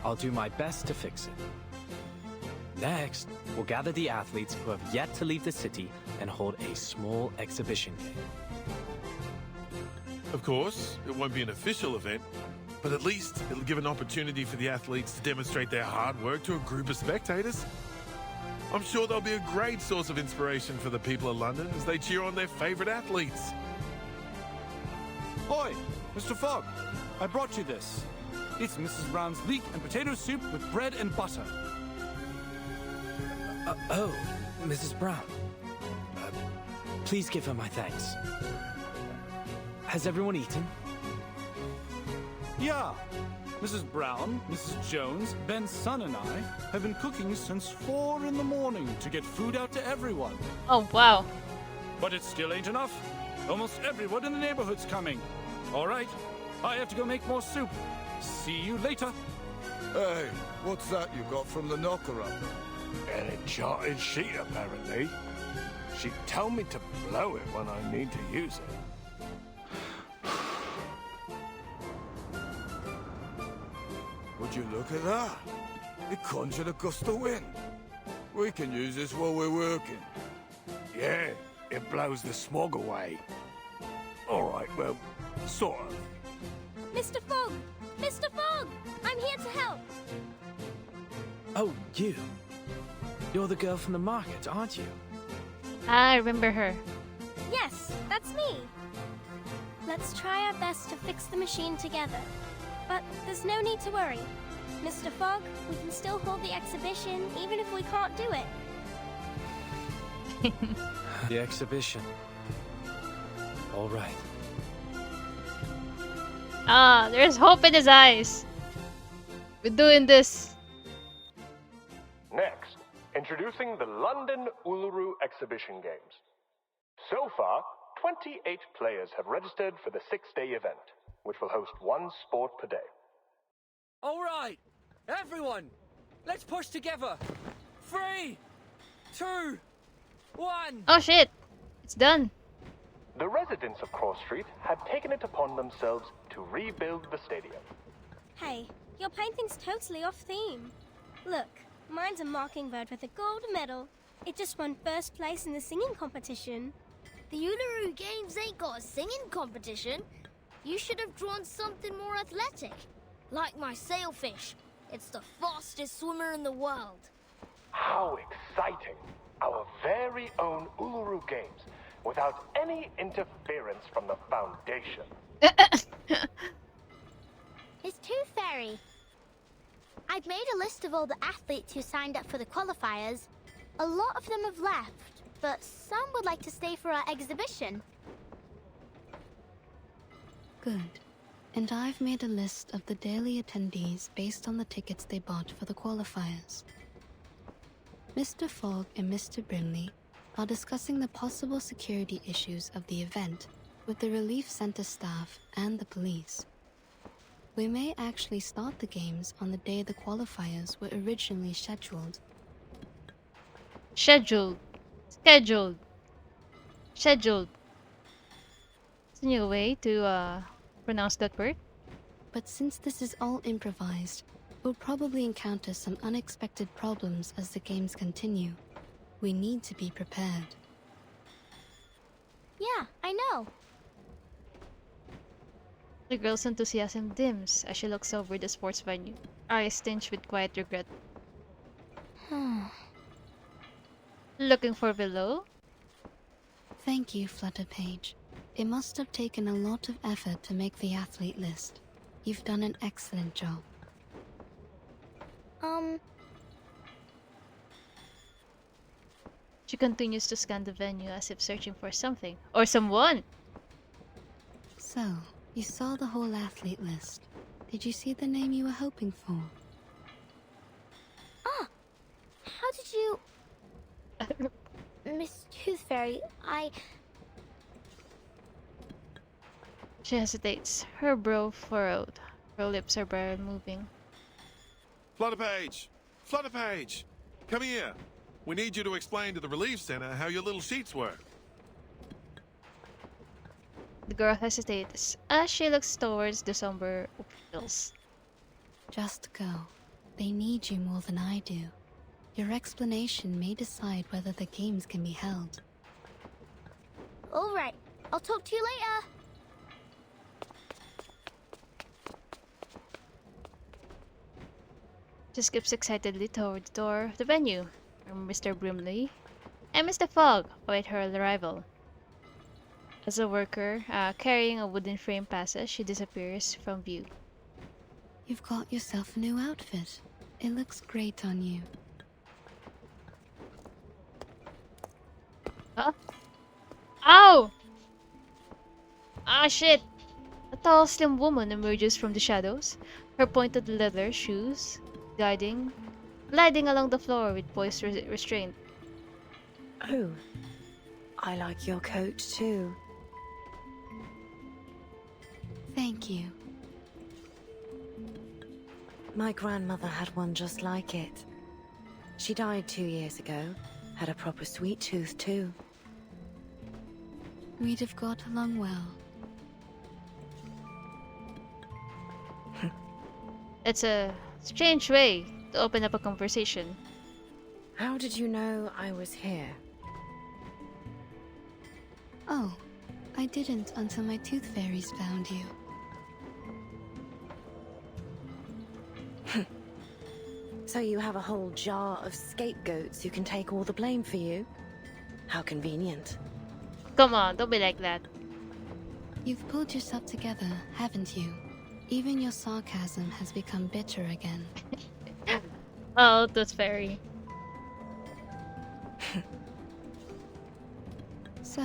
I'll do my best to fix it. Next, we'll gather the athletes who have yet to leave the city and hold a small exhibition game.
Of course, it won't be an official event, but at least it'll give an opportunity for the athletes to demonstrate their hard work to a group of spectators. I'm sure they'll be a great source of inspiration for the people of London as they cheer on their favourite athletes.
Oi, Mr. Fogg, I brought you this. It's Mrs. Brown's leek and potato soup with bread and butter.
Oh, Mrs. Brown. Please give her my thanks. Has everyone eaten?
Yeah. Mrs. Brown, Mrs. Jones, Ben's son and I have been cooking since 4 in the morning to get food out to everyone.
Oh, wow.
But it still ain't enough. Almost everyone in the neighborhood's coming. All right, I have to go make more soup. See you later.
Hey, what's that you got from the knocker-up? An enchanted sheet, apparently. She'd tell me to blow it when I need to use it. Would you look at that? It conjured a gust of wind. We can use this while we're working. Yeah, it blows the smog away. All right, well, sort of.
Mr. Fogg! Mr. Fogg! I'm here to help!
Oh, you. You're the girl from the market, aren't you?
I remember her.
Yes, that's me. Let's try our best to fix the machine together. But there's no need to worry. Mr. Fogg, we can still hold the exhibition even if we can't do it.
The exhibition. All right.
Ah, there's hope in his eyes. We're doing this.
Next, introducing the London Uluru Exhibition Games. So far, 28 players have registered for the 6-day event, which will host one sport per day.
All right, everyone, let's push together. 3, 2, 1.
Oh shit, it's done.
The residents of Cross Street had taken it upon themselves to rebuild the stadium.
Hey, your painting's totally off theme. Look, mine's a mockingbird with a gold medal. It just won first place in the singing competition.
The Uluru Games ain't got a singing competition. You should have drawn something more athletic. Like my sailfish. It's the fastest swimmer in the world.
How exciting! Our very own Uluru Games, without any interference from the Foundation.
It's Tooth Fairy. I've made a list of all the athletes who signed up for the qualifiers. A lot of them have left, but some would like to stay for our exhibition.
Good. And I've made a list of the daily attendees based on the tickets they bought for the qualifiers. Mr. Fogg and Mr. Brimley are discussing the possible security issues of the event with the Relief Center staff and the police. We may actually start the games on the day the qualifiers were originally scheduled.
Scheduled. Scheduled. Scheduled. Is there a way to pronounce that word?
But since this is all improvised, we'll probably encounter some unexpected problems as the games continue. We need to be prepared.
Yeah, I know.
The girl's enthusiasm dims as she looks over the sports venue, eyes tinged with quiet regret. Looking for below?
Thank you, Flutterpage. It must have taken a lot of effort to make the athlete list. You've done an excellent job.
She continues to scan the venue as if searching for something or someone.
So, you saw the whole athlete list. Did you see the name you were hoping for?
How did you... Miss Tooth Fairy,
She hesitates, her brow furrowed. Her lips are barely moving.
Flutterpage! Flutterpage! Come here! We need you to explain to the Relief Center how your little sheets work.
The girl hesitates as she looks towards the somber officials.
Just go. They need you more than I do. Your explanation may decide whether the games can be held.
Alright, I'll talk to you later.
She skips excitedly toward the door of the venue, where Mr. Brimley and Mr. Fogg await her arrival. As a worker carrying a wooden frame passes, she disappears from view.
You've got yourself a new outfit. It looks great on you.
Huh? Ow! Ah, shit! A tall, slim woman emerges from the shadows, her pointed leather shoes gliding along the floor with poised restraint.
Oh, I like your coat too.
Thank you.
My grandmother had one just like it. She died 2 years ago. Had a proper sweet tooth too.
We'd have got along well.
It's a strange way to open up a conversation.
How did you know I was here?
Oh, I didn't until my tooth fairies found you.
So you have a whole jar of scapegoats who can take all the blame for you? How convenient.
Come on, don't be like that.
You've pulled yourself together, haven't you? Even your sarcasm has become bitter again.
Oh, Tooth Fairy.
So,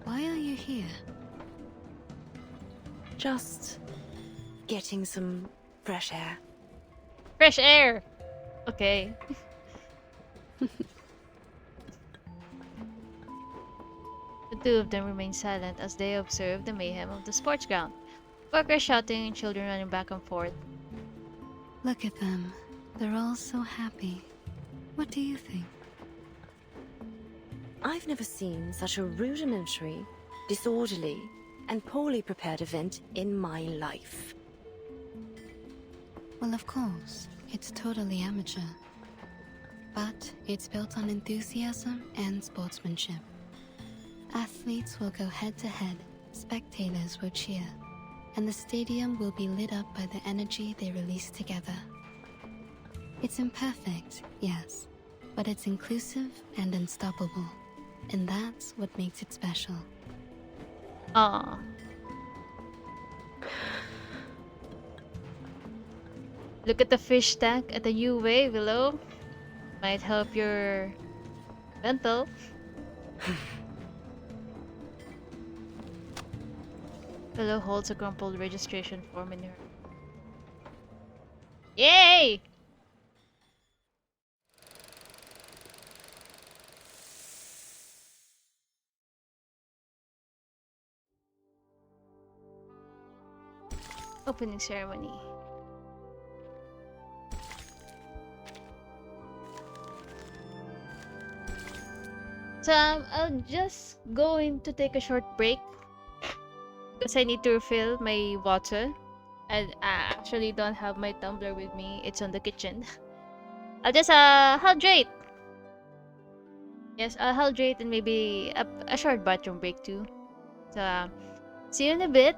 why are you here?
Just getting some fresh air.
Fresh air! Okay. The two of them remain silent as they observe the mayhem of the sports ground. Workers shouting and children running back and forth.
Look at them. They're all so happy. What do you think?
I've never seen such a rudimentary, disorderly, and poorly prepared event in my life.
Well, of course, it's totally amateur. But it's built on enthusiasm and sportsmanship. Athletes will go head-to-head, spectators will cheer, and the stadium will be lit up by the energy they release together. It's imperfect, yes, but it's inclusive and unstoppable, and that's what makes it special.
Aw. Look at the fish tank at the new wave below. Might help your mental. Below holds a crumpled registration form in her. Yay! Opening ceremony. So I'm just going to take a short break because I need to refill my water. And I actually don't have my tumbler with me. It's on the kitchen. I'll just hydrate. Yes, I'll hydrate and maybe a short bathroom break too. So see you in a bit.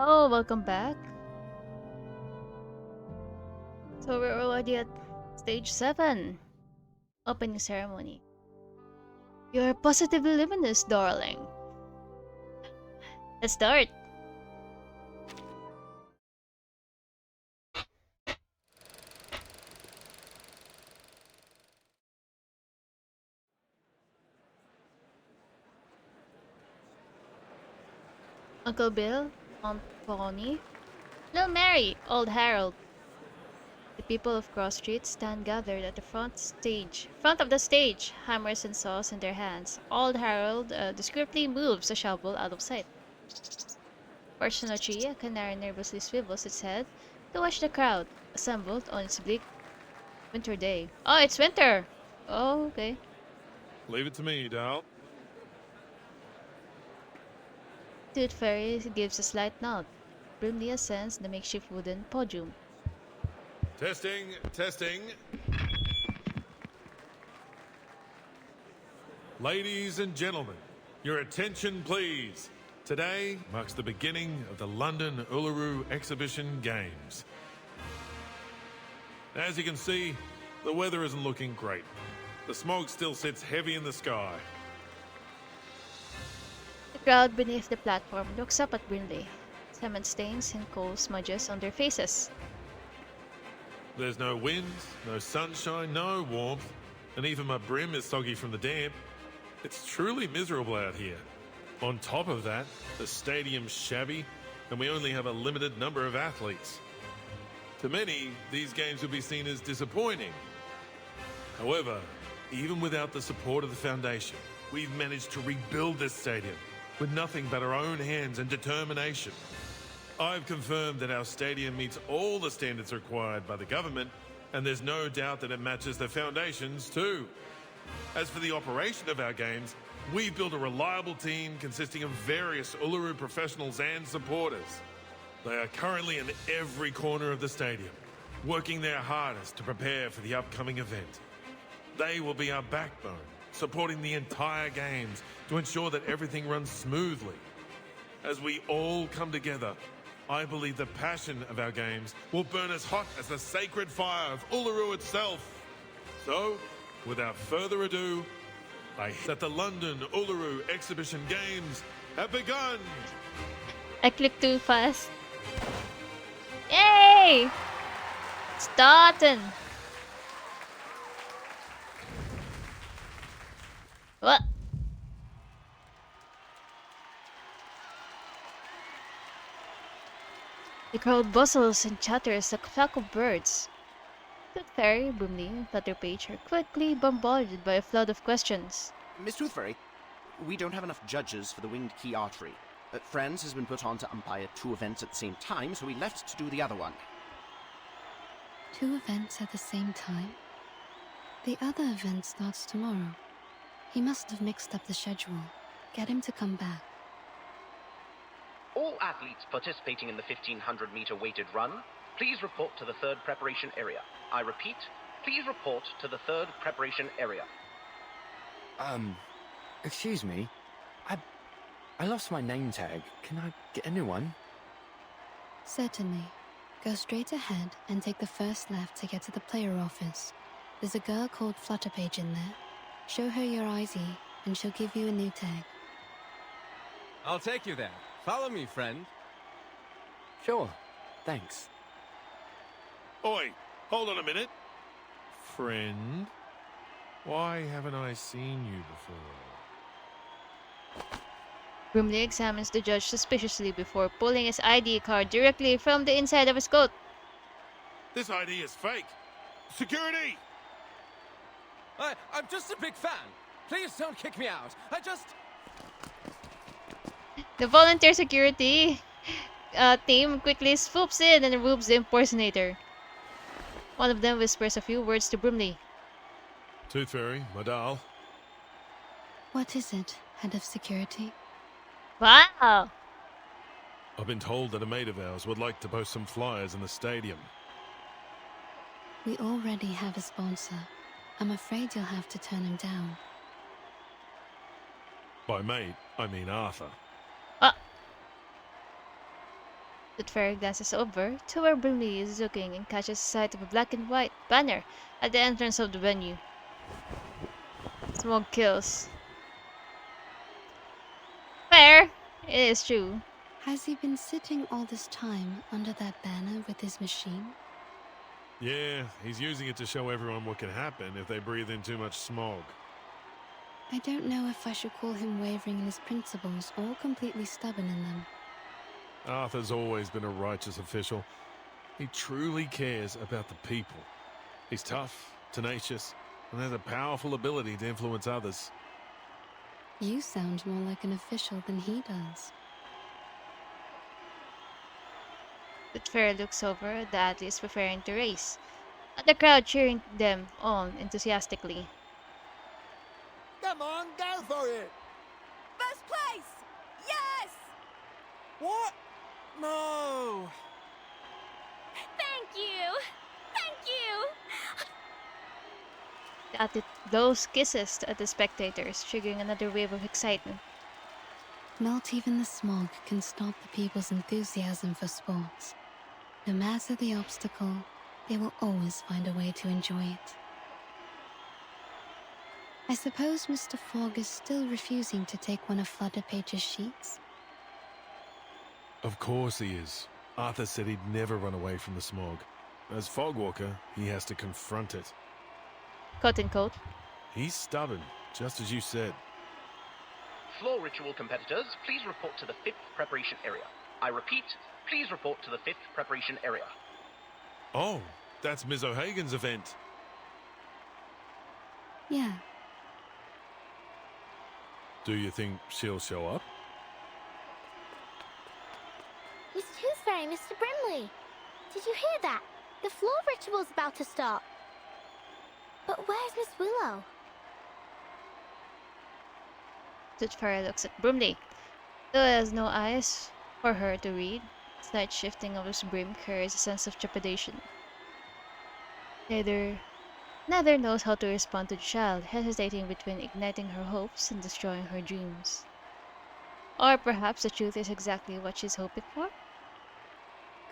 Hello, welcome back. So we're already at stage 7. Opening ceremony. You're positively luminous, darling. Let's start. Uncle Bill, Aunt Bonnie, Little Mary, Old Harold. The people of Cross Street stand gathered at the front of the stage, hammers and saws in their hands. Old Harold discreetly moves a shovel out of sight. Fortunately, a canary nervously swivels its head to watch the crowd assembled on its bleak winter day. Oh, it's winter! Oh, okay.
Leave it to me, Dal.
Tooth Fairy gives a slight nod. Brimley ascends the makeshift wooden podium.
Testing, testing. Ladies and gentlemen, your attention please. Today marks the beginning of the London Uluru Exhibition Games. As you can see, the weather isn't looking great. The smog still sits heavy in the sky.
The crowd beneath the platform looks up at Brimley. Cement stains and coal smudges on their faces.
There's no wind, no sunshine, no warmth, and even my brim is soggy from the damp. It's truly miserable out here. On top of that, the stadium's shabby, and we only have a limited number of athletes. To many, these games will be seen as disappointing. However, even without the support of the Foundation, we've managed to rebuild this stadium with nothing but our own hands and determination. I've confirmed that our stadium meets all the standards required by the government, and there's no doubt that it matches the Foundation's too. As for the operation of our games, we've built a reliable team consisting of various Uluru professionals and supporters. They are currently in every corner of the stadium, working their hardest to prepare for the upcoming event. They will be our backbone, supporting the entire games to ensure that everything runs smoothly. As we all come together, I believe the passion of our games will burn as hot as the sacred fire of Uluru itself. So, without further ado, that the London Uluru Exhibition Games have begun!
I clicked too fast. Yay! Starting! What? The crowd bustles and chatters like a flock of birds. Tooth Fairy, Brimley, and Flutterpage are quickly bombarded by a flood of questions.
Miss Toothfairy, we don't have enough judges for the winged key archery. Friends has been put on to umpire 2 events at the same time, so we left to do the other one.
2 events at the same time? The other event starts tomorrow. He must have mixed up the schedule. Get him to come back.
All athletes participating in the 1500-meter weighted run, please report to the 3rd preparation area. I repeat, please report to the 3rd preparation area.
Excuse me. I lost my name tag. Can I get a new one?
Certainly. Go straight ahead and take the first left to get to the player office. There's a girl called Flutterpage in there. Show her your ID, and she'll give you a new tag.
I'll take you there. Follow me, friend.
Sure. Thanks.
Oi, hold on a minute. Friend, why haven't I seen you before?
Brimley examines the judge suspiciously before pulling his ID card directly from the inside of his coat.
This ID is fake. Security!
I'm just a big fan. Please don't kick me out.
The volunteer security team quickly swoops in and removes the impersonator. One of them whispers a few words to Brimley.
Tooth Fairy, my doll.
What is it, head of security?
Wow!
I've been told that a mate of ours would like to post some flyers in the stadium.
We already have a sponsor. I'm afraid you'll have to turn him down.
By mate, I mean Arthur.
The fairy glances over to where Brimley is looking and catches sight of a black and white banner at the entrance of the venue. Smoke kills. Fair! It is true.
Has he been sitting all this time under that banner with his machine?
Yeah, he's using it to show everyone what can happen if they breathe in too much smog.
I don't know if I should call him wavering in his principles or completely stubborn in them.
Arthur's always been a righteous official. He truly cares about the people. He's tough, tenacious, and has a powerful ability to influence others.
You sound more like an official than he does.
The fair looks over the athletes preparing to race, and the crowd cheering them on enthusiastically.
Come on, go for it!
First place! Yes!
What? No!
Thank you! Thank you!
The athlete blows kisses at the spectators, triggering another wave of excitement.
Not even the smog can stop the people's enthusiasm for sports. No matter the obstacle, they will always find a way to enjoy it. I suppose Mr. Fogg is still refusing to take one of Flutterpage's sheets?
Of course he is. Arthur said he'd never run away from the smog. As Fogwalker, he has to confront it.
Quote unquote.
He's stubborn, just as you said.
Floor ritual competitors, please report to the 5th preparation area. I repeat, please report to the 5th preparation area.
Oh, that's Ms. O'Hagan's event.
Yeah.
Do you think she'll show up?
Miss Tooth Fairy, Mr. Brimley. Did you hear that? The floor ritual's about to start. But where's Miss Willow?
Tooth Fairy looks at Brimley, though he has no eyes for her to read. Slight shifting of his brim carries a sense of trepidation. Neither knows how to respond to the child, hesitating between igniting her hopes and destroying her dreams. Or perhaps the truth is exactly what she's hoping for?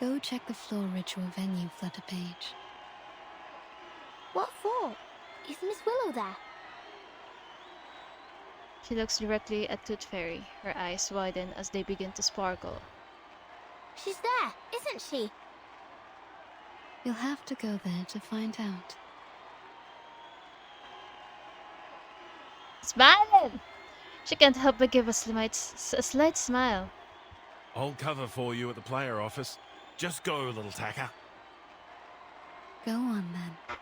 Go check the floor ritual venue, Flutterpage.
What for? Is Miss Willow there?
She looks directly at Tooth Fairy, her eyes widen as they begin to sparkle.
She's there, isn't she?
You'll have to go there to find out.
Smiling! She can't help but give a slight smile.
I'll cover for you at the player office. Just go, little tacker.
Go on then.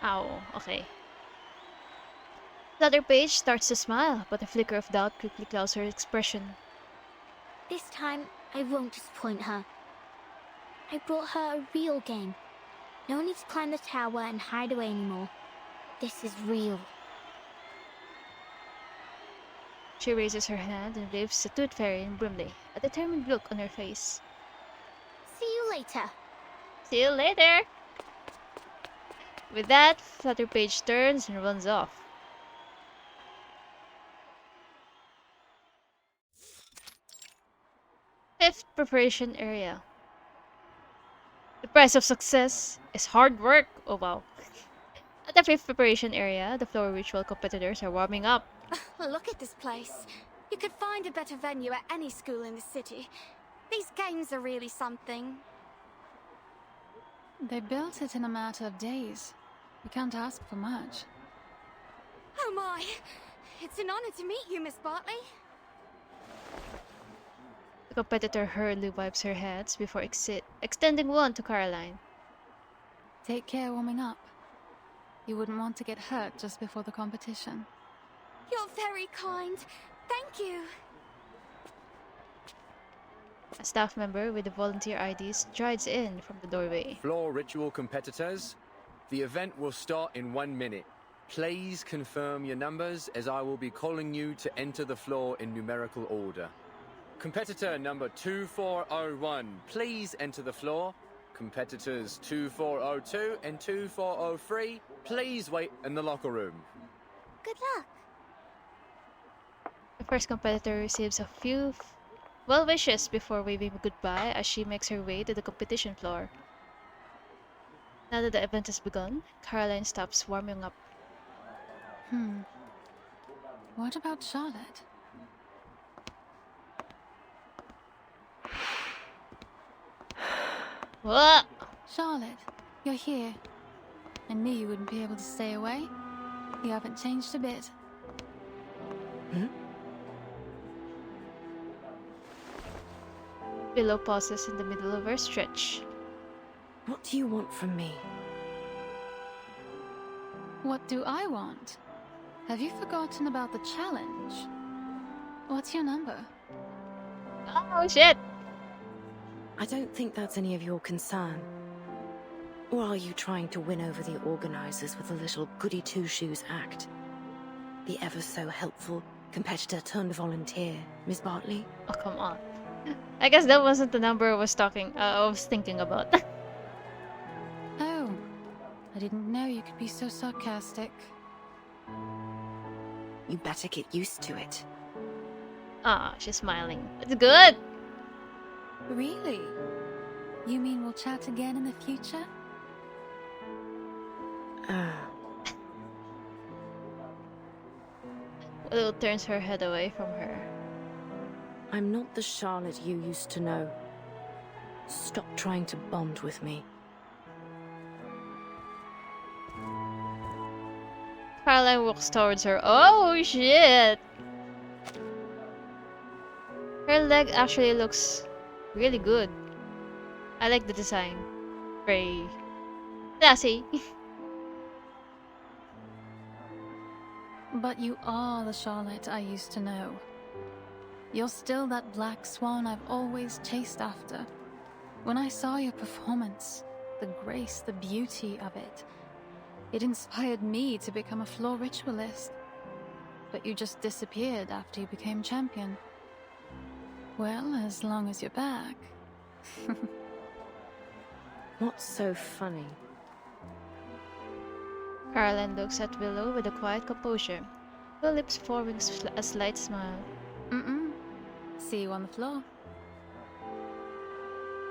Ow, okay. Flutterpage starts to smile, but a flicker of doubt quickly clouds her expression.
This time, I won't disappoint her. I brought her a real game. No need to climb the tower and hide away anymore. This is real.
She raises her hand and waves to Tooth Fairy and Brimley, a determined look on her face.
See you later.
See you later! With that, Flutterpage turns and runs off. Fifth preparation area. The price of success is hard work. Oh wow. At the fifth preparation area, the floor ritual competitors are warming up.
Look at this place. You could find a better venue at any school in the city. These games are really something.
They built it in a matter of days. You can't ask for much.
Oh my! It's an honor to meet you, Miss Bartley.
The competitor hurriedly wipes her hands before extending one to Caroline.
Take care warming up. You wouldn't want to get hurt just before the competition.
You're very kind. Thank you.
A staff member with the volunteer ID strides in from the doorway.
Floor ritual competitors, the event will start in 1 minute. Please confirm your numbers as I will be calling you to enter the floor in numerical order. Competitor number 2401, please enter the floor. Competitors 2402 and 2403, please wait in the locker room.
Good luck.
The first competitor receives a few well wishes before waving goodbye as she makes her way to the competition floor. Now that the event has begun, Caroline stops warming up.
What about Charlotte?
What?
Charlotte, you're here. I knew you wouldn't be able to stay away. You haven't changed a bit.
Willow pauses in the middle of her stretch.
What do you want from me?
What do I want? Have you forgotten about the challenge? What's your number?
Oh, shit!
I don't think that's any of your concern. Or are you trying to win over the organizers with a little goody two-shoes act? The ever so helpful competitor turned volunteer, Miss Bartley?
Oh, come on. I guess that wasn't the number I was thinking about.
Oh, I didn't know you could be so sarcastic.
You better get used to it.
Ah, she's smiling. It's good!
Really? You mean we'll chat again in the future?
Willow turns her head away from her.
I'm not the Charlotte you used to know. Stop trying to bond with me.
Caroline walks towards her. Oh, shit! Her leg actually looks really good. I like the design. Very classy.
But you are the Charlotte I used to know. You're still that black swan I've always chased after. When I saw your performance, the grace, the beauty of it, it inspired me to become a floor ritualist. But you just disappeared after you became champion. Well, as long as you're back.
What's so funny?
Caroline looks at Willow with a quiet composure, her lips forming a slight smile.
See you on the floor.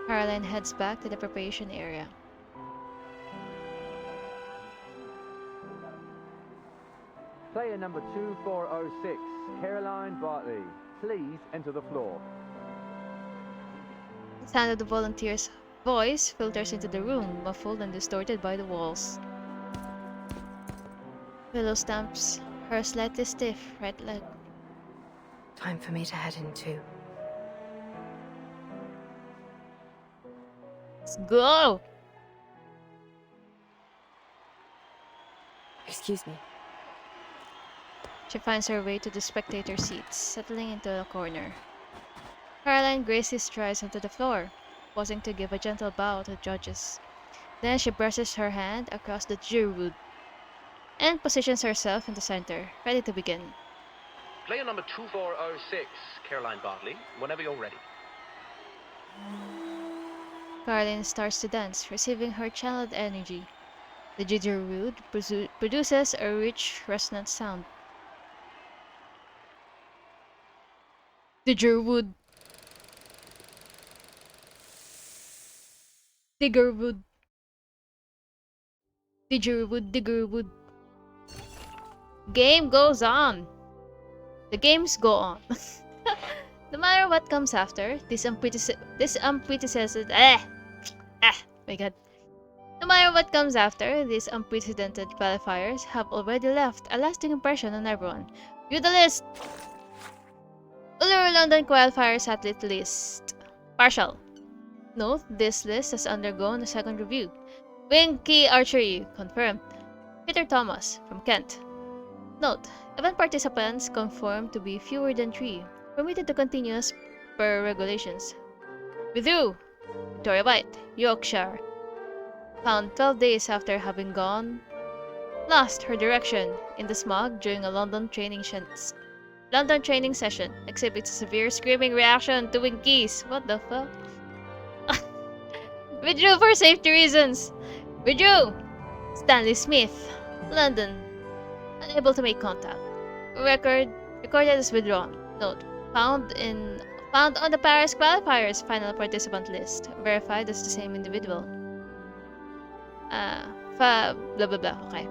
Caroline heads back to the preparation area.
Player number 2406, Caroline Bartley, please enter the floor.
The sound of the volunteer's voice filters into the room, muffled and distorted by the walls. Willow stamps her slightly stiff right leg.
Time for me to head in too.
Let's go!
Excuse me.
She finds her way to the spectator seats, settling into a corner. Caroline gracefully strides onto the floor, pausing to give a gentle bow to the judges. Then she brushes her hand across the jury wood and positions herself in the center, ready to begin.
Player number 2406, Caroline Bartley, whenever you're ready.
Caroline starts to dance, receiving her channeled energy. The didgeridoo produces a rich, resonant sound. Didgeridoo. Diggerwood. Didgeridoo, diggerwood. Game goes on. The games go on. No matter what comes after, my god. No matter what comes after, these unprecedented qualifiers have already left a lasting impression on everyone. View the list! Uluru London Qualifiers Athlete List. Partial. Note, this list has undergone a second review. Wing Key Archery, confirmed. Peter Thomas, from Kent. Note, event participants confirmed to be fewer than 3, permitted to continue as per regulations. Withdrew. Victoria White, Yorkshire. Found 12 days after having lost her direction in the smog during a London training session. Exhibits a severe screaming reaction to wing keys. What the fuck? Withdrew for safety reasons. Withdrew. Stanley Smith, London. Unable to make contact. Recorded as withdrawn. Note: found on the Paris qualifiers final participant list. Verified as the same individual. Blah blah blah. Okay.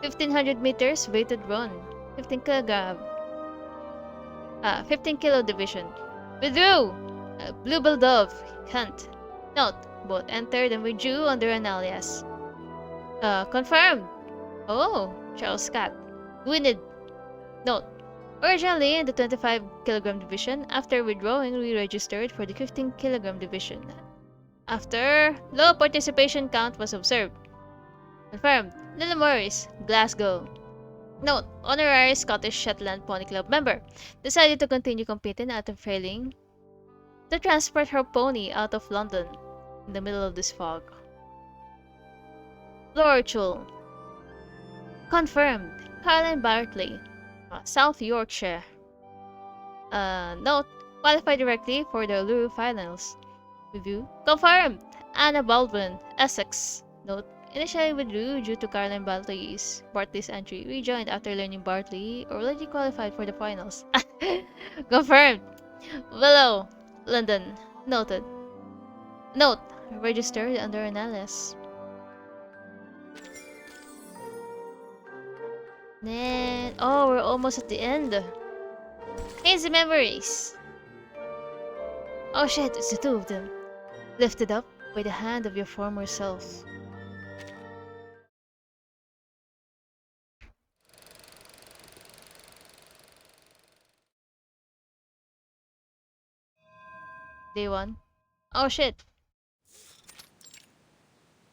1500 meters weighted run. 15 kilogram. 15 kilo division. Withdrew. Bluebell Dove. Hunt. Note: both entered and withdrew under an alias. Confirmed. Oh, Charles Scott. Gwynedd. Note: originally in the 25 kilogram division, after withdrawing, re-registered for the 15 kilogram division. After low participation count was observed. Confirmed. Lila Morris, Glasgow. Note: honorary Scottish Shetland Pony Club member. Decided to continue competing after failing to transport her pony out of London in the middle of this fog. Floritual. Confirmed. Caroline Bartley, South Yorkshire. Note: qualified directly for the Uluru finals. Review. Confirmed. Anna Baldwin, Essex. Note: initially withdrew due to Caroline Bartley's entry. Rejoined after learning Bartley already qualified for the finals. Confirmed. Willow, London. Noted. Note: registered under an alias. Then, oh, we're almost at the end. Hazy memories. Oh shit, it's the two of them. Lifted up by the hand of your former self. Day 1. Oh shit.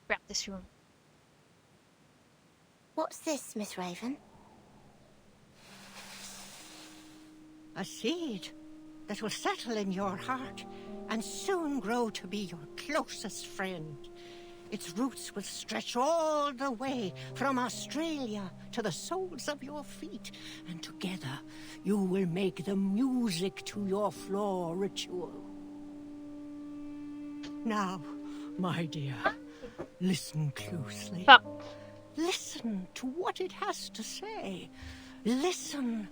Practice room.
What's this, Miss Raven?
A seed that will settle in your heart and soon grow to be your closest friend. Its roots will stretch all the way from Australia to the soles of your feet, and together you will make the music to your floor ritual. Now, my dear, listen closely. Listen to what it has to say. Listen.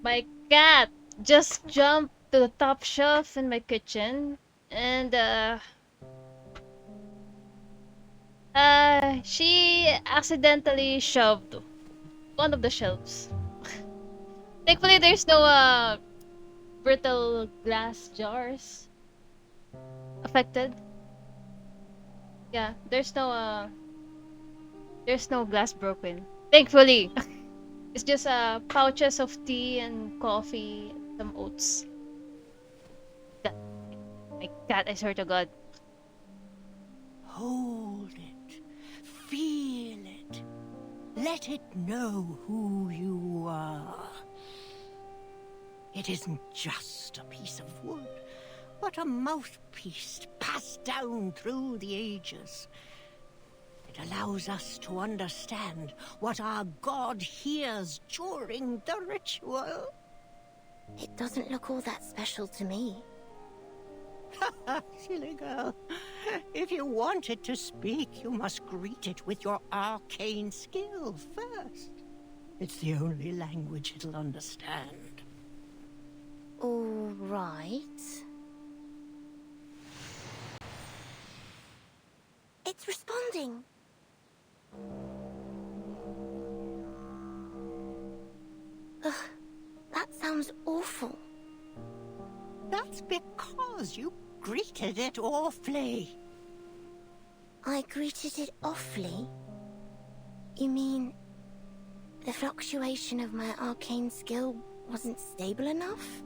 My cat just jumped to the top shelf in my kitchen and she accidentally shoved one of the shelves. Thankfully there's no brittle glass jars affected. Yeah, there's no glass broken. Thankfully. It's just pouches of tea and coffee, some oats. That, my cat, I swear to God.
Hold it. Feel it. Let it know who you are. It isn't just a piece of wood, but a mouthpiece passed down through the ages. It allows us to understand what our god hears during the ritual.
It doesn't look all that special to me.
Silly girl. If you want it to speak, you must greet it with your arcane skill first. It's the only language it'll understand.
All right. It's responding. Ugh, that sounds awful.
That's because you greeted it awfully.
I greeted it awfully? You mean the fluctuation of my arcane skill wasn't stable enough?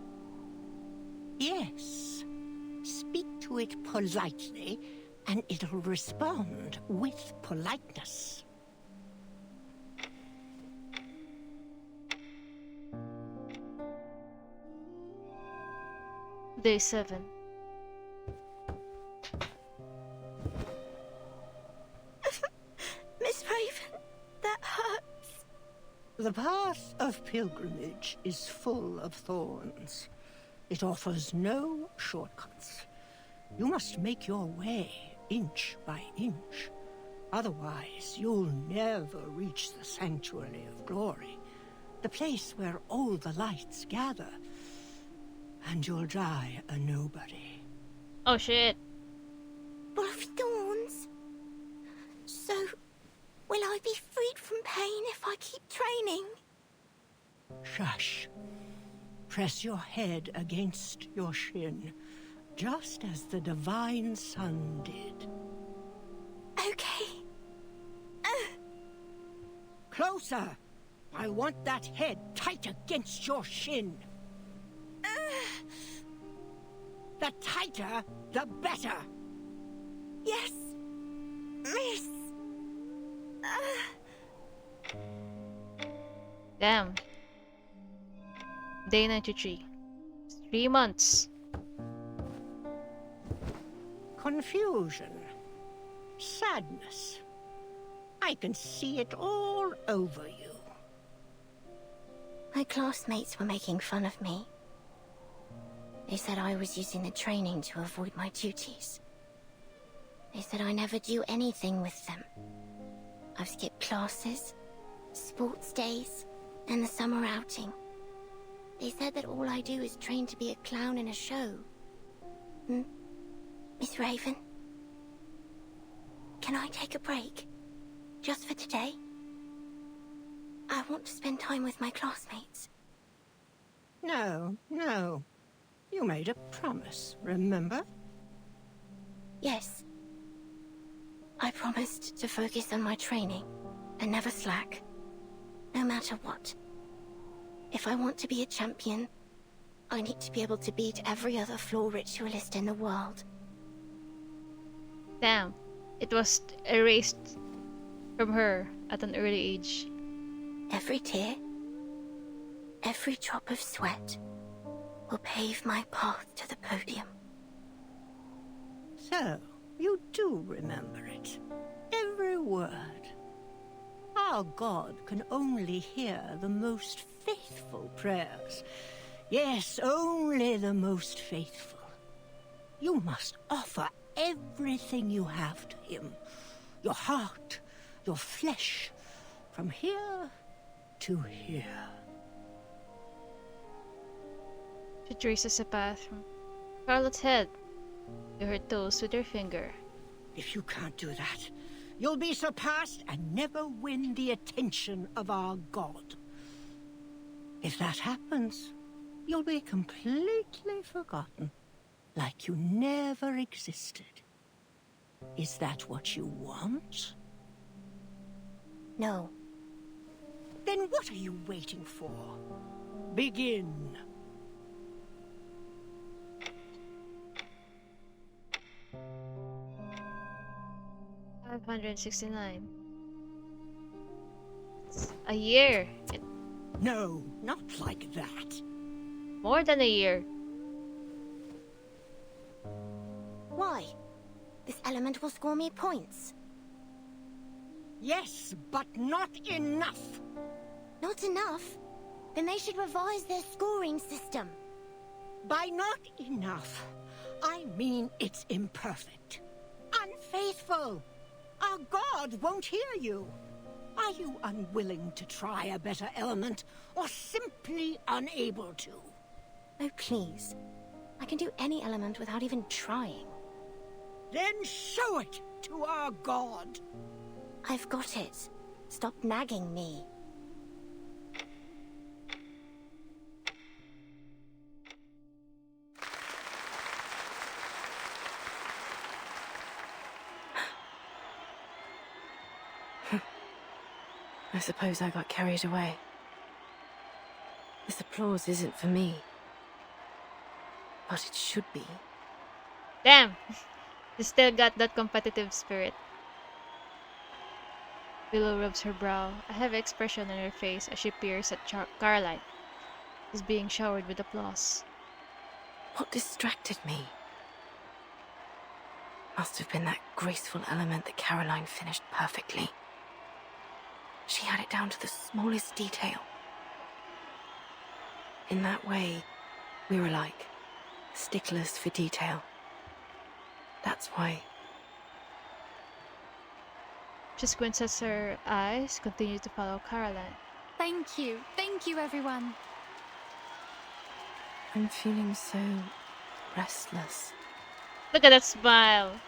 Yes. Speak to it politely, and it'll respond with politeness.
Day 7.
Miss Raven, that hurts.
The path of pilgrimage is full of thorns. It offers no shortcuts. You must make your way inch by inch. Otherwise, you'll never reach the Sanctuary of Glory, the place where all the lights gather. And you'll die a nobody.
Oh shit.
Full of thorns? So, will I be freed from pain if I keep training?
Shush. Press your head against your shin, just as the divine sun did.
Okay.
Closer! I want that head tight against your shin. The tighter, the better.
Yes, miss.
Damn. Day 93. 3 months.
Confusion. Sadness. I can see it all over you.
My classmates were making fun of me. They said I was using the training to avoid my duties. They said I never do anything with them. I've skipped classes, sports days, and the summer outing. They said that all I do is train to be a clown in a show. Miss Raven? Can I take a break? Just for today? I want to spend time with my classmates.
No, no. You made a promise, remember?
Yes. I promised to focus on my training and never slack, no matter what. If I want to be a champion, I need to be able to beat every other floor ritualist in the world.
Damn. It was erased from her at an early age.
Every tear, every drop of sweat will pave my path to the podium.
So, you do remember it. Every word. Our God can only hear the most faithful prayers. Yes, only the most faithful. You must offer everything you have to him. Your heart, your flesh, from here to here.
She traces a path from Charlotte's head to her toes with her finger.
If you can't do that, you'll be surpassed and never win the attention of our god. If that happens, you'll be completely forgotten, like you never existed. Is that what you want?
No.
Then what are you waiting for? Begin.
$569. A year.
No, not like that.
More than a year.
Why? This element will score me points.
Yes, but not enough.
Not enough? Then they should revise their scoring system.
By not enough, I mean it's imperfect. Unfaithful. Our god won't hear you. Are you unwilling to try a better element, or simply unable to?
Oh, please. I can do any element without even trying.
Then show it to our god.
I've got it. Stop nagging me.
I suppose I got carried away. This applause isn't for me. But it should be.
Damn! You still got that competitive spirit. Willow rubs her brow, a heavy expression on her face as she peers at Caroline, who's being showered with applause.
What distracted me? Must have been that graceful element that Caroline finished perfectly. She had it down to the smallest detail. In that way, we were like sticklers for detail. That's why.
She squints as her eyes continue to follow Caroline.
Thank you everyone.
I'm feeling so restless.
Look at that smile.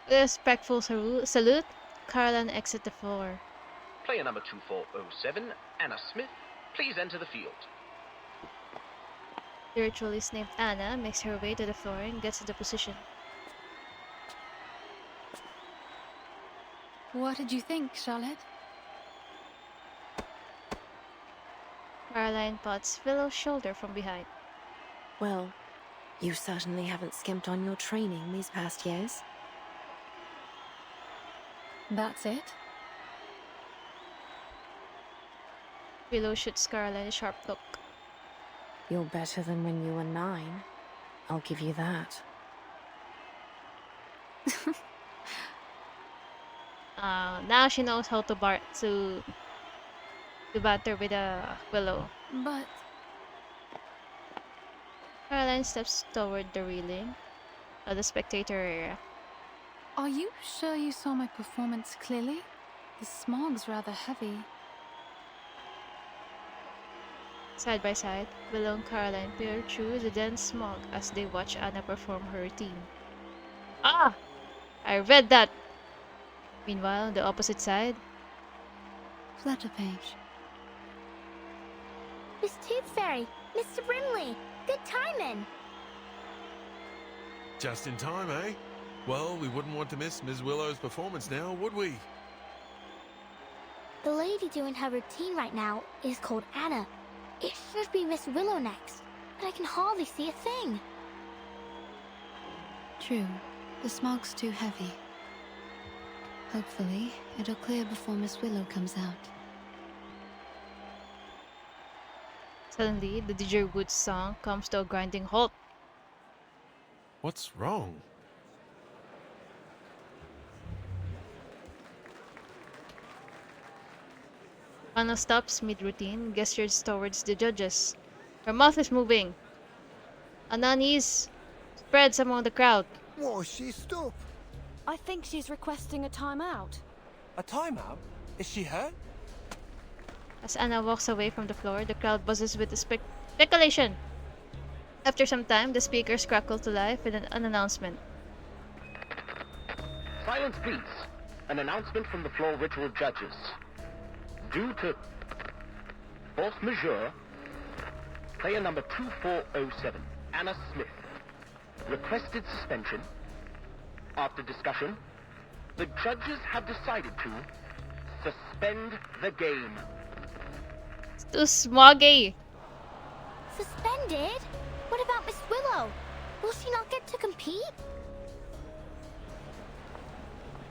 With a respectful salute, Caroline exits the floor.
Player number 2407, Anna Smith, please enter the field.
The ritualist named Anna makes her way to the floor and gets into position.
What did you think, Charlotte?
Caroline pats Willow's shoulder from behind.
Well, you certainly haven't skimped on your training these past years.
That's it?
Willow shoots Caroline a sharp look.
You're better than when you were 9. I'll give you that.
Now she knows how to banter with Willow.
But
Caroline steps toward the railing of the spectator area.
are you sure you saw my performance clearly? The smog's rather heavy.
Side by side, Willow and Caroline peer through the dense smog as they watch Anna perform her routine. Ah! I read that! Meanwhile, on the opposite side...
Flutter page.
Miss Tooth Fairy, Mr. Brimley, good timing.
Just in time, eh? Well, we wouldn't want to miss Ms. Willow's performance now, would we?
The lady doing her routine right now is called Anna. It should be Miss Willow next, but I can hardly see a thing.
True, the smog's too heavy. Hopefully, it'll clear before Miss Willow comes out.
Suddenly, the DJ Woods song comes to a grinding halt.
What's wrong?
Anna stops mid-routine, gestures towards the judges. Her mouth is moving. Anna's knees spreads among the crowd.
Why, she stop?
I think she's requesting a timeout.
A timeout? Is she hurt?
As Anna walks away from the floor, the crowd buzzes with speculation. After some time, the speakers crackle to life with an announcement.
Silence, please. An announcement from the floor ritual judges. Due to force majeure, player number 2407, Anna Smith, requested suspension. After discussion, the judges have decided to suspend the game.
It's too smoggy.
Suspended? What about Miss Willow? Will she not get to compete?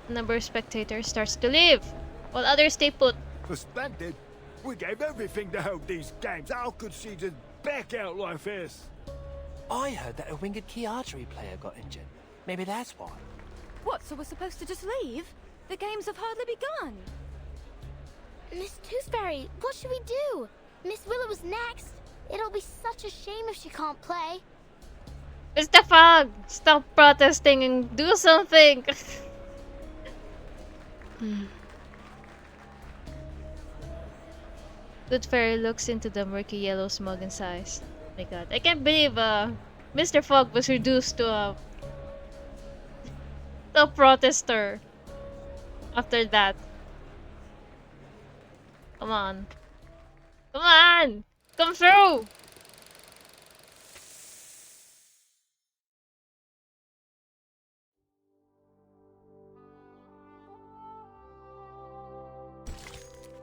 The number of spectators starts to leave, while others stay put.
Suspended? We gave everything to hold these games. How could she just back out like this?
I heard that a winged key archery player got injured. Maybe that's why.
What, so we're supposed to just leave? The games have hardly begun.
Miss Tooth Fairy, what should we do? Miss Willow was next. It'll be such a shame if she can't play.
Mr. Fogg, stop protesting and do something. Tooth Fairy looks into the murky yellow smog and sighs. Oh my god, I can't believe Mr. Fogg was reduced to a protester after that. Come on. Come on! Come through!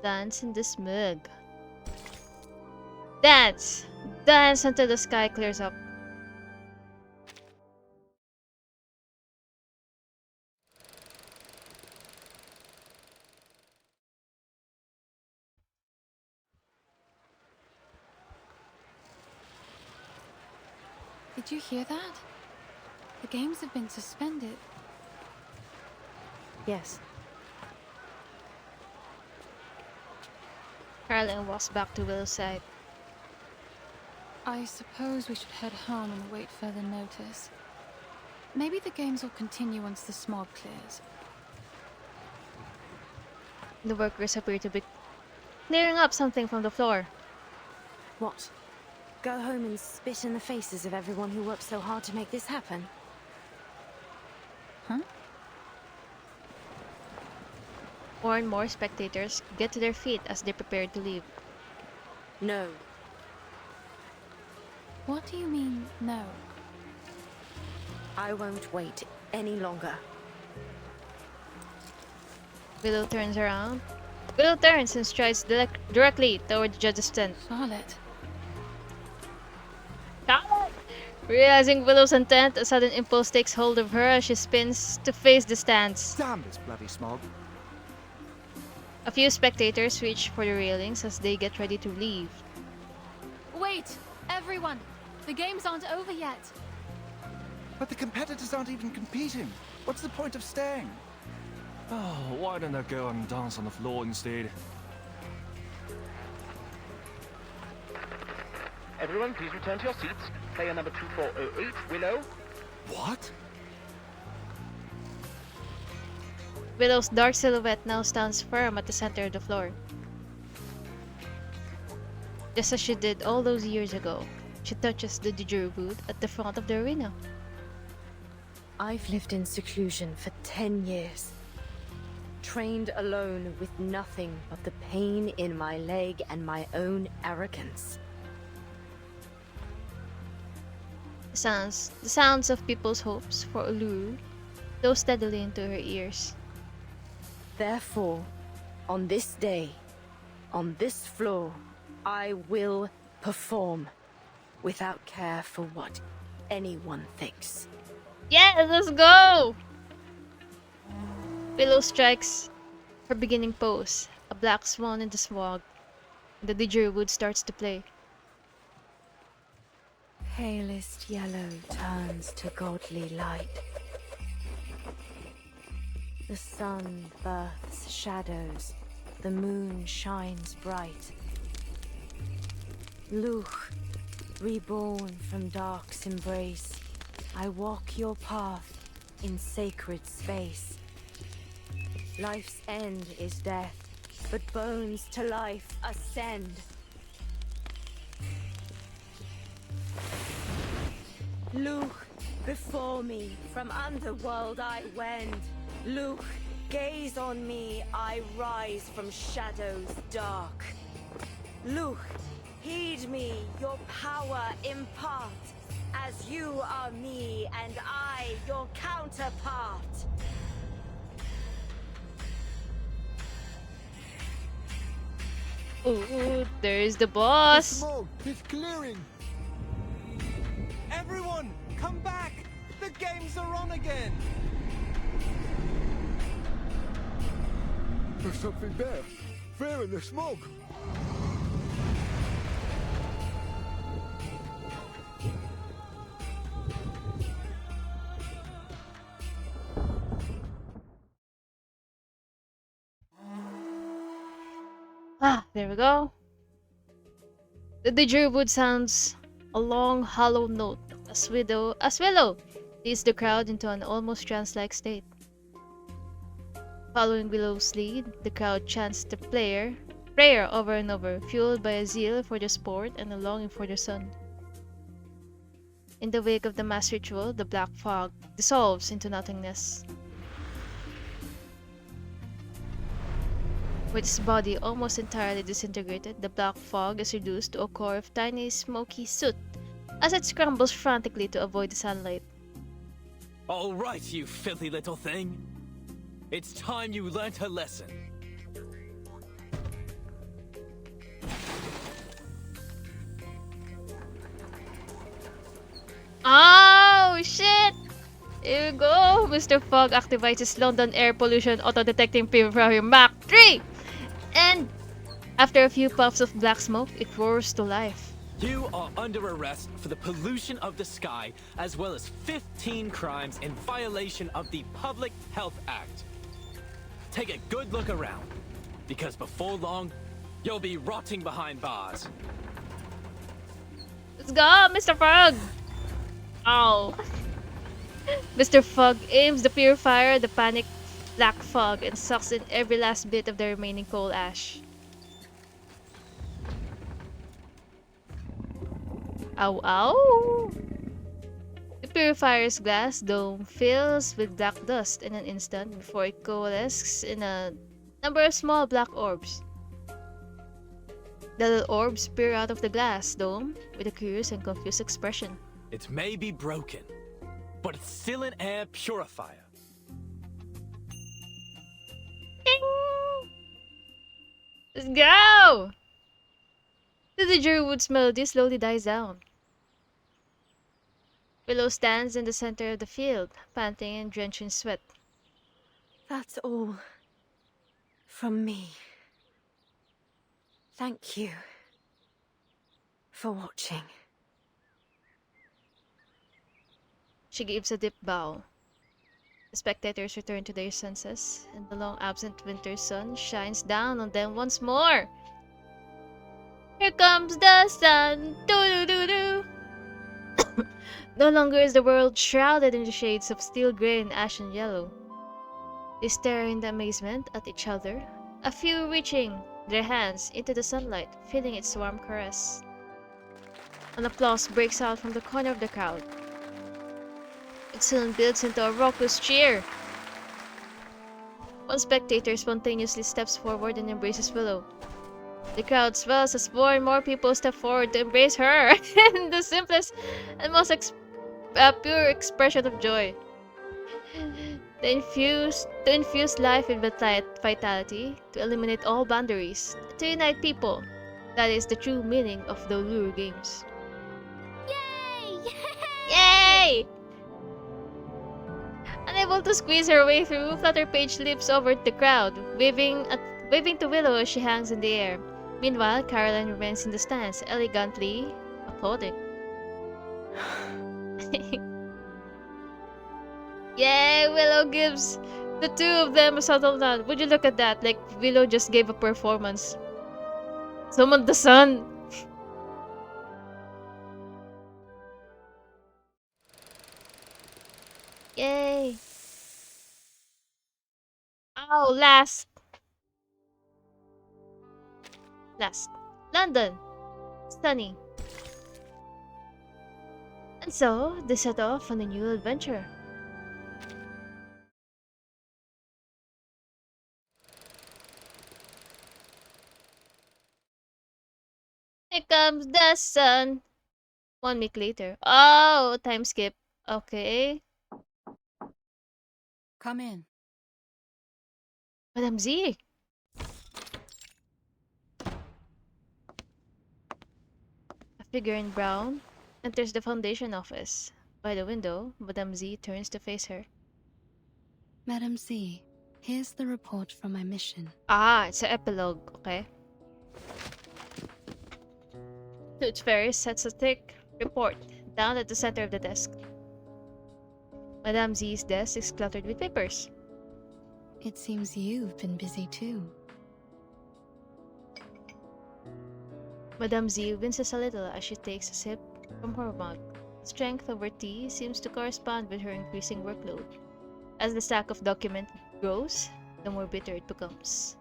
Dance in the smog. Dance! Dance until the sky clears up.
Did you hear that? The games have been suspended.
Yes.
Carolyn walks back to Willow's side.
I suppose we should head home and await further notice. Maybe the games will continue once the smog clears.
The workers appear to be clearing up something from the floor.
What? Go home and spit in the faces of everyone who worked so hard to make this happen?
Huh?
More and more spectators get to their feet as they prepare to leave.
No.
What do you mean, no?
I won't wait any longer.
Willow turns around. Willow turns and strides directly toward the judge's tent.
Charlotte.
Charlotte! Realizing Willow's intent, a sudden impulse takes hold of her as she spins to face the stands.
Damn this bloody smog.
A few spectators reach for the railings as they get ready to leave.
Wait! Everyone! The games aren't over yet!
But the competitors aren't even competing. What's the point of staying? Oh, why don't I go and dance on the floor instead?
Everyone, please return to your seats. Player number 2408, Willow.
What?
Willow's dark silhouette now stands firm at the center of the floor. Just as she did all those years ago, she touches the didgeridoo at the front of the arena.
I've lived in seclusion for 10 years. Trained alone with nothing but the pain in my leg and my own arrogance.
The sounds of people's hopes for Uluru flow steadily into her ears.
Therefore, on this day, on this floor, I will perform without care for what anyone thinks.
Yeah, let's go! Willow strikes her beginning pose, a black swan in the smog. The didgeridoo starts to play.
Palest yellow turns to godly light. The sun births shadows, the moon shines bright. Luch, reborn from dark's embrace, I walk your path in sacred space. Life's end is death, but bones to life ascend. Look, before me, from underworld I wend. Look, gaze on me, I rise from shadows dark. Look, heed me, your power impart, as you are me and I your counterpart.
Ooh, there's the
The
boss.
smoke is clearing. Everyone, come back! The games are on again!
There's something there. There in the smoke.
Ah, there we go. The didgeridoo sounds a long, hollow note as Willow leads the crowd into an almost trance-like state. Following Willow's lead, the crowd chants the prayer over and over, fueled by a zeal for the sport and a longing for the sun. In the wake of the mass ritual, the black fog dissolves into nothingness. With its body almost entirely disintegrated, the black fog is reduced to a core of tiny, smoky soot as it scrambles frantically to avoid the sunlight.
All right, you filthy little thing. It's time you learnt a lesson.
Oh, shit! Here we go! Mr. Fogg activates his London Air Pollution Auto-Detecting Purifier Mach 3! And after a few puffs of black smoke, it roars to life.
You are under arrest for the pollution of the sky, as well as 15 crimes in violation of the Public Health Act. Take a good look around, because before long, you'll be rotting behind bars.
Let's go, Mr. Fogg! Ow. Mr. Fogg aims the purifier at the panicked black fog and sucks in every last bit of the remaining coal ash. Ow, ow! The purifier's glass dome fills with black dust in an instant before it coalesces in a number of small black orbs. The little orbs peer out of the glass dome with a curious and confused expression.
It may be broken, but it's still an air purifier.
Ding! Let's go! The didgeridoo's melody slowly dies down. Willow stands in the center of the field, panting and drenched in sweat.
That's all from me. Thank you for watching.
She gives a deep bow. The spectators return to their senses, and the long-absent winter sun shines down on them once more. Here comes the sun! Doo-doo-doo-doo! No longer is the world shrouded in the shades of steel gray and ashen yellow. They stare in amazement at each other, a few reaching their hands into the sunlight, feeling its warm caress. An applause breaks out from the corner of the crowd. It soon builds into a raucous cheer. One spectator spontaneously steps forward and embraces Willow. The crowd swells as more and more people step forward to embrace her in the simplest and most pure expression of joy. To infuse life with vitality, to eliminate all boundaries, to unite people. That is the true meaning of the Lure Games.
Yay!
Yay! Unable to squeeze her way through, Flutterpage leaps over the crowd, waving to Willow as she hangs in the air. Meanwhile, Caroline remains in the stands, elegantly applauding. Yay! Willow gives the two of them a subtle nod. Would you look at that? Like, Willow just gave a performance. Summon the sun! Yay! Oh, last! Last. London. Sunny. And so, they set off on a new adventure. Here comes the sun. 1 week later. Oh, time skip. Okay.
Come in.
Madam Z. A figure in brown enters the Foundation office. By the window, Madame Z turns to face her.
Madam Z, here's the report from my mission.
Ah, it's an epilogue, okay. Tooth Fairy sets a thick report down at the center of the desk. Madame Z's desk is cluttered with papers.
It seems you've been busy too.
Madame Z winces a little as she takes a sip from her mug. The strength of her tea seems to correspond with her increasing workload. As the stack of document grows, the more bitter it becomes.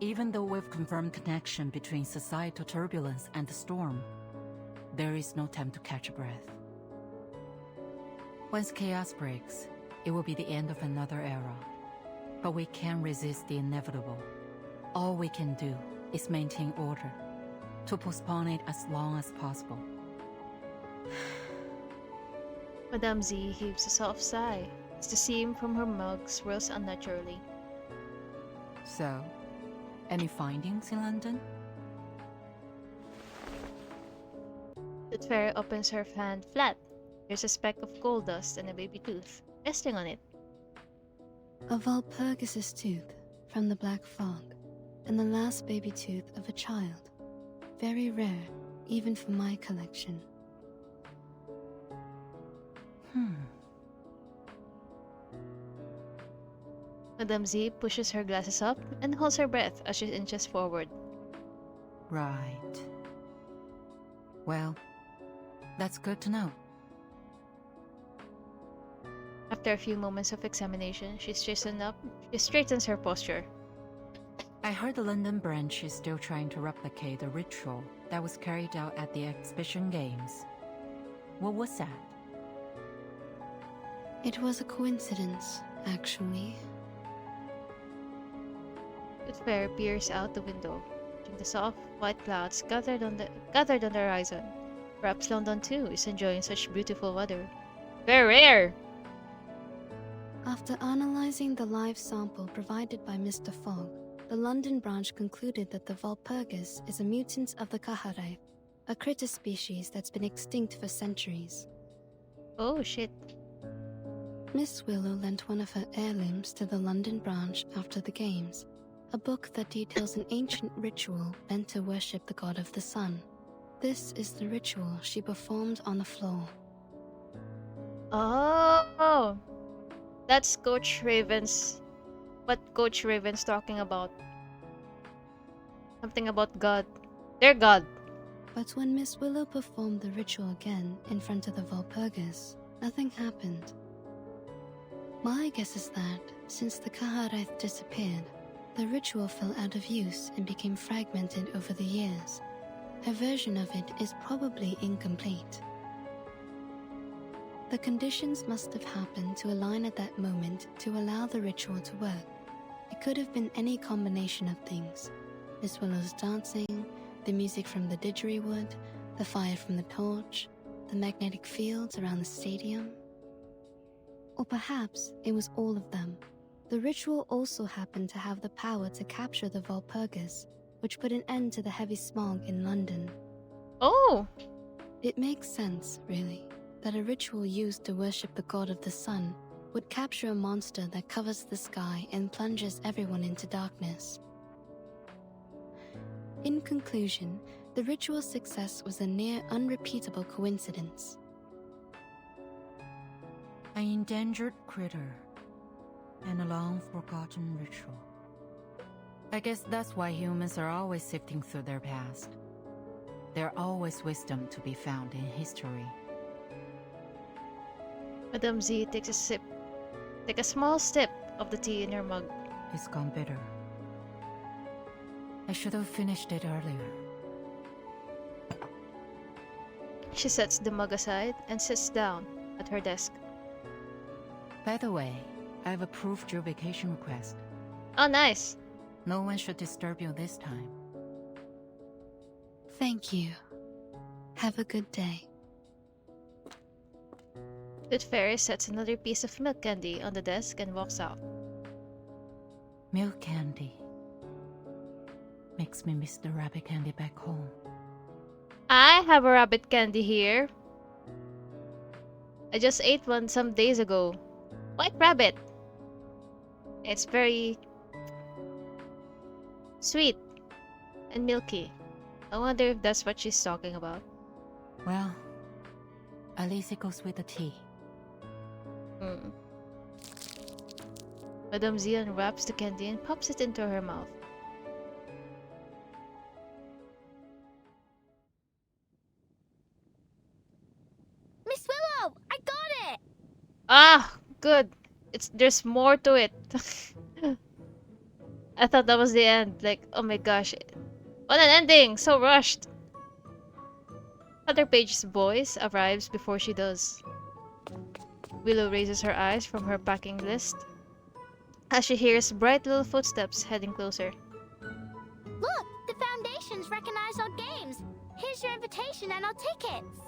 Even though we've confirmed connection between societal turbulence and the storm, there is no time to catch a breath. Once chaos breaks, it will be the end of another era. But we can't resist the inevitable. All we can do is maintain order, to postpone it as long as possible.
Madame Z heaves a soft sigh as the steam from her mug swirls unnaturally.
So, any findings in London?
The fairy opens her hand flat. There's a speck of gold dust and a baby tooth resting on it.
A Walpurgis's tooth from the Black Fog, and the last baby tooth of a child. Very rare, even for my collection. Madame
Z pushes her glasses up and holds her breath as she inches forward.
Right. Well, that's good to know.
After a few moments of examination, she straightens her posture.
I heard the London branch is still trying to replicate the ritual that was carried out at the exhibition games. What was that?
It was a coincidence, actually.
The fairy peers out the window, watching the soft white clouds gathered on the horizon. Perhaps London too is enjoying such beautiful weather. Very rare!
After analyzing the live sample provided by Mr. Fogg, the London branch concluded that the Walpurgis is a mutant of the Kaharaith, a critter species that's been extinct for centuries.
Oh shit.
Miss Willow lent one of her heirlooms to the London branch after the games, a book that details an ancient ritual meant to worship the god of the sun. This is the ritual she performed on the floor.
Oh! That's Coach Raven's... What Coach Raven's talking about. Something about God. Their God.
But when Miss Willow performed the ritual again in front of the Walpurgis, nothing happened. My guess is that, since the Kaharaith disappeared, the ritual fell out of use and became fragmented over the years. Her version of it is probably incomplete. The conditions must have happened to align at that moment to allow the ritual to work. It could have been any combination of things. Miss Willow's dancing, the music from the didgeridoo, the fire from the torch, the magnetic fields around the stadium. Or perhaps it was all of them. The ritual also happened to have the power to capture the Walpurgis, which put an end to the heavy smog in London.
Oh!
It makes sense, really, that a ritual used to worship the god of the sun would capture a monster that covers the sky and plunges everyone into darkness. In conclusion, the ritual's success was a near unrepeatable coincidence.
An endangered critter, and a long-forgotten ritual. I guess that's why humans are always sifting through their past. There's always wisdom to be found in history.
Madame Z takes a sip. Take a small sip of the tea in her mug.
It's gone bitter. I should have finished it earlier.
She sets the mug aside and sits down at her desk.
By the way, I've approved your vacation request.
Oh, nice.
No one should disturb you this time.
Thank you. Have a good day.
Good Fairy sets another piece of milk candy on the desk and walks out.
Milk candy. Makes me miss the rabbit candy back home.
I have a rabbit candy here. I just ate one some days ago. White rabbit. It's very sweet and milky. I wonder if that's what she's talking about.
Well, at least it goes with the tea.
Madame Z unwraps the candy and pops it into her mouth.
Miss Willow, I got it!
Ah, good. There's more to it. I thought that was the end. Like, oh my gosh. What an ending! So rushed. Other Page's voice arrives before she does. Willow raises her eyes from her packing list as she hears bright little footsteps heading closer.
Look, the Foundations recognize our games. Here's your invitation and our tickets.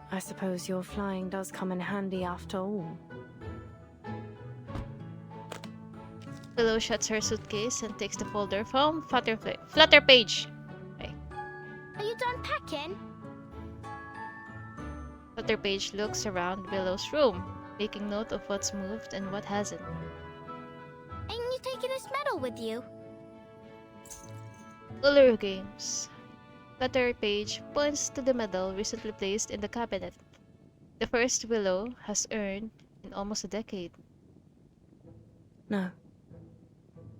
I suppose your flying does come in handy after all.
Willow shuts her suitcase and takes the folder from Flutter Page. Okay.
Are you done packing?
Flutter Page looks around Willow's room, making note of what's moved and what hasn't.
Ain't you taking this medal with you?
Uluru Games. Flutter Page points to the medal recently placed in the cabinet. The first Willow has earned in almost a decade.
No.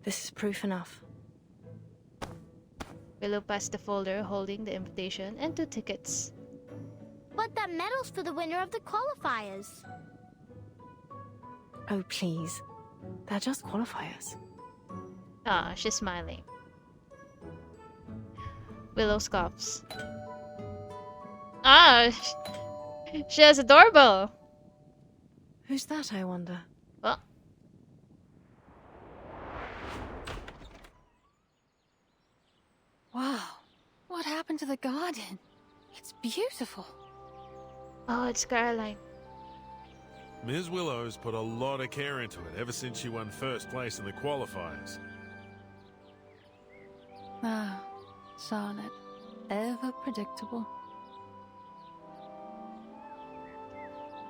This is proof enough.
Willow passed the folder holding the invitation and 2 tickets.
But that medal's for the winner of the qualifiers.
Oh, please. They're just qualifiers.
Ah, she's smiling. Willow scoffs. Ah, she has a doorbell.
Who's that, I wonder?
Well,
Wow, what happened to the garden? It's beautiful.
Oh, it's Caroline.
Ms. Willow's put a lot of care into it ever since she won first place in the qualifiers.
Ah, Charlotte. Ever predictable.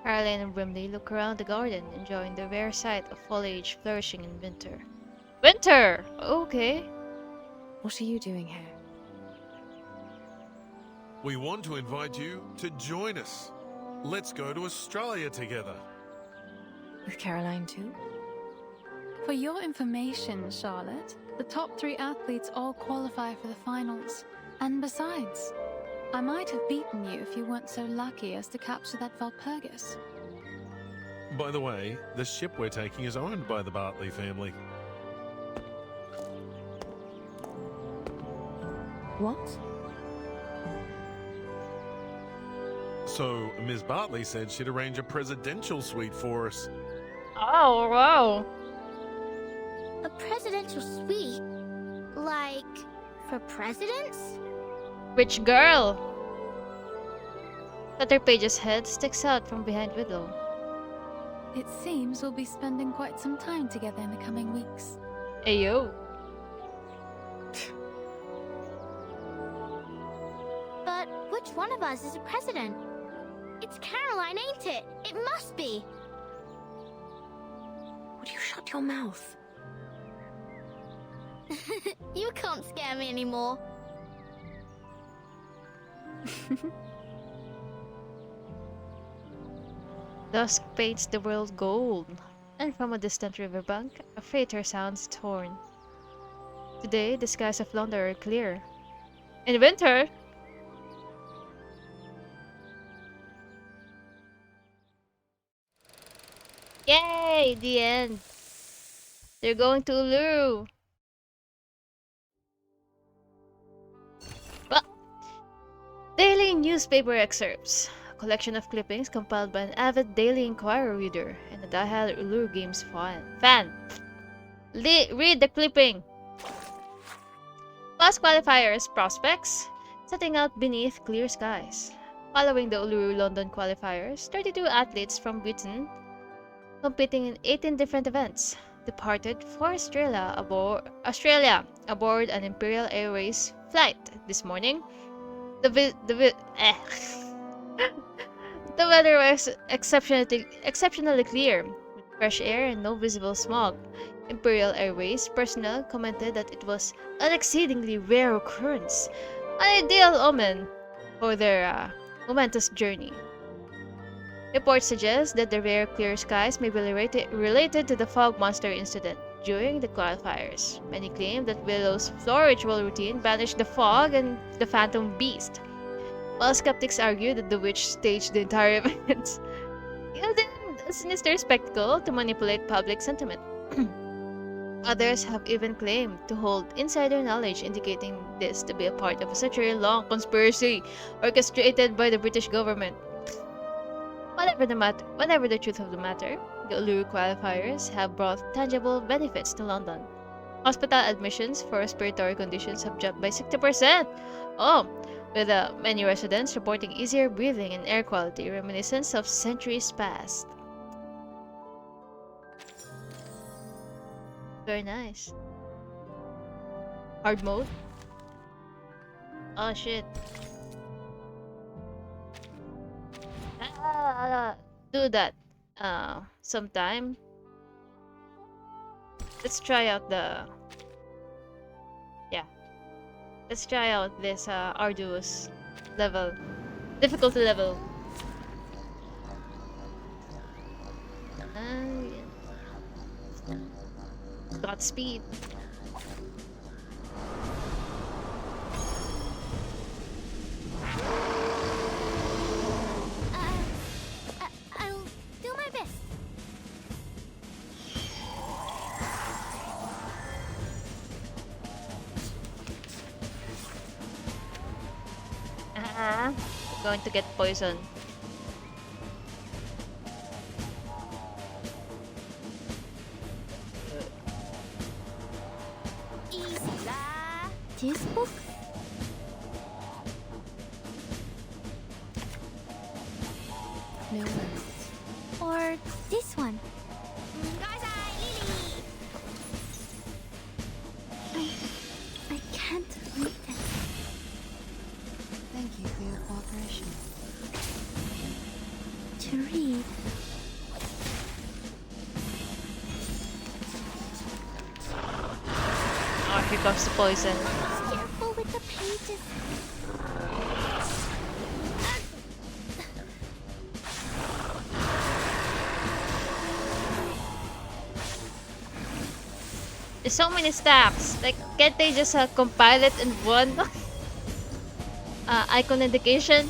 Caroline and Brimley look around the garden, enjoying the rare sight of foliage flourishing in winter. Winter! Okay.
What are you doing here?
We want to invite you to join us. Let's go to Australia together.
With Caroline too?
For your information, Charlotte, the top 3 athletes all qualify for the finals. And besides, I might have beaten you if you weren't so lucky as to capture that Valpurgis.
By the way, the ship we're taking is owned by the Bartley family.
What?
So, Ms. Bartley said she'd arrange a presidential suite for us.
Oh, wow.
A presidential suite? Like, for presidents?
Rich girl. Flutter Page's head sticks out from behind Willow.
It seems we'll be spending quite some time together in the coming weeks.
Ayo.
But which one of us is a president? It's Caroline, ain't it? It must be.
Would you shut your mouth?
You can't scare me anymore.
Dusk paints the world gold, and from a distant riverbank, a freighter sounds its horn. Today, the skies of London are clear. In winter, yay! The end. They're going to Uluru. Well, daily newspaper excerpts. A collection of clippings compiled by an avid Daily Inquirer reader and a diehard Uluru Games fan. Read the clipping. Past qualifiers prospects setting out beneath clear skies. Following the Uluru London qualifiers, 32 athletes from Britain, competing in 18 different events, departed for Australia aboard an Imperial Airways flight this morning. The weather was exceptionally clear, with fresh air and no visible smog. Imperial Airways personnel commented that it was an exceedingly rare occurrence, an ideal omen for their momentous journey. Reports suggest that the rare clear skies may be related to the fog monster incident during the qualifiers. Many claim that Willow's floor ritual routine banished the fog and the phantom beast, while skeptics argue that the witch staged the entire event, yielding a sinister spectacle to manipulate public sentiment. Others have even claimed to hold insider knowledge indicating this to be a part of a century-long conspiracy orchestrated by the British government. Whatever the truth of the matter, the Uluru qualifiers have brought tangible benefits to London. Hospital admissions for respiratory conditions have jumped by 60%. With many residents reporting easier breathing and air quality reminiscent of centuries past. Very nice. Hard mode? Oh shit. Do that sometime. Let's try out let's try out this arduous level, difficulty level. Godspeed.
I'll do my best.
Going to get poisoned.
This book?
No worries.
Or this one? I can't read this.
Thank you for your cooperation.
To read.
Oh, here comes the poison.
Careful with the pages.
There's so many stacks. Like, can't they just compile it in one icon indication?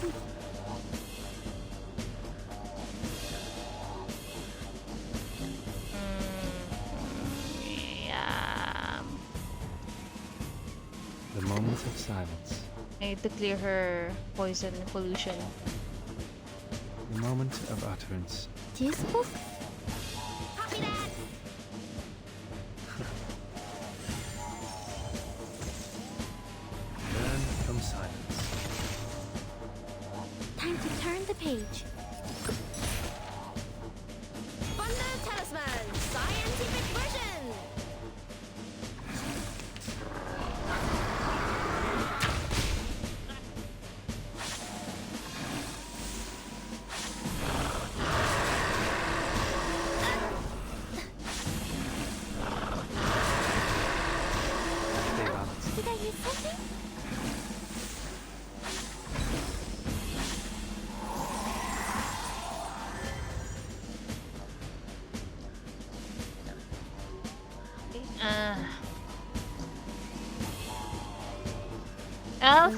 Yeah.
The moment of silence.
I need to clear her poison and pollution.
The moment of utterance.
This book?
Then comes silence.
Time to turn the page.
Thunder Talisman Scientific Version!
Did I miss something?
Elf?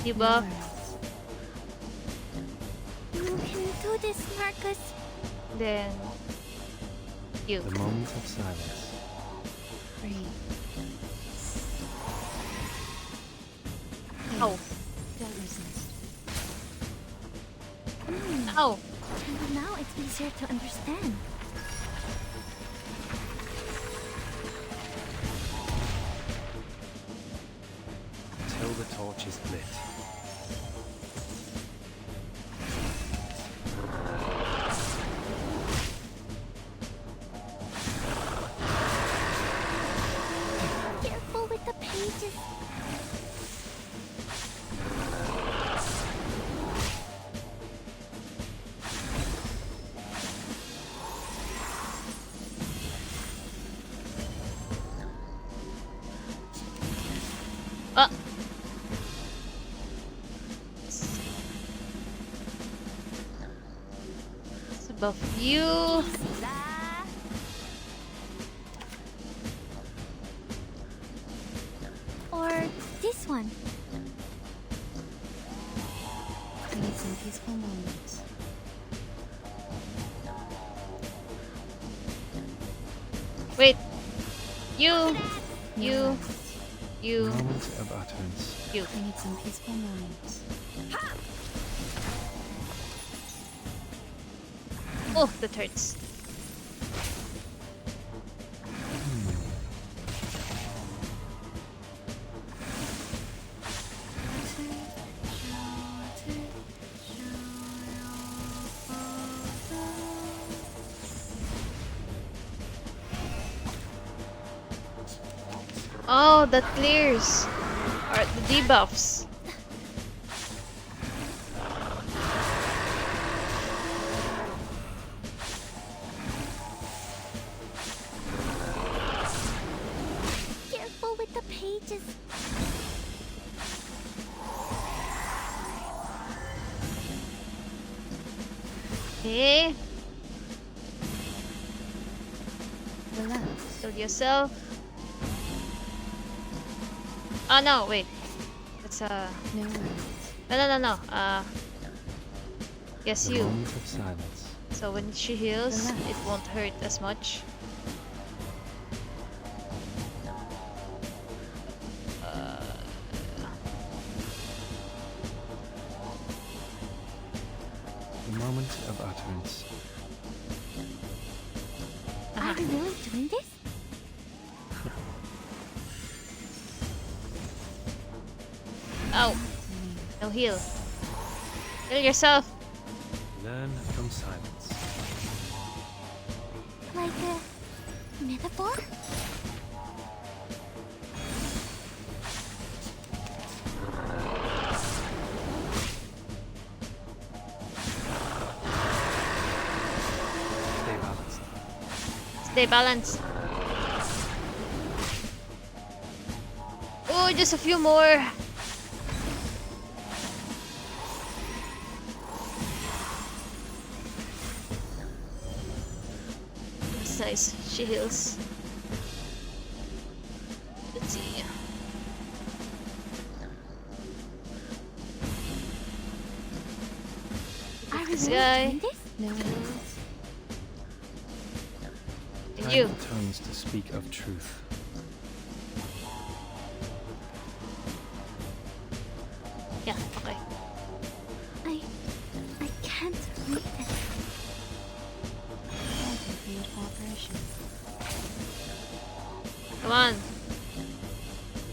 Debuff.
You can do this, Marcus.
Then You.
The moment of silence.
Breathe.
Ow.
Don't resist.
Ow.
And now it's easier to understand.
Until the torch is lit.
Careful with the pages.
Ah. It's above you.
Or this one.
I need some peaceful moments.
Wait. You. You. You.
Moment of utterance.
You.
I need some peaceful moments.
Oh, that hurts. Oh, that clears. Or the debuffs.
Careful with the pages.
Okay.
Relax.
Kill yourself. Oh no, wait. It's
No worries.
no. Yes,
The
you.
moment of silence.
So when she heals,
Relax.
it won't hurt as much.
The moment of utterance.
Are we really doing this?
Oh, no heal. Heal yourself.
Learn from silence.
Like a metaphor?
Stay balanced.
Stay balanced. Oh, just a few more. That's nice. She heals. Let's see.
Are we
This
really
guy.
doing this?
No worries.
And
Find
you.
the tones to speak of truth.
Yeah, okay.
I can't read it.
Thank you for your cooperation.
Come on.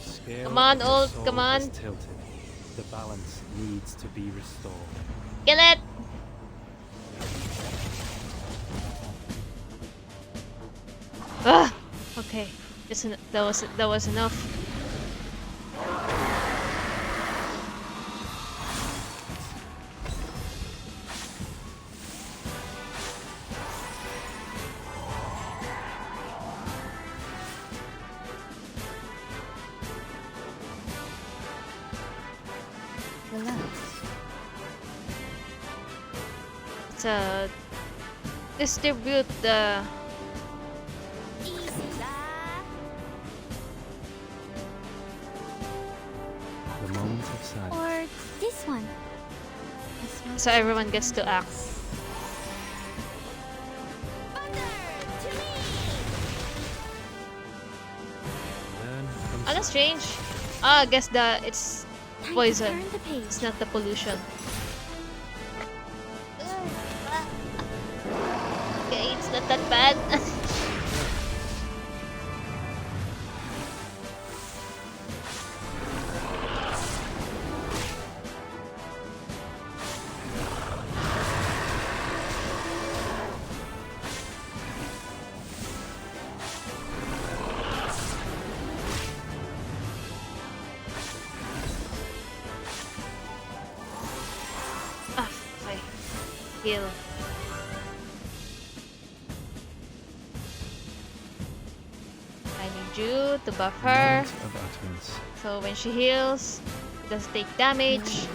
The scale
Come on,
of the
Ult,
soul
come
has
on.
tilted. The balance needs to be restored.
Kill it! Ah! Okay. That was enough.
Relax.
Let's distribute the
The moment of silence.
Or this one.
so everyone gets to act.
Thunder to me!
Oh, that's strange. I guess it's poison. It's not the pollution. Okay, it's not that bad. Heal. I need you to buff her. So when she heals, she doesn't take damage.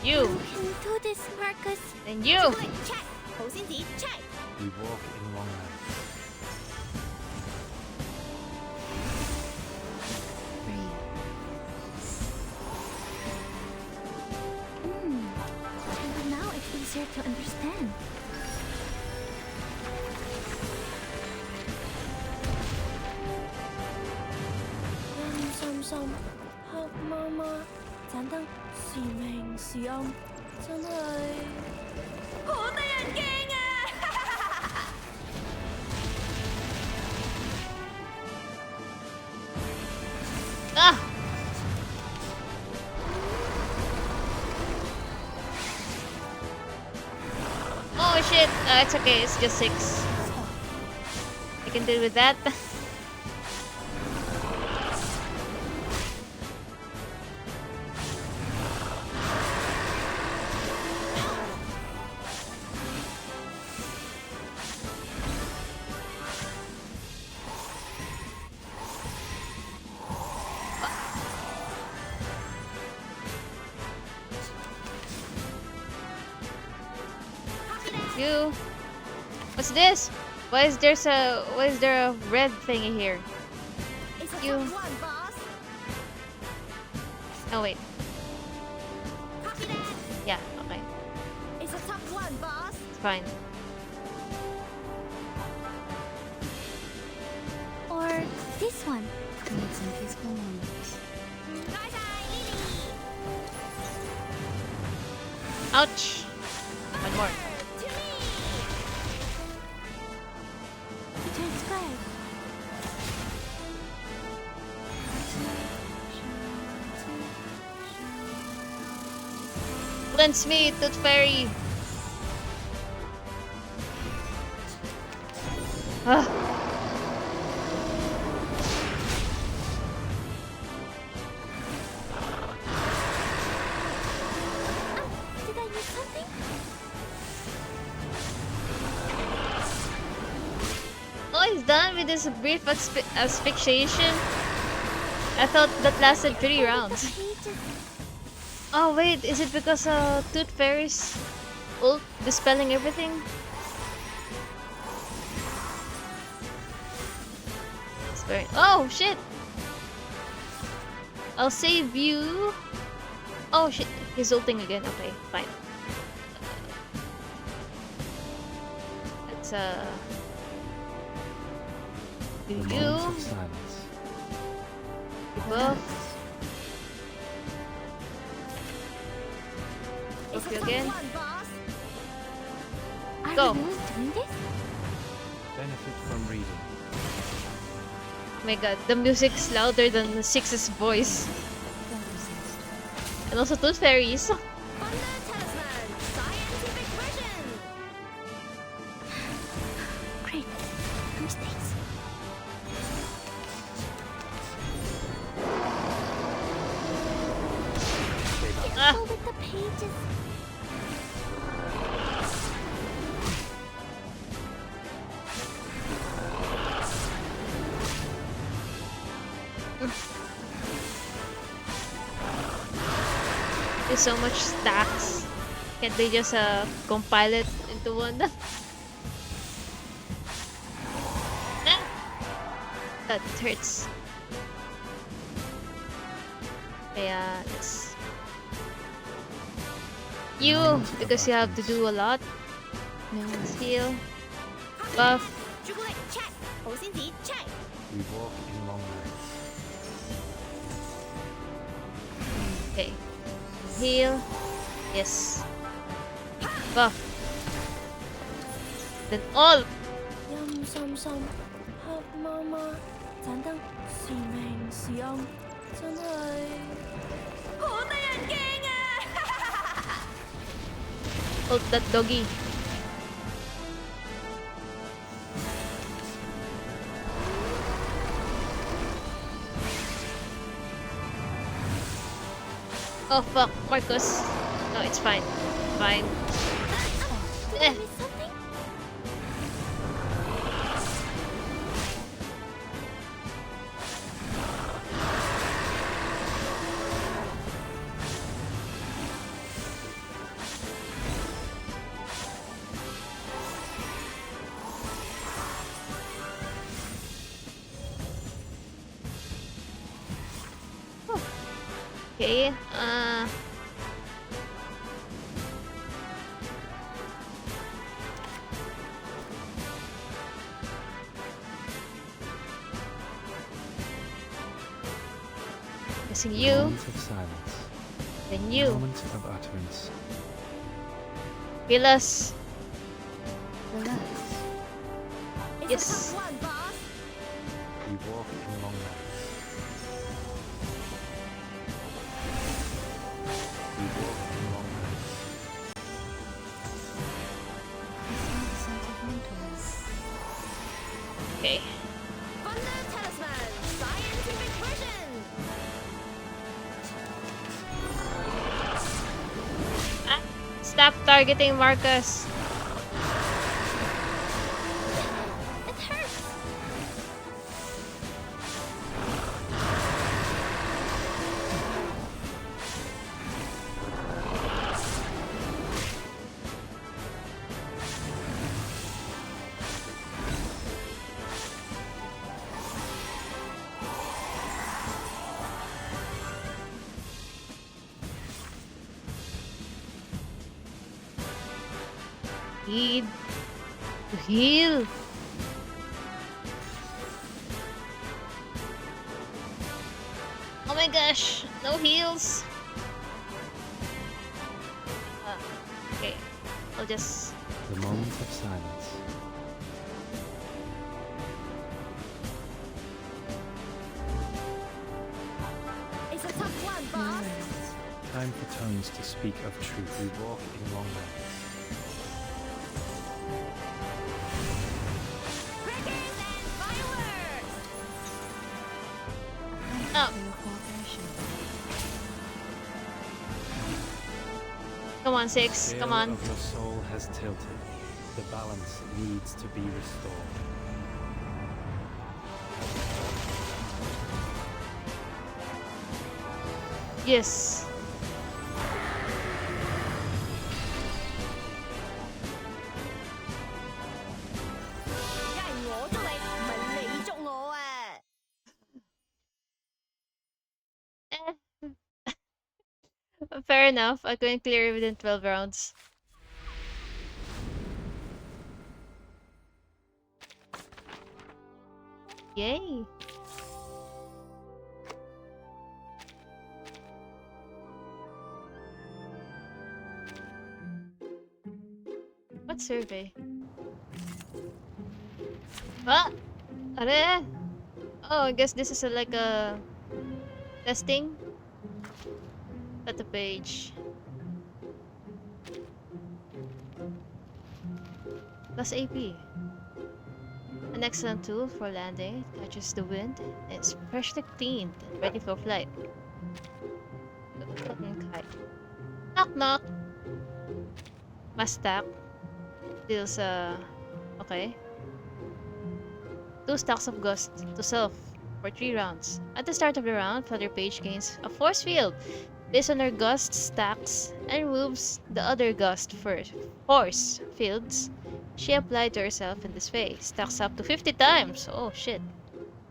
You.
You can do this, Marcus.
And you.
Check. Check.
We walk in long nights.
And now it's easier to understand.
心心黑媽媽盞得時明時暗，真係好得人驚啊！Ah!
Oh shit! It's okay. It's just 6. I can deal with that. You. What's this? Why is there a red thingy here? You. Oh wait. Yeah. Okay.
It's a tough one, boss.
It's fine.
Or this one.
Need some peaceful moments.
Ouch. One more.
It turns gray.
Cleanse me, Tooth Fairy. Ah.
Did I miss something?
Oh, he's done with this brief asphyxiation. I thought that lasted 3 rounds. Oh wait, is it because Tooth Fairy's ult dispelling everything? Oh shit! I'll save you. Oh shit, he's ulting again. Okay, fine. Let's do
The
you.
moments of silence.
Buff. Buff you again. Go.
Benefit from reading.
Oh my god, the music's louder than the Six's voice. And also Tooth Fairies.
Great. Who's this?
Ah.
Oh, with the pages.
There's so much stacks. Can't they just compile it into one? Ah! That hurts. Yeah, let's... You, because you have to do a lot. Let's heal. Buff.
Check.
We walk in long nights.
Okay. Heal. Yes. Buff. Then all.
陰森森，黑麻麻，盞燈是明是暗，真係好得人驚啊
Ult that doggy. Oh fuck, Marcus. No, it's fine. Fine. Eh. Okay, missing
A
you.
moment of silence.
Then
A
you.
moment of utterance.
Heal us.
It's
Yes.
a tough one, boss.
We walk in long nights. We walk in long nights.
Okay.
Thunder Talisman, scientific version.
Ah, stop targeting Marcus.
It hurts.
Need to heal. Oh my gosh, no heals. Okay, I'll just.
The moment of silence.
It's a tough one, boss.
Time for tongues to speak of truth. We walk in long nights.
Crackers and fireworks.
Oh. Come on,
The
6.
scale
Come on.
of your soul has tilted. The balance needs to be restored.
Yes. Fair enough. I couldn't clear it within 12 rounds. Yay. What survey? Ah! Are? Oh, I guess this is like a testing. At the page. Plus AP. An excellent tool for landing. It catches the wind and is freshly cleaned and ready for flight. Okay. Knock knock. Stack. Deals okay. 2 stacks of gust to self for 3 rounds. At the start of the round, Feather Page gains a force field. Based on her gust stacks and removes the other gust force fields she applied to herself in this way. Stacks up to 50 times. Oh shit.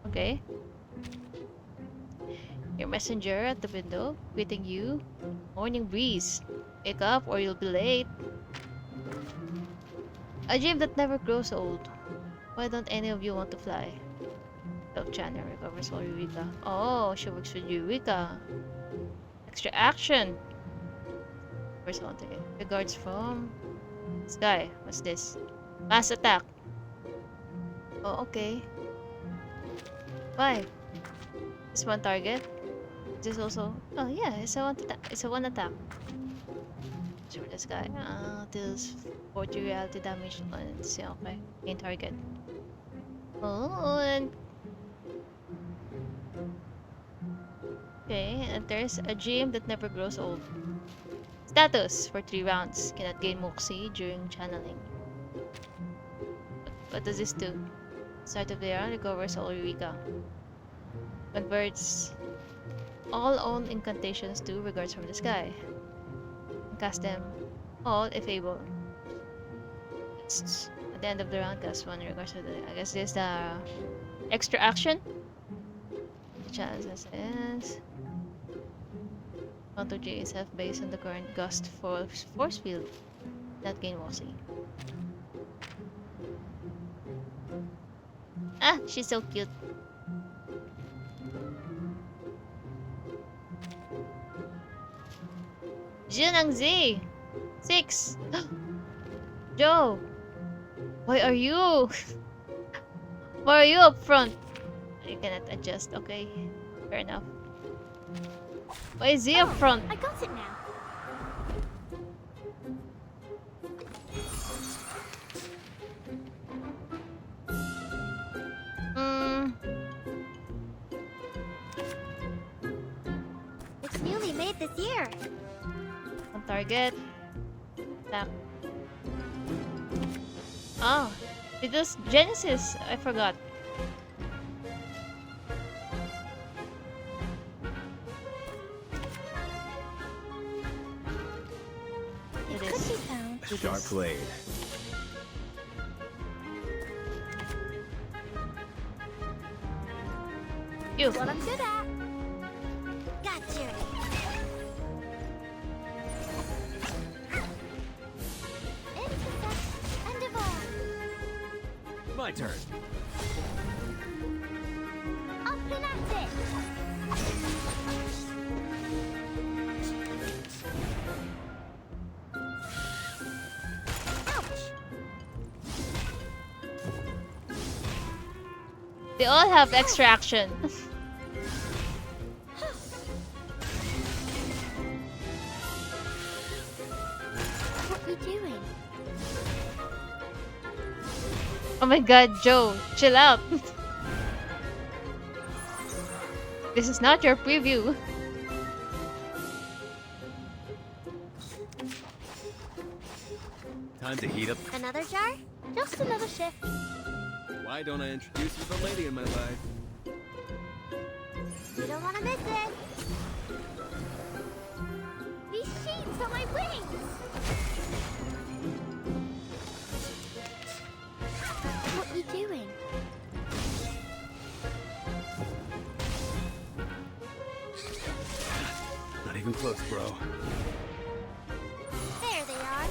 Okay. Your messenger at the window, greeting you. Morning breeze. Wake up or you'll be late. A dream that never grows old. Why don't any of you want to fly? Channel recovers all Eureka. Oh, she works with Eureka. Extra action. Where's all the regards from this guy? What's this? Mass attack. Oh, okay. Why? Is one target? Is this also? Oh yeah, it's a one attack. It's a one attack. Sure, this guy. Deals 40 reality damage on see, okay. Main target. Oh, and okay, and there's a gem that never grows old. Status for 3 rounds. Cannot gain Moxie during channeling. What does this do? Start of the round recovers all Eureka. Converts all own incantations to regards from the sky. Cast them all if able. It's at the end of the round, cast one regards to the. I guess this is the extra action. The chances is counter J is half based on the current gust force field. Not gain Moxie. Ah, she's so cute. Junang Z! 6! Joe! Why are you? Why are you up front? You cannot adjust, okay. Fair enough. Why is he up front?
I got it now. It's newly made this year.
On target. Attack. Oh, it was Genesis. I forgot.
It could be found.
A sharp blade.
You.
What I'm good at. Got you. Intercept and evolve.
My turn.
Up and at it.
They all have extra action.
What are you doing?
Oh my god, Joe, chill out. This is not your preview.
Time to heat up.
Another jar? Just another shift.
Why don't I introduce you to the lady in my life?
You don't want to miss it. These sheets are my wings. What are you doing?
Not even close, bro.
There they are.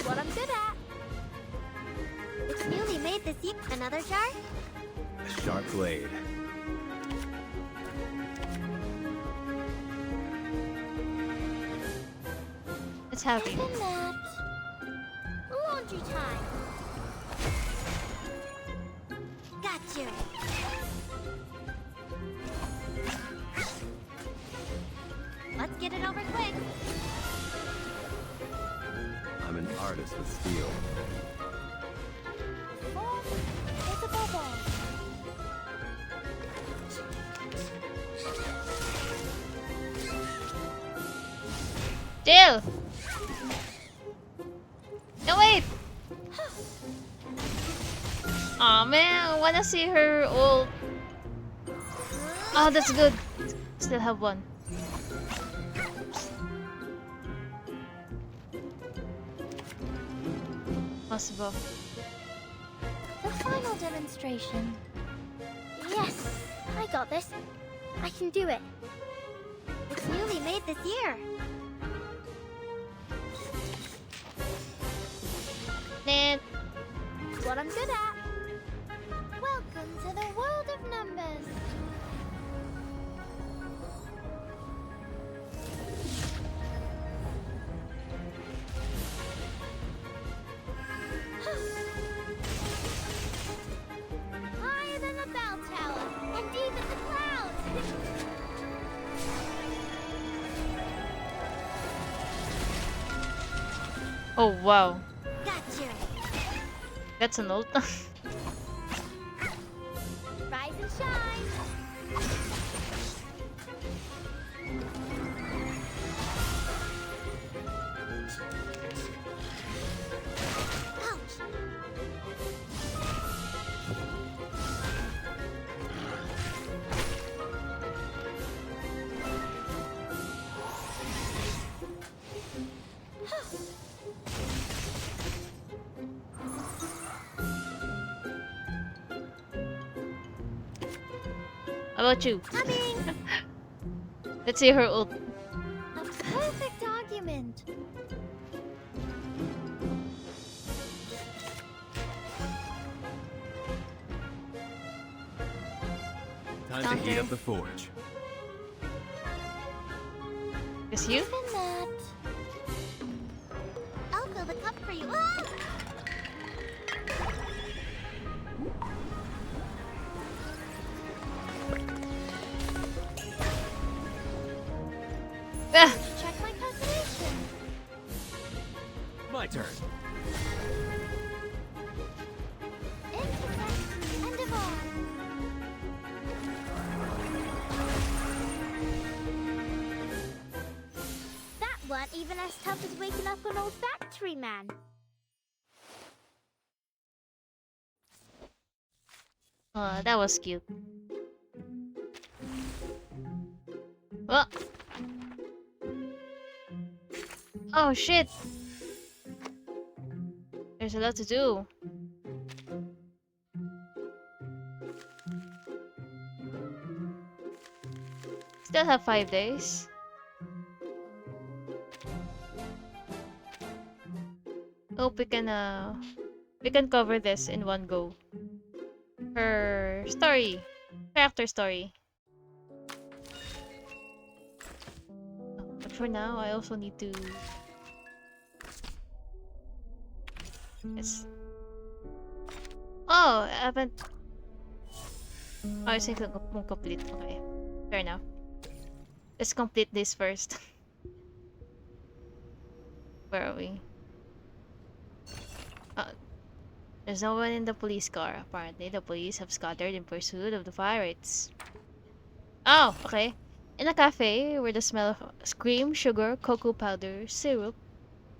What I'm good at. It's newly made this year. Another jar?
A sharp blade.
It's happy.
And that. Laundry time. Got you. Let's get it over quick.
I'm an artist with steel.
Oh, it's a bubble.
Jill! No, wait! Aw, man, I wanna see her ult. Oh, that's good. Still have one. Possible.
The final demonstration. Yes, I got got this. I can do it. It's newly made this year.
Nah.
It's what I'm good at. Welcome to the world of numbers. Higher than the bell tower, and deep in the clouds.
Oh wow.
Gotcha.
That's an ult.
Rise and shine. Ouch.
How about you?
Coming.
Let's see her ult.
A perfect argument.
Time to heat up the forge.
Is you?
Even that. I'll fill the cup for you. Ah!
Ah.
Check my calculation.
My turn.
Intersect end of arm. That weren't even as tough as waking up an old factory man.
Oh, that was cute. Well. Oh shit! There's a lot to do. Still have 5 days. Hope we can cover this in one go. Her story, character story. But for now, I also need to. Yes. Oh, I haven't. Oh, I think I'm complete. Okay, fair enough. Let's complete this first. Where are we? There's no one in the police car. Apparently, the police have scattered in pursuit of the pirates. Oh, okay. In a cafe where the smell of cream, sugar, cocoa powder, syrup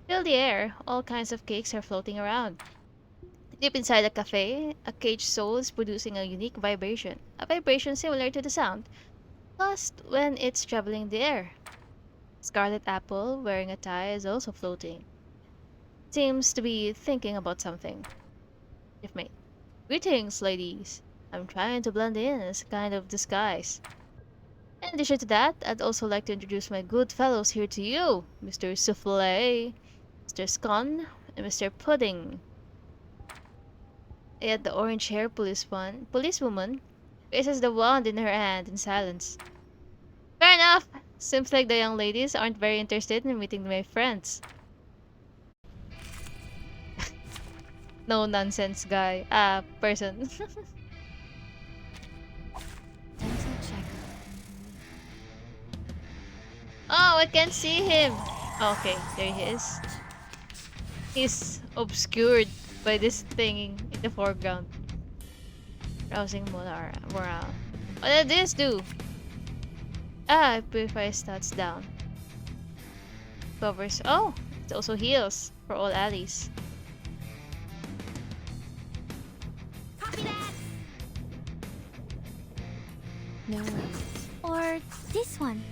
fill the air, all kinds of cakes are floating around. Deep inside the cafe, a caged soul is producing a unique vibration. A vibration similar to the sound lost when it's traveling in the air. Scarlet Apple, wearing a tie, is also floating. Seems to be thinking about something. Mate. Greetings, ladies. I'm trying to blend in as a kind of disguise. In addition to that, I'd also like to introduce my good fellows here to you, Mr. Souffle, Mr. Scone, and Mr. Pudding. Yet the orange-haired policewoman raises the wand in her hand in silence. Fair enough. Seems like the young ladies aren't very interested in meeting my friends. No nonsense guy. Person. Oh, I can't see him. Okay, there he is. He's obscured by this thing in the foreground. Rousing morale. What did this do? It purifies stats down. Covers. Oh, it also heals for all allies.
No worries.
Or this one.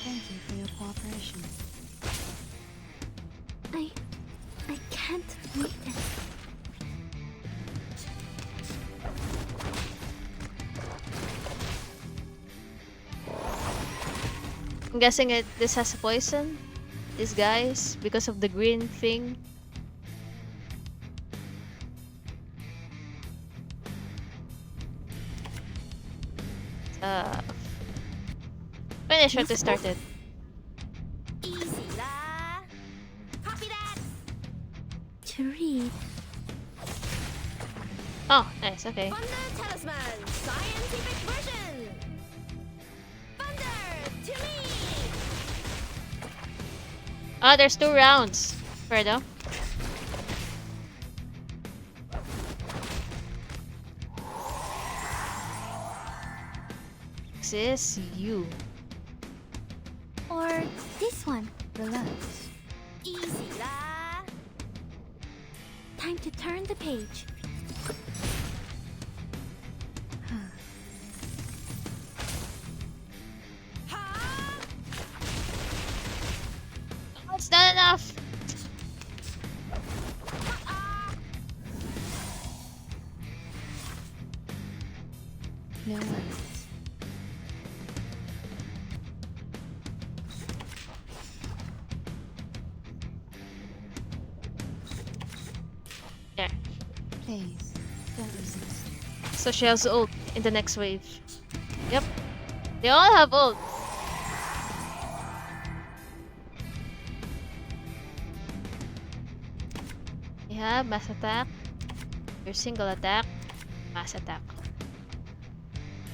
Thank you for your cooperation.
I can't read this.
I'm guessing this has a poison. These guys, because of the green thing. Finish what they started.
Easy lah. Copy that. To read.
Oh, nice. Okay.
Thunder Talisman, scientific version. Thunder to me.
Oh, there's 2 rounds. Fredo. This is you.
Or this one.
Relax.
Easy lah. Time to turn the page.
Oh, it's not enough.
No worries.
There.
Please, don't resist.
So she has ult in the next wave. Yep. They all have ult. You have mass attack, your single attack, mass attack.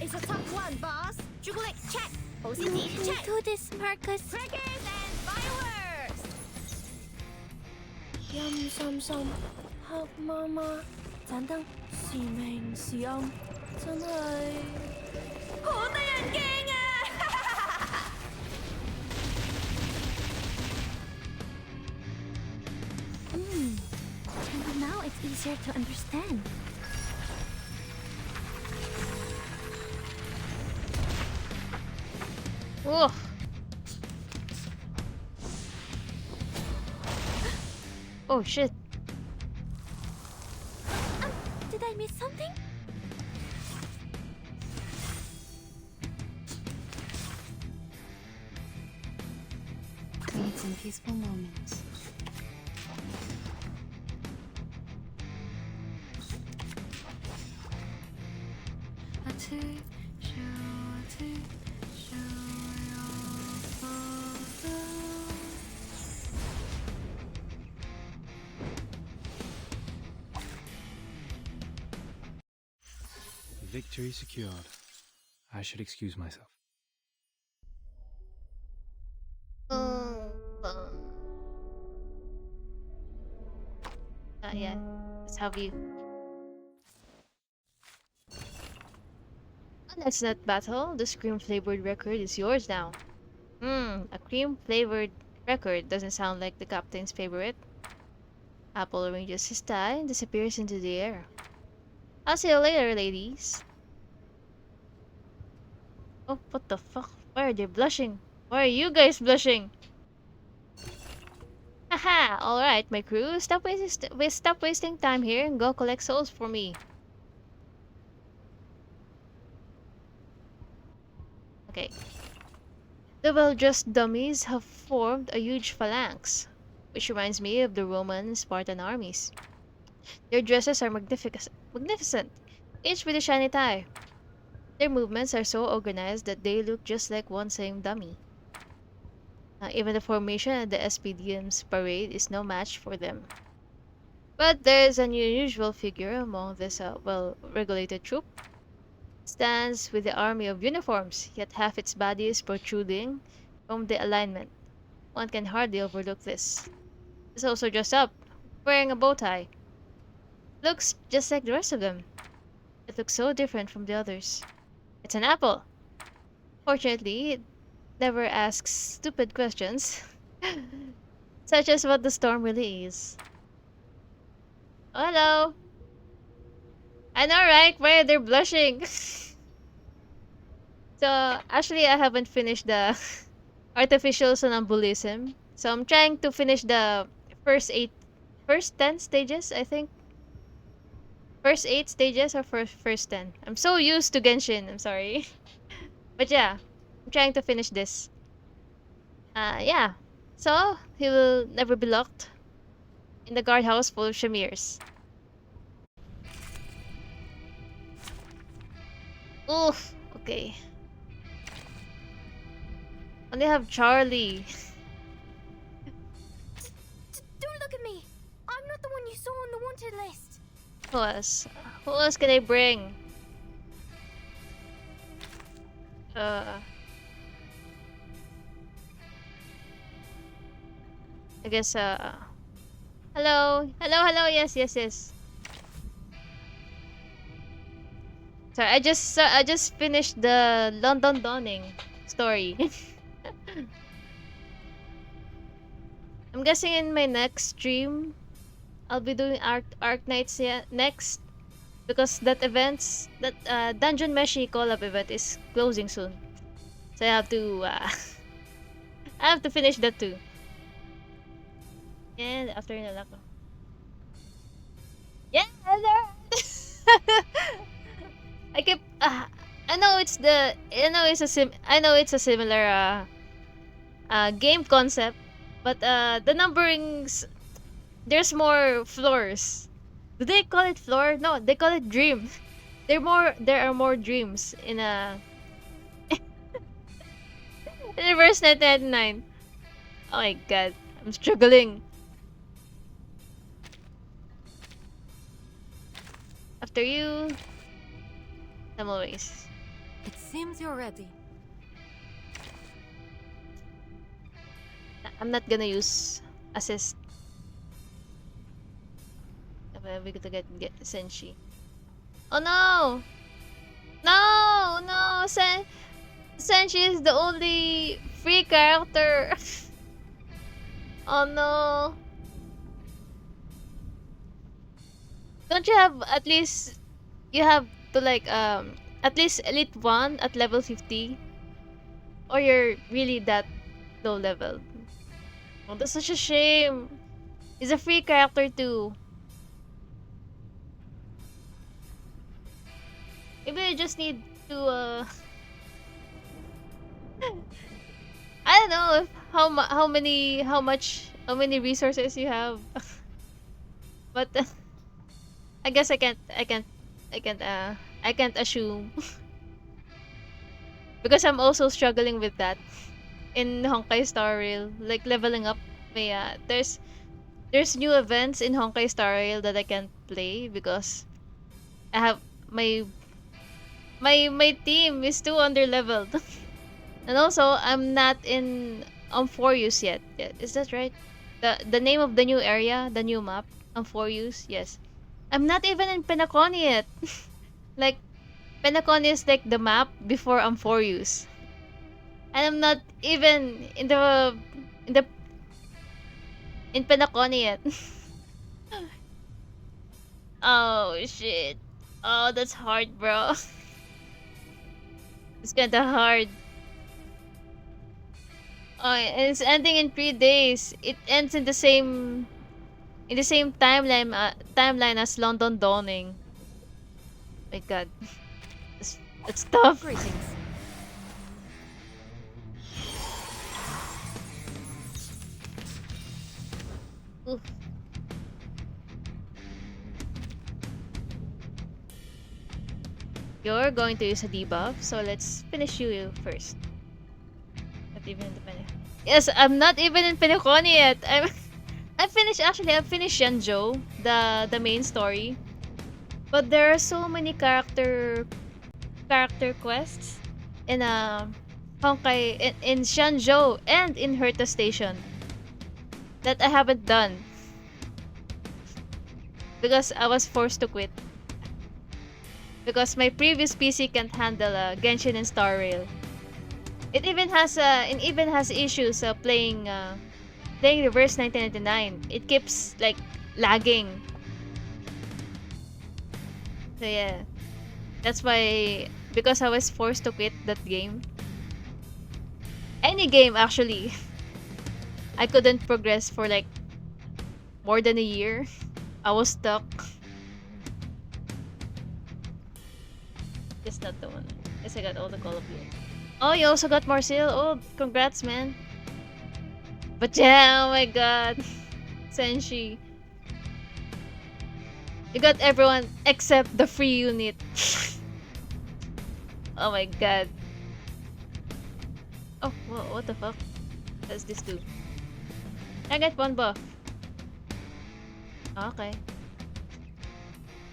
It's a tough one, boss. Jubilee, check.
You
OCD,
can
check.
do this, Marcus.
Crackers and fireworks.
Yum sum sum，黑媽媽盞燈時明時暗，真係好得人驚啊
And now it's easier to understand.
Ooh. Oh shit.
Did I miss something?
We need some peaceful moments. A two, show a two, show your father.
Victory secured. I should excuse myself.
Not yet. Let's have you. Let's not battle. The cream flavored record is yours now. A cream flavored record doesn't sound like the captain's favorite. Apple arranges his tie and disappears into the air. I'll see you later, ladies. Oh, what the fuck? Why are they blushing? Why are you guys blushing? Haha! Alright, my crew, stop wasting time here and go collect souls for me. Okay. The well-dressed dummies have formed a huge phalanx, which reminds me of the Roman and Spartan armies. Their dresses are magnificent, each with a shiny tie. Their movements are so organized that they look just like one same dummy. Even the formation at the SPDM's parade is no match for them. But there is an unusual figure among this well-regulated troop. It stands with the army of uniforms, yet half its body is protruding from the alignment. One can hardly overlook this. It's also dressed up, wearing a bow tie. Looks just like the rest of them. It looks so different from the others. It's an apple. Fortunately, it never asks stupid questions, such as what the storm really is. Oh, hello. I know, right? Why are they blushing? So, actually, I haven't finished the artificial sonambulism. So, I'm trying to finish the first 10 stages, I think. First 8 stages or first 10? I'm so used to Genshin, I'm sorry. But yeah, I'm trying to finish this. Yeah. So, he will never be locked in the guardhouse full of Shamirs. Oof. Okay. Only have Charlie.
Don't look at me! I'm not the one you saw on the wanted list!
Who else? Who else can I bring? I guess, hello? Hello, yes, yes, yes. Sorry, I just finished the London Dawning story. I'm guessing in my next stream, I'll be doing Arc Knights next. Because that Dungeon Meshi collab event is closing soon. So I have to, I have to finish that too. And after nila ko. Yeah, I keep, I know it's a similar, game concept. But, the numberings, there's more floors. Do they call it floor? No, they call it dream. There are more dreams in in verse 999. Oh my god, I'm struggling. After you, I'm always.
It seems you're ready.
I'm not gonna use assist. We gotta get Senshi. Oh no! No! Senshi is the only free character. Oh no! Don't you have at least... You have to like, at least Elite 1 at level 50? Or you're really that low level? Oh, that's such a shame. He's a free character too. Maybe I just need to, I don't know if how many resources you have. But I guess I can't assume. Because I'm also struggling with that in Honkai Star Rail, like leveling up. Yeah, there's new events in Honkai Star Rail that I can't play because I have my team is too under leveled. And also I'm not in Amphorius yet. Is that right? The name of the new area, the new map, Amphorius. Yes. I'm not even in Penacony yet. Like, Penacony is like the map before Amphorius. And I'm not even in the in Penacony yet. Oh shit. Oh, that's hard, bro. It's kinda hard. Oh, it's ending in 3 days. It ends in the same timeline as London Dawning. My god. It's tough.
Greetings.
Oof. You're going to use a debuff, so let's finish you first. Not even in the Yes, I'm not even in Penacony yet. I've finished Shenzhou, the main story. But there are so many character quests in Honkai in Shenzhou and in Herta Station that I haven't done because I was forced to quit because my previous PC can't handle Genshin and Star Rail. It even has issues playing Reverse 1999. It keeps like lagging. So yeah, that's why, because I was forced to quit that game. Any game actually. I couldn't progress for like more than a year. I was stuck. It's not the one. Guess I got all the Call of Duty. Oh, you also got Marcel. Oh, congrats, man. But yeah, oh my god. Senshi. You got everyone except the free unit. Oh my god. Oh, what the fuck? Does this do? I get one buff. Okay.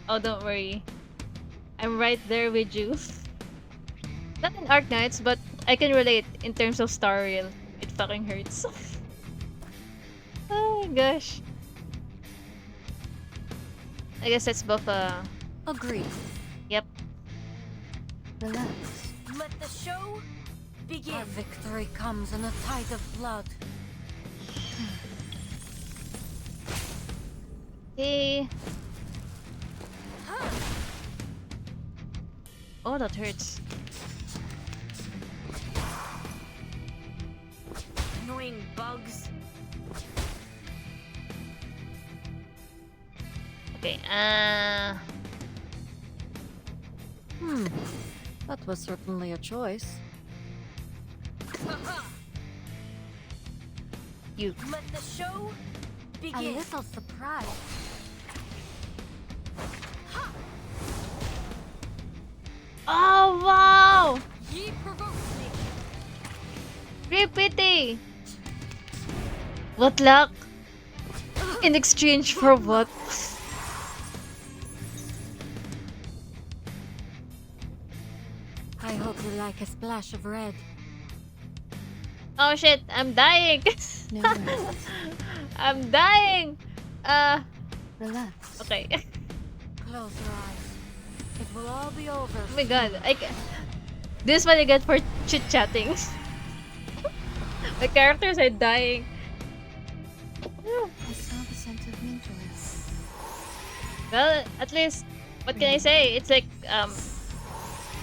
Oh, don't worry. I'm right there with you. Not in Arc Knights, but I can relate in terms of Star Rail. It fucking hurts. Oh my gosh. I guess let's buff
Agreed.
Yep.
Relax.
Let the show begin. Our victory comes in a tide of blood.
Okay. Oh, that hurts.
Annoying bugs.
Okay,
That was certainly a choice.
You.
Let the show begin.
A little surprise.
Oh, wow!
Ye provoked me.
Repeating! What luck? In exchange for what?
I hope you like a splash of red.
Oh shit, I'm dying!
No worries.
I'm dying!
Relax.
Okay.
Close your eyes. It will all be over.
Oh my god, this what I get for chit-chatting. My characters are dying.
I smell the scent of mint oil.
Well, at least, what can I say? It's like,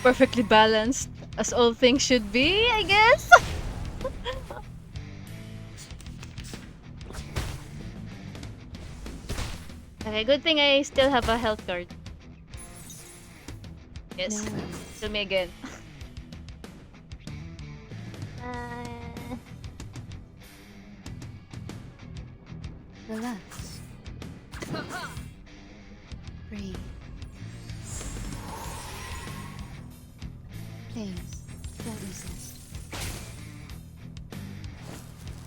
perfectly balanced, as all things should be, I guess? Okay, good thing I still have a health card. Yes,
No worries.
to me again.
Relax. Breathe. Please, don't resist.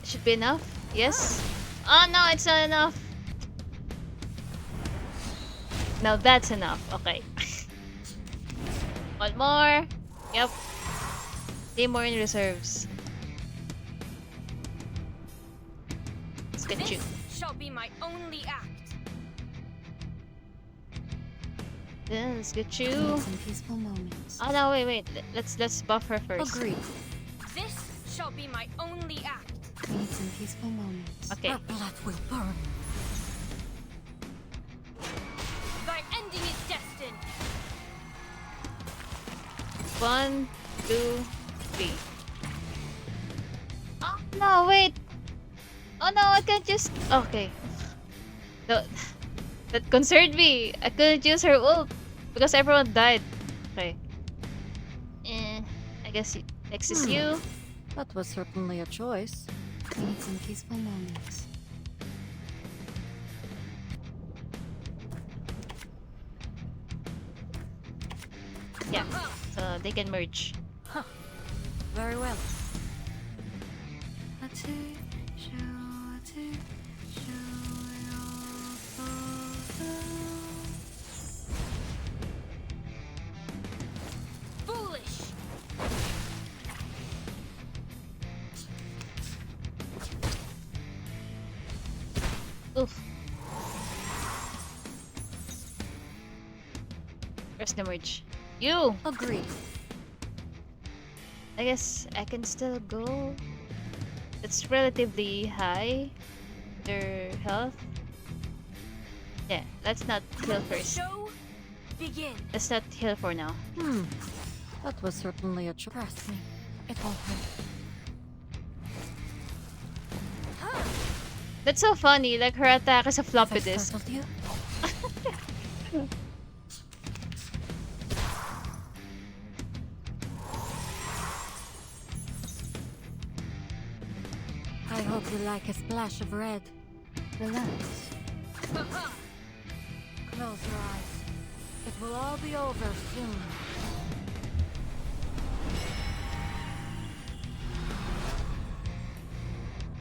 Should be enough? Yes? Oh no, it's not enough. Now that's enough. Okay. One more. Yep. 3 more in reserves. Let's get you.
This shall be my only act.
Yeah, let's get you.
Need some peaceful moments.
Oh no, wait. Let's buff her first.
Agreed.
This shall be my only act.
We need some peaceful moments.
Okay.
Her blood will burn. Thy ending is destined.
1, 2, 3. Oh no, wait. Oh no, I can't just. Okay. No, that concerned me. I couldn't use her ult because everyone died. Okay. I guess next is you.
That was certainly a choice.
We need some peaceful moments.
Yeah. So they can merge.
Very well. Foolish.
Oof. Where's the merge? You!
Agreed.
I guess I can still go. It's relatively high. Their health. Yeah, let's not heal first.
Show begin.
Let's not heal for now.
That was certainly a choice.
Trust me, it won't hurt.
That's so funny. Like her attack is a floppy disk.
You?
I hope
Hope you like a splash of red.
Relax.
Close your eyes. It will all be over soon.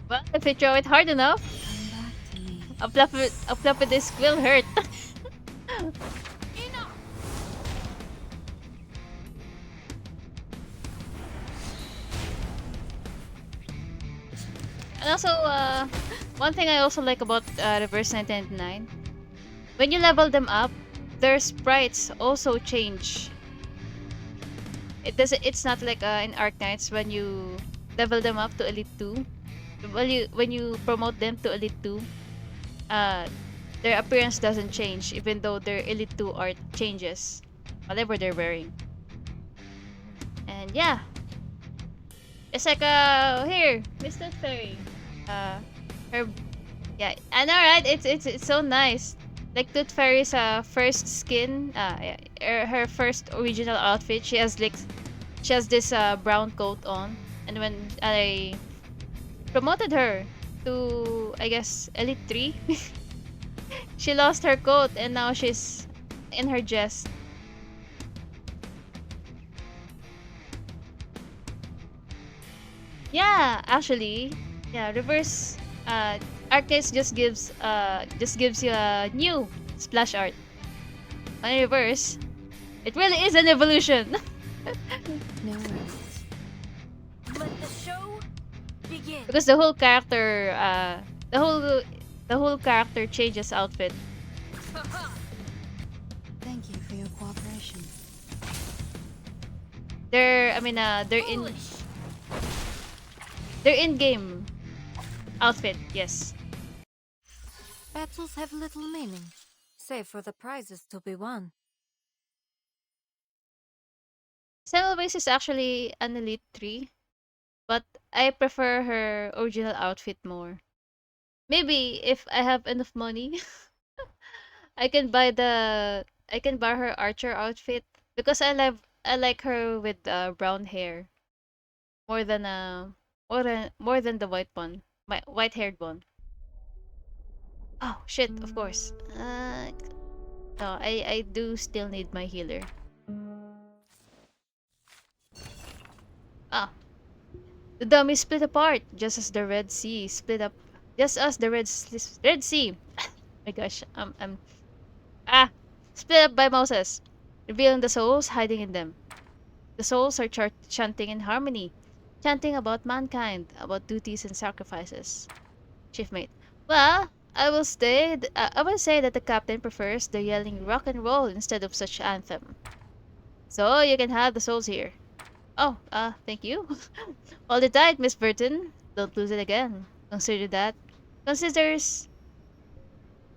Well, if you throw it hard enough, a flap with this will hurt. And also, one thing I also like about Reverse 1999, when you level them up, their sprites also change. It's not like in Arc Knights when you level them up to Elite 2. When you promote them to Elite 2, their appearance doesn't change, even though their Elite 2 art changes, whatever they're wearing. And yeah, it's like here, Mr. Fairy. Her, yeah, I know, right? It's so nice. Like Tooth Fairy's first skin, her first original outfit. She has this brown coat on, and when I promoted her to, I guess, Elite 3, she lost her coat and now she's in her dress. Yeah, actually, yeah, reverse Arctis just gives you a new splash art. On reverse, it really is an evolution.
No worries.
Let the show begin.
Because the whole character, the whole character changes outfit.
Thank you for your cooperation.
They're in-game outfit, yes.
Battles have little meaning, save for the prizes to be won.
Semmelweis is actually an Elite 3, but I prefer her original outfit more. Maybe if I have enough money, I can buy her archer outfit because I like her with brown hair more than more than the white one, my white-haired one. Oh shit! Of course. No, I do still need my healer. Ah, the dummy split apart, just as the Red Sea split up. Just as the Red Sea. My gosh, ah, split up by Moses, revealing the souls hiding in them. The souls are chanting in harmony, chanting about mankind, about duties and sacrifices. Chiefmate. Well, I will say that the captain prefers the yelling rock and roll instead of such anthem. So you can have the souls here. Oh, thank you. Hold it tight, Miss Burton. Don't lose it again. Considers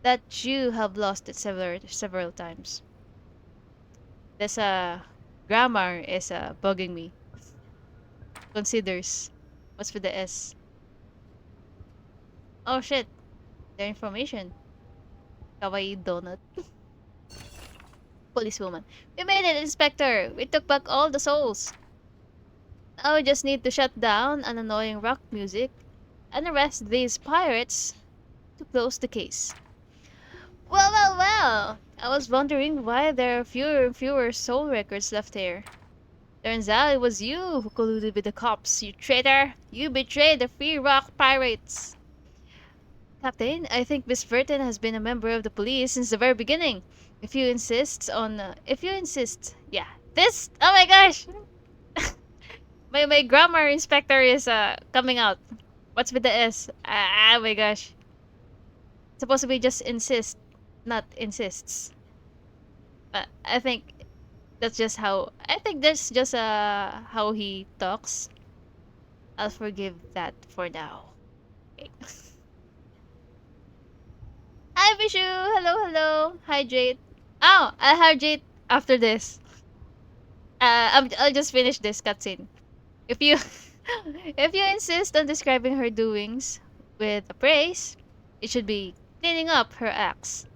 that you have lost it several times. This grammar is bugging me. Considers. What's with the S? Oh shit. Their information. Kawaii donut. Policewoman. We made it, Inspector! We took back all the souls! Now we just need to shut down an annoying rock music and arrest these pirates to close the case. Well, well, well! I was wondering why there are fewer and fewer soul records left here. Turns out it was you who colluded with the cops, you traitor! You betrayed the Free Rock Pirates! Captain, I think Miss Burton has been a member of the police since the very beginning. If you insist, yeah. Oh my gosh! my grammar inspector is coming out. What's with the S? Oh my gosh. It's supposed to be just insist, not insists. But I think that's just how how he talks. I'll forgive that for now. Okay. Hi Vishu! Hello, hello! Hydrate. Oh, I'll hydrate after this. I'll just finish this cutscene. If you if you insist on describing her doings with a praise, it should be cleaning up her acts.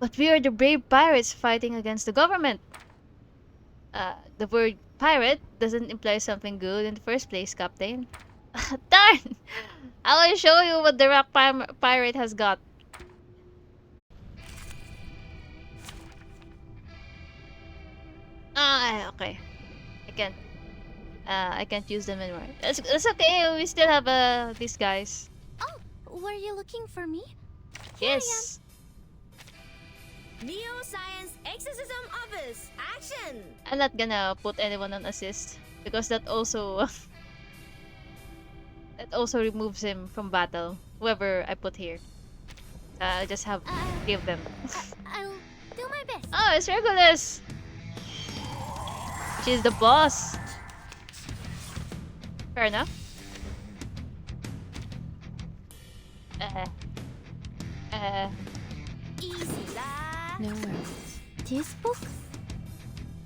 But we are the brave pirates fighting against the government. The word pirate doesn't imply something good in the first place, Captain. Darn! I will show you what the rock pirate has got. Ah, okay. I can't. I can't use them anymore. That's okay. We still have these guys.
Oh, were you looking for me?
Yes.
Neo Science Exorcism Office, action!
I'm not gonna put anyone on assist because that also that also removes him from battle. Whoever I put here, I just have three of them.
I'll do my best.
Oh, it's Regulus. She's the boss. Fair enough.
Easy la.
No worries.
This book?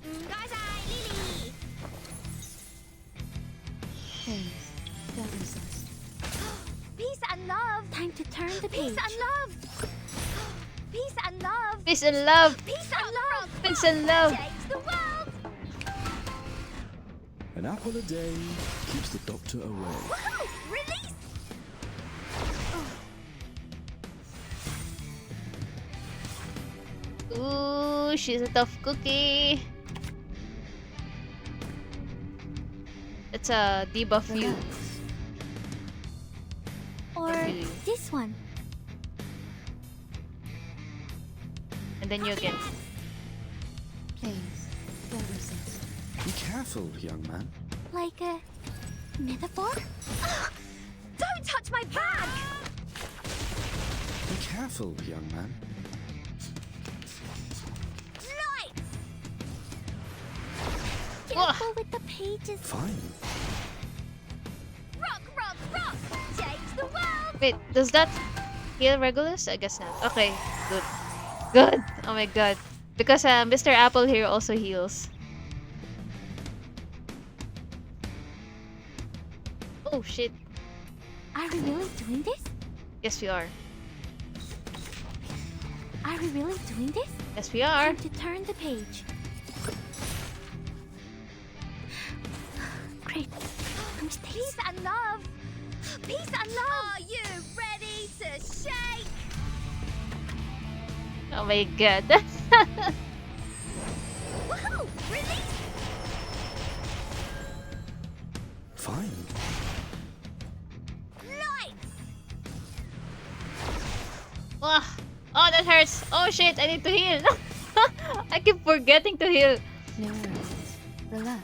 Lily.
Please, don't resist.
Peace and love.
Time to turn the
Peace
page.
and love. Peace and love.
Peace and love.
Peace and love.
Peace and love.
Change the world.
An apple a day keeps the doctor away.
Woohoo! Release.
Ooh, she's a tough cookie. It's a debuff you.
Or this one.
And then you again.
Please, don't resist.
Be careful, young man.
Like a metaphor?
Don't touch my bag.
Be careful, young man.
Light.
Careful with the pages.
Fine.
Rock, rock, rock. Change the world.
Wait, does that heal Regulus? I guess not. Okay, good. Good. Oh my god. Because Mr. Apple here also heals. Oh shit.
Are we really doing this?
Yes, we are.
Are we really doing this?
Yes, we are.
Time to turn the page. Great. No mistakes.
Peace and love. Peace and love. Are you ready to shake?
Oh my god.
Woohoo! Release.
Fine.
Light.
Oh, oh, that hurts. Oh shit, I need to heal. I keep forgetting to heal.
No worries. Relax.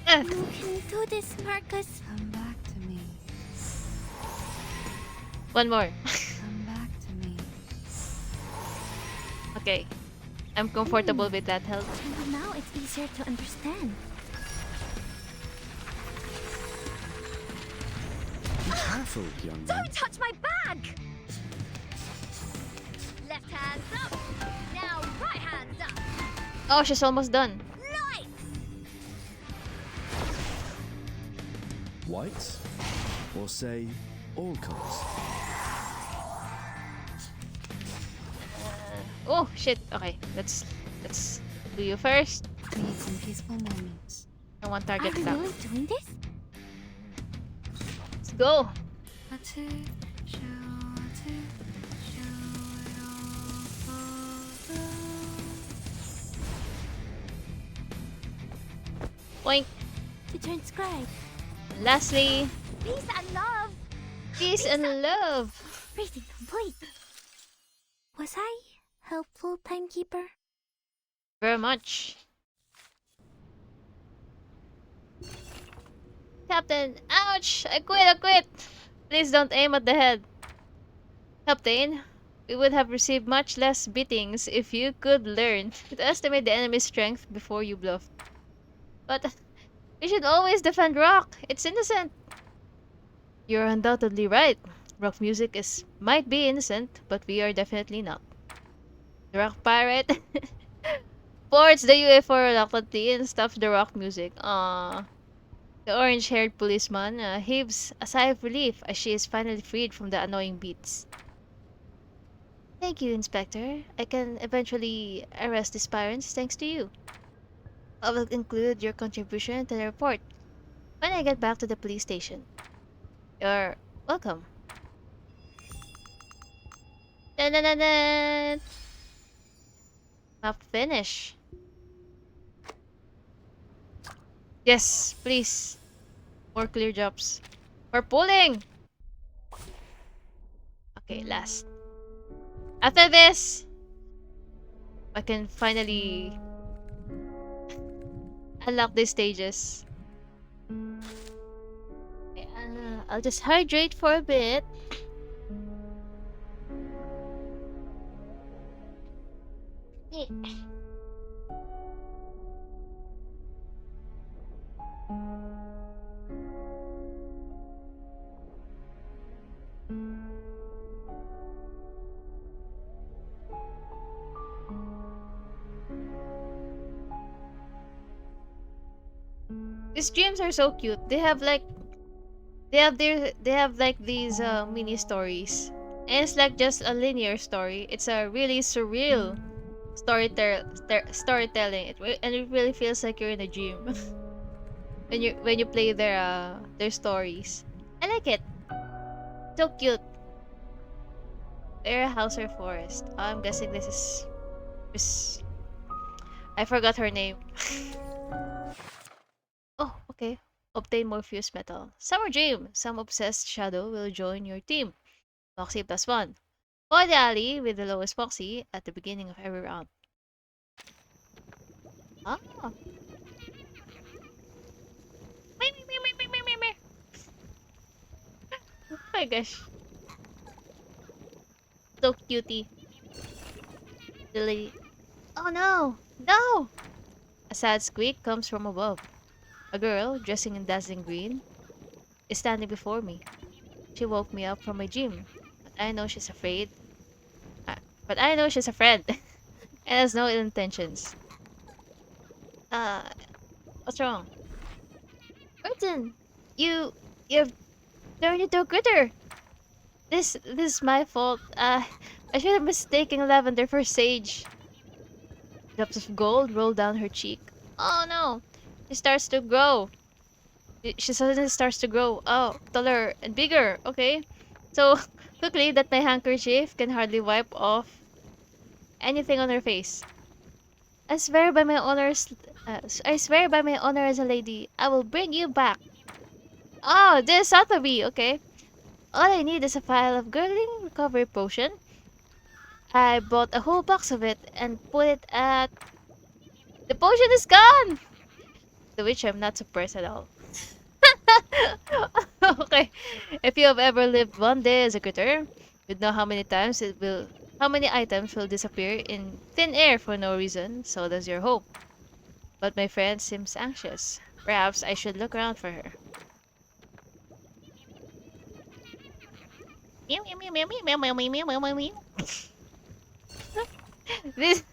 You can do this, Marcus.
Come back to me.
One more.
Come back to me.
Okay. I'm comfortable with that health.
And now it's easier to understand.
Be careful, young man.
Don't touch my bag. Left hand up. Now right hand up.
Oh, she's almost done.
Light.
White? Or say, all colors?
Oh shit. Okay, let's do you first.
Need some peaceful moments.
I want
Are
target
we
lock.
really doing this?
Let's go. Boink.
To transcribe.
And lastly,
Peace and love.
peace and love.
Reading complete. Was I helpful, timekeeper?
Very much. Captain, ouch! I quit! Please don't aim at the head. Captain, we would have received much less beatings if you could learn to estimate the enemy's strength before you bluff. But we should always defend rock. It's innocent. You're undoubtedly right. Rock music might be innocent, but we are definitely not. The rock pirate ports the UFO reluctantly and stops the rock music. Aww. The orange-haired policeman heaves a sigh of relief as she is finally freed from the annoying beats. Thank you, Inspector. I can eventually arrest these pirates thanks to you. I will include your contribution to the report when I get back to the police station. You're welcome. Dun, dun, dun, dun. Map finish. Yes, please. More clear jobs. We're pulling! Okay, last. After this, I can finally unlock these stages. Okay, I'll just hydrate for a bit. These dreams are so cute. They have like these mini stories. And it's like just a linear story. It's a really surreal storytelling. And it really feels like you're in a dream when you play their stories. I like it. So cute. Their house or forest. I'm guessing this is Miss. I forgot her name. Oh, okay. Obtain more fused metal. Summer dream. Some obsessed shadow will join your team. Moxie +1. Follow the alley with the lowest Moxie at the beginning of every round. Ah. Oh my gosh. So cutie. The lady. Oh no! No! A sad squeak comes from above. A girl, dressing in dazzling green, is standing before me. She woke me up from my dream, but I know she's afraid. But I know she's a friend and has no ill intentions. Uh, what's wrong? Burton, you've turned into a critter. This is my fault. I should have mistaken lavender for sage. Drops of gold roll down her cheek. Oh no! She starts to grow. She suddenly starts to grow. Oh, taller and bigger. Okay. So quickly that my handkerchief can hardly wipe off anything on her face. I swear by my honors. I swear by my honor as a lady, I will bring you back. Oh, this Sotheby. Okay. All I need is a vial of girdling recovery potion. I bought a whole box of it and put it at. The potion is gone! To which I'm not surprised at all. Okay. If you have ever lived one day as a critter, you'd know how many items will disappear in thin air for no reason, so does your hope. But my friend seems anxious. Perhaps I should look around for her. Meow meow meow meow meow meow meow meow meow meow meow. These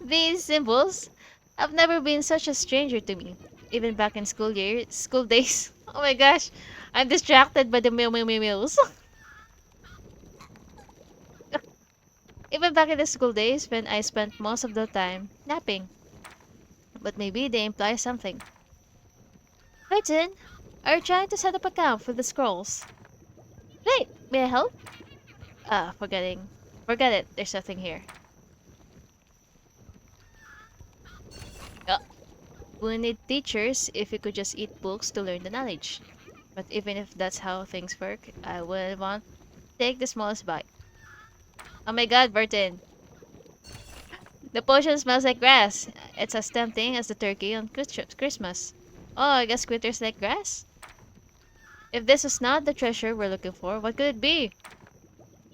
these symbols have never been such a stranger to me. Even back in school days. Oh my gosh, I'm distracted by the meow meow meow meows. Even back in the school days when I spent most of the time napping. But maybe they imply something. Clayton, are you trying to set up a camp for the scrolls? Wait, may I help? Forgetting. Forget it, there's nothing here. We need teachers if we could just eat books to learn the knowledge. But even if that's how things work, I wouldn't want to take the smallest bite. Oh my god, Burton. The potion smells like grass. It's as tempting as the turkey on Christmas. Oh, I guess critters like grass? If this is not the treasure we're looking for, what could it be?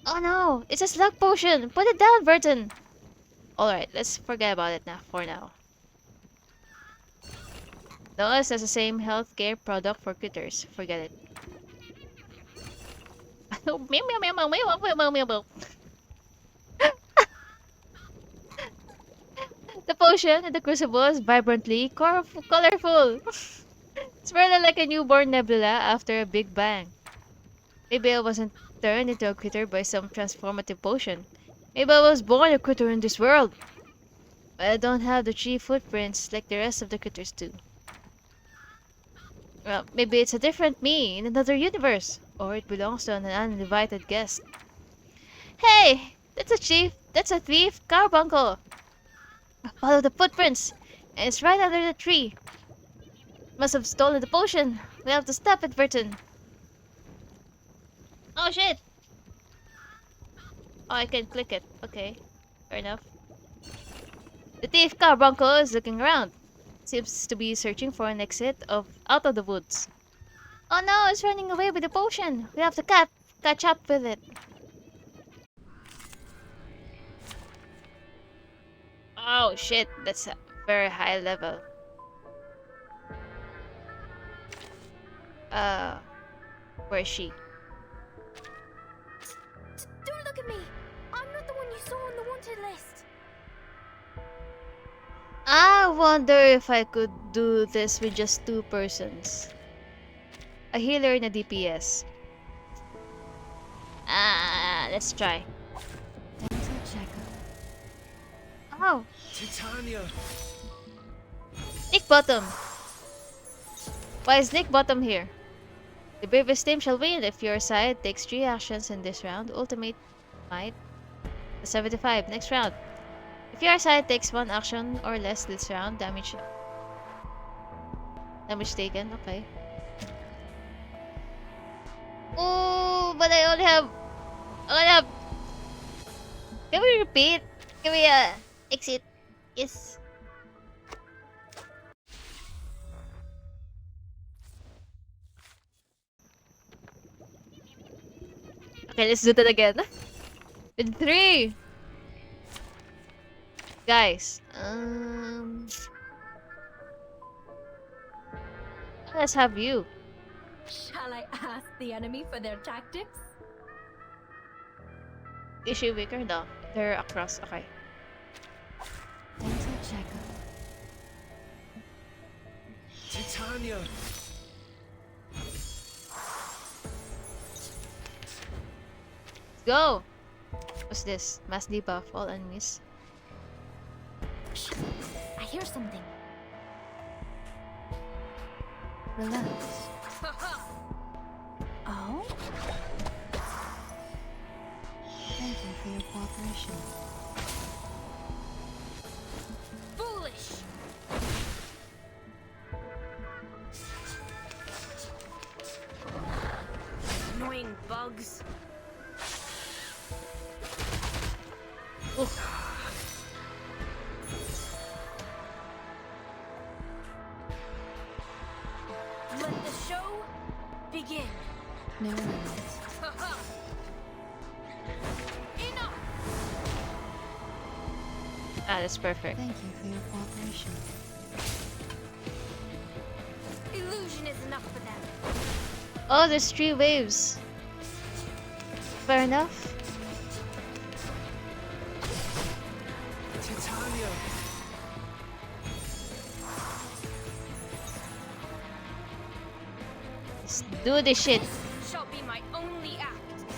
Oh no, it's a slug potion! Put it down, Burton! Alright, let's forget about it now for now. Notice that's the same healthcare product for critters. Forget it. Meow meow meow meow meow meow meow meow meow. The potion in the crucible is vibrantly colorful. It's really like a newborn nebula after a big bang. Maybe I wasn't turned into a critter by some transformative potion. Maybe I was born a critter in this world. But I don't have the 3 footprints like the rest of the critters do. Well, maybe it's a different me in another universe. Or it belongs to an uninvited guest. Hey! That's a chief! That's a thief! Carbuncle! Follow the footprints! And it's right under the tree. Must have stolen the potion. We have to stop it, Burton. Oh shit! Oh, I can click it. Okay. Fair enough. The thief Carbuncle is looking around. Seems to be searching for an exit out of the woods. Oh no, it's running away with the potion. We have to catch up with it. Oh shit, that's a very high level. Where is she?
Don't look at me! I'm not the one you saw on the wanted list.
I wonder if I could do this with just 2 persons. A healer and a DPS. Let's try. Oh!
Titania!
Nick Bottom! Why is Nick Bottom here? The bravest team shall win if your side takes 3 actions in this round. Ultimate might. 75. Next round. If your side takes 1 action or less this round, damage taken. Okay. Oh, but I only have. Can we repeat? Can we exit? Yes. Okay, let's do that again. In 3. Guys, let's have you.
Shall I ask the enemy for their tactics?
Is she weaker? No, they're across. Okay.
Dental checker.
Titania!
Go! What's this? Mass debuff, all enemies.
I hear something.
Relax.
Oh?
Thank you for your cooperation.
Foolish! Annoying bugs. Let the show begin.
No worries.
Enough!
That's perfect.
Thank you for your cooperation.
Illusion is enough for them.
Oh, there's 3 waves. Fair enough.
Titania!
Let's do this shit.
Shall be my only act.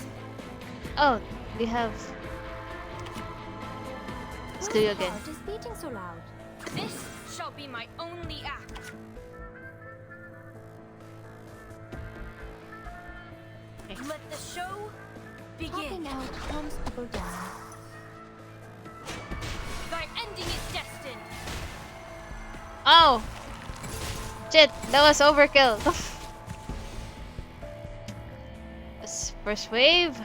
Oh, we have. Let's do it again.
Heart is beating so loud. This shall be my only act. Let the show begin.
Popping out calms people down.
Thy ending is destined.
Oh! Shit, that was overkill. This first wave.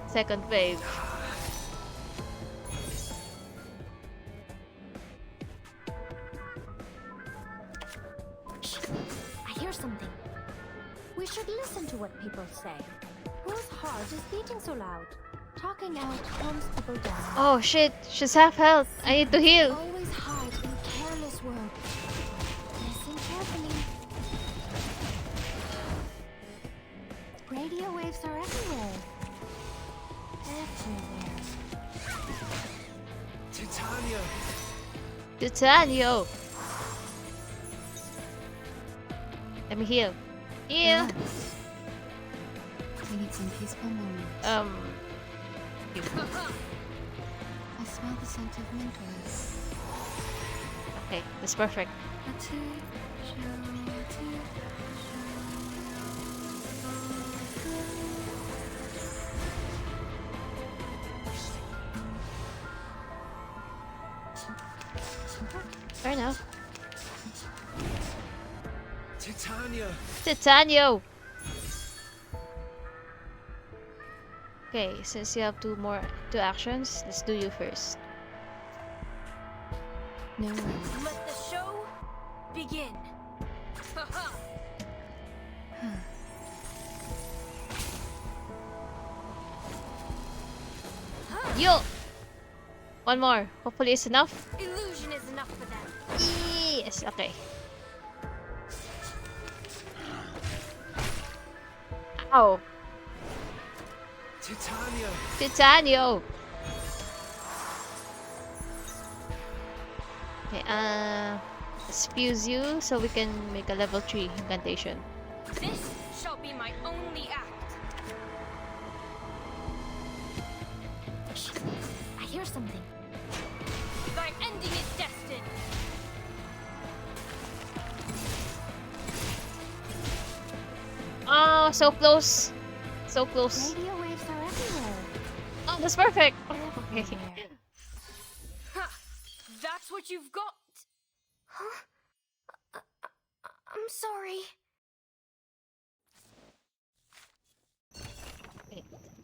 Second wave.
I hear something. We should listen to what people say.
Whose heart is beating so loud? Talking out calms people down.
Oh shit, she's half health. I need to heal.
Always hide in careless words. Listen carefully. Radio waves are everywhere. Everywhere.
Titania!
Titanio. Let me heal. Heal.
We need some peaceful moments. I smell smell the scent of mint oil.
Okay, that's perfect. Fair enough.
Titania!
Titanio! Okay, since you have two actions, let's do you first.
No worries.
Let the show begin. Haha.
Yo! One more. Hopefully it's enough.
Illusion is enough for them.
Yes, okay. Ow.
Titania!
Titanio! Okay, let's fuse you so we can make a level 3 incantation.
This shall be my only act.
I hear something.
Thy ending is destined.
Oh, so close. So close.
Radio waves are everywhere.
Oh, that's perfect. Okay.
Ha! That's what you've got.
Huh? I'm sorry.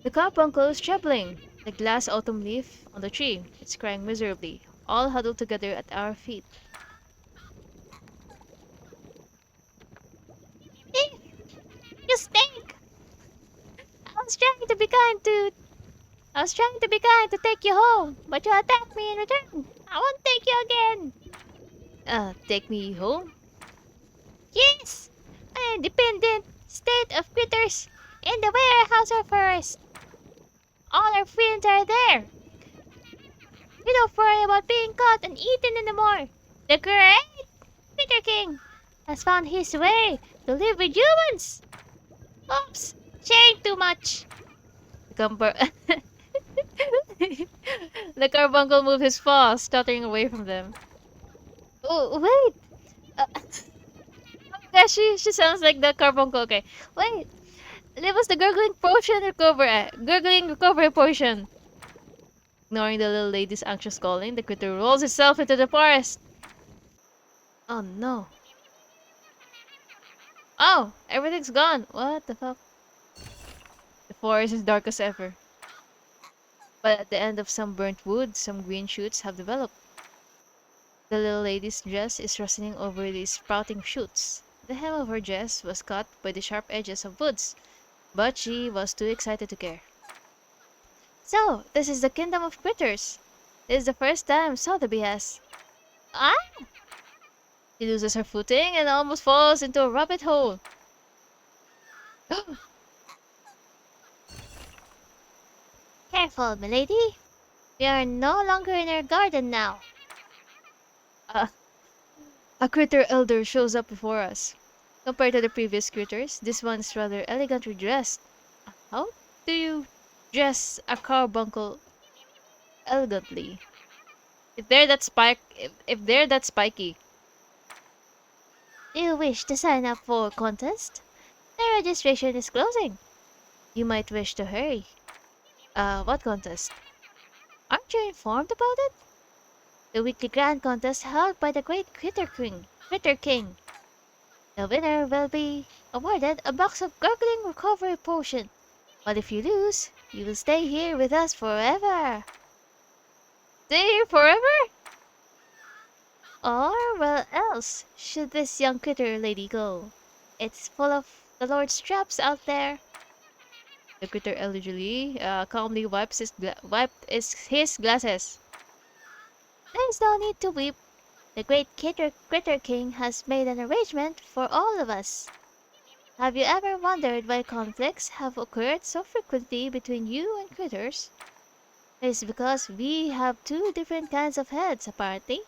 The carbuncle is trembling, the glass autumn leaf on the tree. It's crying miserably, all huddled together at our feet. You stink! I was trying to be kind to take you home, but you attacked me in return. I won't take you again. Take me home? Yes! An independent state of critters in the warehouse of forest. All our friends are there. We don't worry about being caught and eaten anymore. The great Critter King has found his way to live with humans. Oops, sharing too much. The carbuncle moved his paw, stuttering away from them. Oh, wait! Oh my gosh, she sounds like the carbuncle. Okay, wait. It was the gurgling recovery potion. Ignoring the little lady's anxious calling, the critter rolls itself into the forest. Oh no. Oh, everything's gone. What the fuck? The forest is dark as ever. But at the end of some burnt wood, some green shoots have developed. The little lady's dress is rustling over these sprouting shoots. The hem of her dress was cut by the sharp edges of woods, but she was too excited to care. So, this is the kingdom of critters. This is the first time Sotheby has. Ah! She loses her footing and almost falls into a rabbit hole. Careful, milady. We are no longer in our garden now. A critter elder shows up before us. Compared to the previous critters, this one is rather elegantly dressed. How do you dress a carbuncle elegantly? If they're that spiky. Do you wish to sign up for a contest? The registration is closing. You might wish to hurry. What contest? Aren't you informed about it? The weekly grand contest held by the great Critter King. The winner will be awarded a box of gurgling recovery potion. But if you lose, you will stay here with us forever. Stay here forever? Or where else should this young critter lady go? It's full of the Lord's traps out there. The critter elderly calmly wiped his glasses. There's no need to weep. The great critter King has made an arrangement for all of us. Have you ever wondered why conflicts have occurred so frequently between you and critters? It's because we have two different kinds of heads, apparently.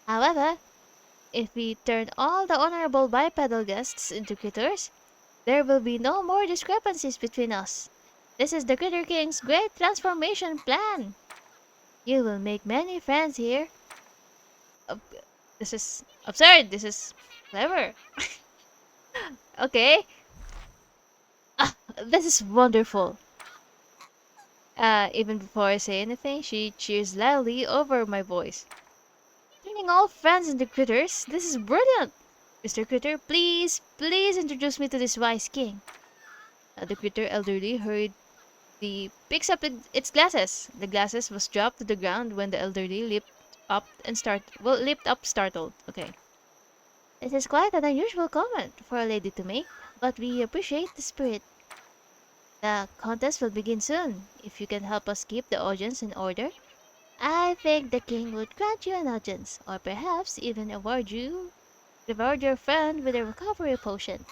However, if we turn all the honorable bipedal guests into critters, there will be no more discrepancies between us. This is the Critter King's great transformation plan. You will make many friends here. Uh, this is absurd. This is clever. Okay. Ah, this is wonderful. Even before I say anything, she cheers loudly over my voice. Turning all friends into critters? This is brilliant! Mr. Critter, please, please introduce me to this wise king. The critter elderly picks up its glasses. The glasses was dropped to the ground when the elderly leaped up startled. Okay. This is quite an unusual comment for a lady to make, but we appreciate the spirit. The contest will begin soon. If you can help us keep the audience in order, I think the king would grant you an audience, or perhaps even reward your friend with a recovery potion.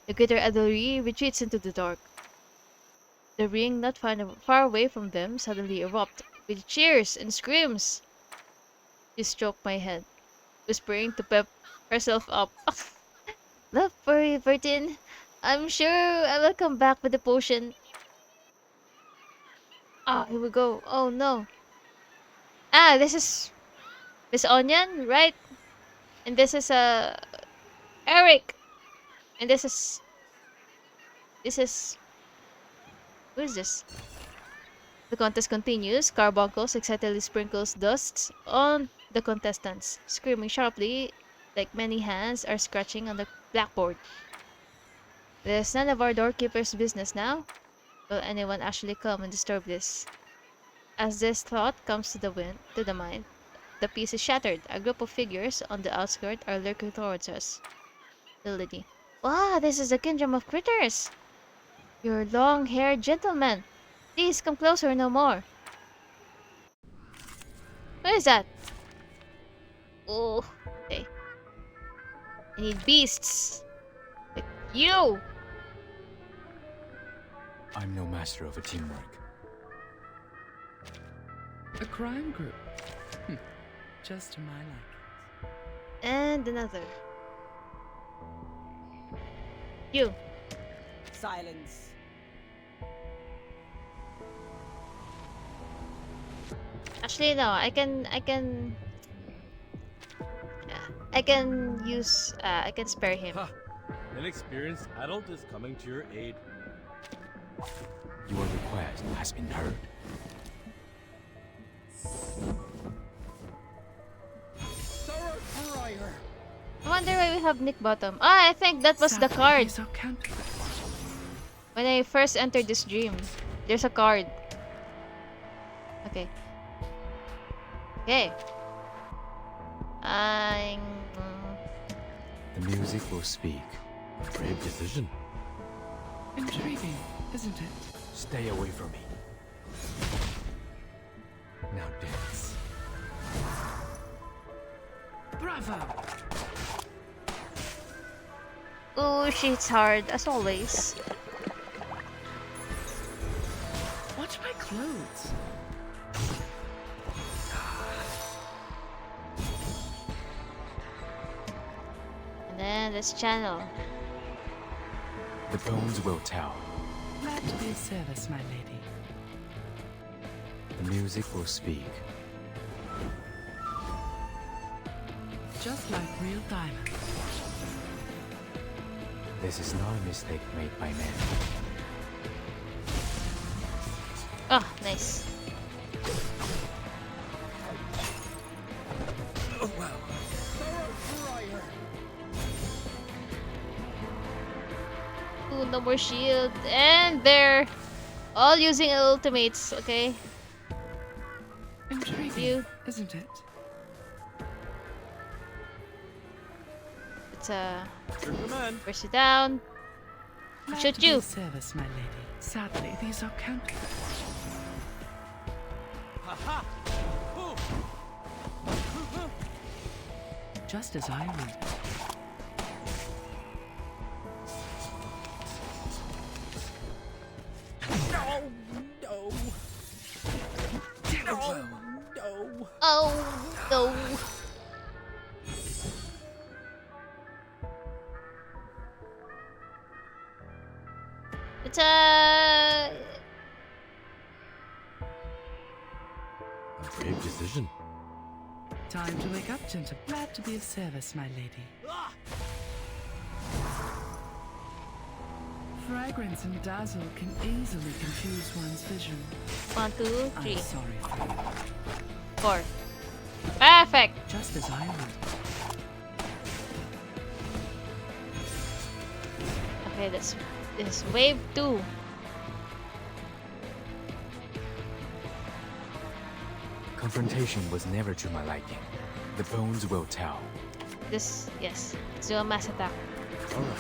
The greater Adori retreats into the dark. The ring not far away from them suddenly erupts with cheers and screams. She stroked my head, whispering to pep herself up. Look, furry Bertin, I'm sure I will come back with the potion. Ah, here we go. Oh no. Ah, this is Miss Onion, right? And this is Eric. And this is who is this? The contest continues. Carbuncles excitedly sprinkles dust on the contestants, screaming sharply like many hands are scratching on the blackboard. It's none of our doorkeeper's business now. Will anyone actually come and disturb this? As this thought comes to the mind, the piece is shattered. A group of figures on the outskirts are lurking towards us. The lady. Wow, this is the kingdom of critters! You're long-haired gentlemen. Please come closer no more. What is that? Oh, okay. I need beasts. Like you!
I'm no master of a teamwork. A crime group. Just to my liking.
And another. You.
Silence.
Actually, no. I can use. I can spare him.
Ha! An experienced adult is coming to your aid.
Your request has been heard.
I wonder why we have Nick Bottom. Ah, I think that was the card. When I first entered this dream, there's a card. Okay. Okay. I'm...
The music will speak.
Brave decision.
Intriguing, isn't it? Stay away from me. Now dance.
Bravo!
Oh, she's hard, as always.
Watch my clothes.
And then let's channel.
The bones will tell.
Glad to be of service, my lady.
The music will speak.
Just like real diamonds.
This is not a mistake made by men.
Oh, nice.
Oh, wow.
Ooh, no more shield. And they're all using ultimates, okay?
Intriguing, isn't it?
It's push it down.
Glad
Shoot
to be
you.
of service, my lady. Sadly, these are counterfeits. Just as I read it.
No! No! No! No!
Oh, no. It's
Brave decision. Time to wake up, gentlemen. Glad to be of service, my lady. Fragrance and dazzle can easily confuse one's vision.
1, 2, 3.
I'm sorry for that.
4. Perfect!
Just as I would.
Okay, this is wave 2.
Confrontation was never to my liking. The bones will tell.
This, yes. Let's do a mass attack.
Alright,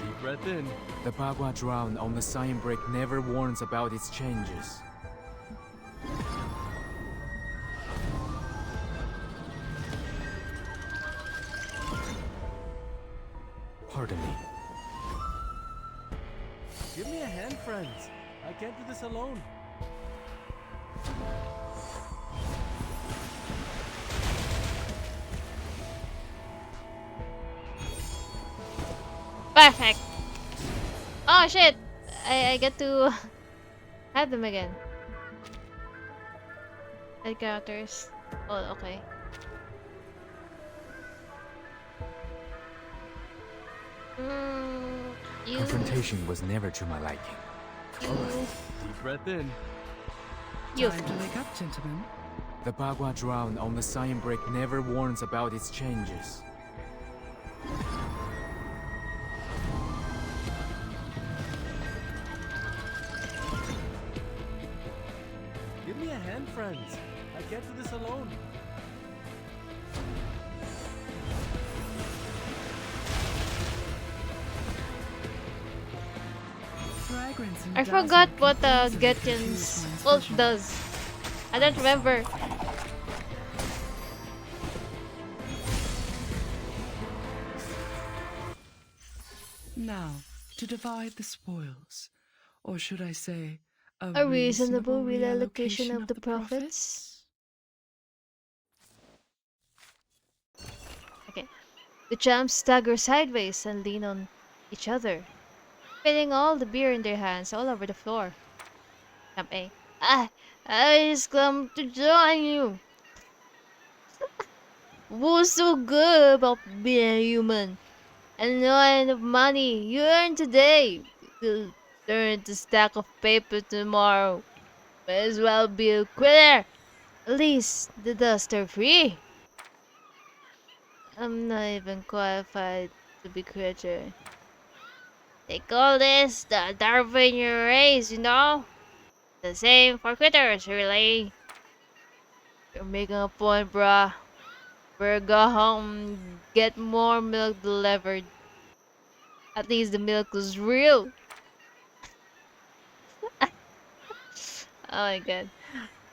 deep breath in.
The Bagua drown on the sign break never warns about its changes. Pardon me.
Give me a hand, friends. I can't do this alone.
Perfect! Oh shit! I get to have them again. Add characters. Oh, okay. You.
Confrontation was never to my liking.
Alright, deep breath in.
You.
Time to wake up, gentlemen.
The Bagua drown on the sign break never warns about its changes.
Give me a hand, friends. I can't do this alone.
Fragrance and
I
dazzle
forgot
can
what
easily
Getkin's
confuse one's
ult
vision.
does. I don't remember.
Now, to divide the spoils, or should I say,
A reasonable reallocation of the profits? Okay. The champs stagger sideways and lean on each other, spilling all the beer in their hands all over the floor. Champ A. I just come to join you. What's so good about being human? And no end of money you earn today will turn to stack of paper tomorrow. May as well be a quitter. At least the dust are free. I'm not even qualified to be quitter. They call this the Darwin race, you know? The same for quitters, really. You're making a point, bruh. We'll go home and get more milk delivered. At least the milk was real. Oh my god.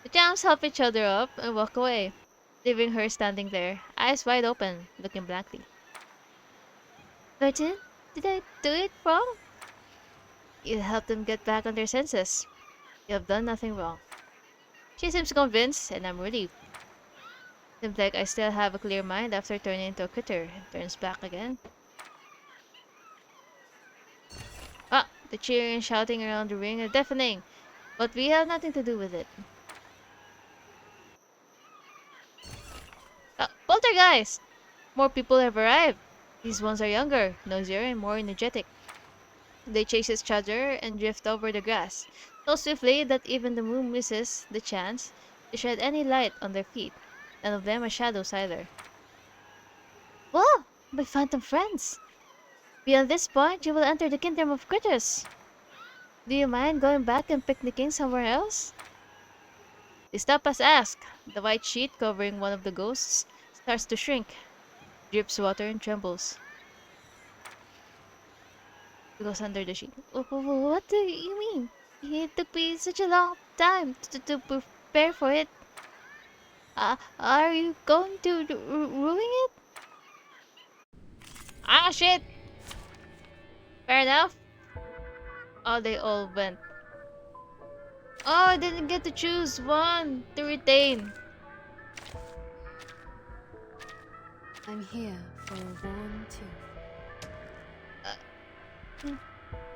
The champs help each other up and walk away, leaving her standing there, eyes wide open, looking blankly. Bertin, did I do it wrong? You helped them get back on their senses. You have done nothing wrong. She seems convinced, and I'm relieved. Seems like I still have a clear mind after turning into a critter and turns back again. Ah, the cheering and shouting around the ring are deafening, but we have nothing to do with it. Poltergeist! More people have arrived. These ones are younger, noisier, and more energetic. They chase each other and drift over the grass, so swiftly that even the moon misses the chance to shed any light on their feet. None of them are shadows either. Whoa! My phantom friends! Beyond this point, you will enter the kingdom of critters. Do you mind going back and picnicking somewhere else? They stop us ask. The white sheet covering one of the ghosts starts to shrink, drips water and trembles. It goes under the sheet. What do you mean? It took me such a long time to prepare for it. Are you going to ruin it? Ah, shit! Fair enough. Oh, they all went. Oh, I didn't get to choose one to retain.
I'm here for a worn tooth.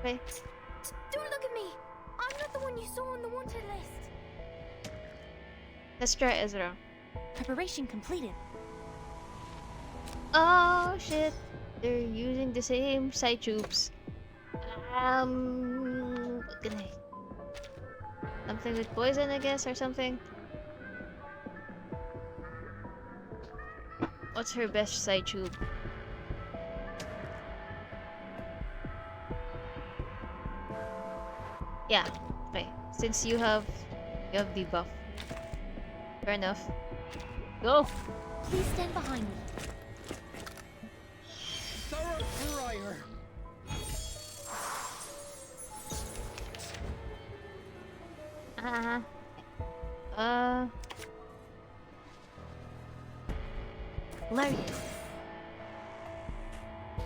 Okay.
Don't look at me! I'm not the one you saw on the wanted list!
Let's try Ezra.
Preparation completed.
Oh shit! They're using the same side tubes. Okay. Something with poison, I guess, or something. What's her best side tube? Yeah. Okay. Since you have debuff. Fair enough. Go.
Please stand behind me.
Thoroughbriar.
Loaded.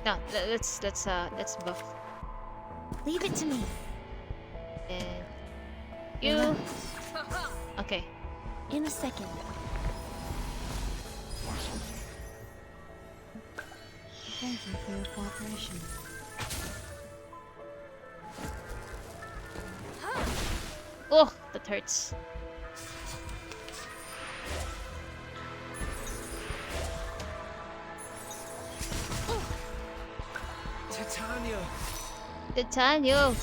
No, let's buff.
Leave it to me.
And you. Okay.
In a second.
Thank you for your cooperation.
Oh, that hurts.
Titania.
Titania.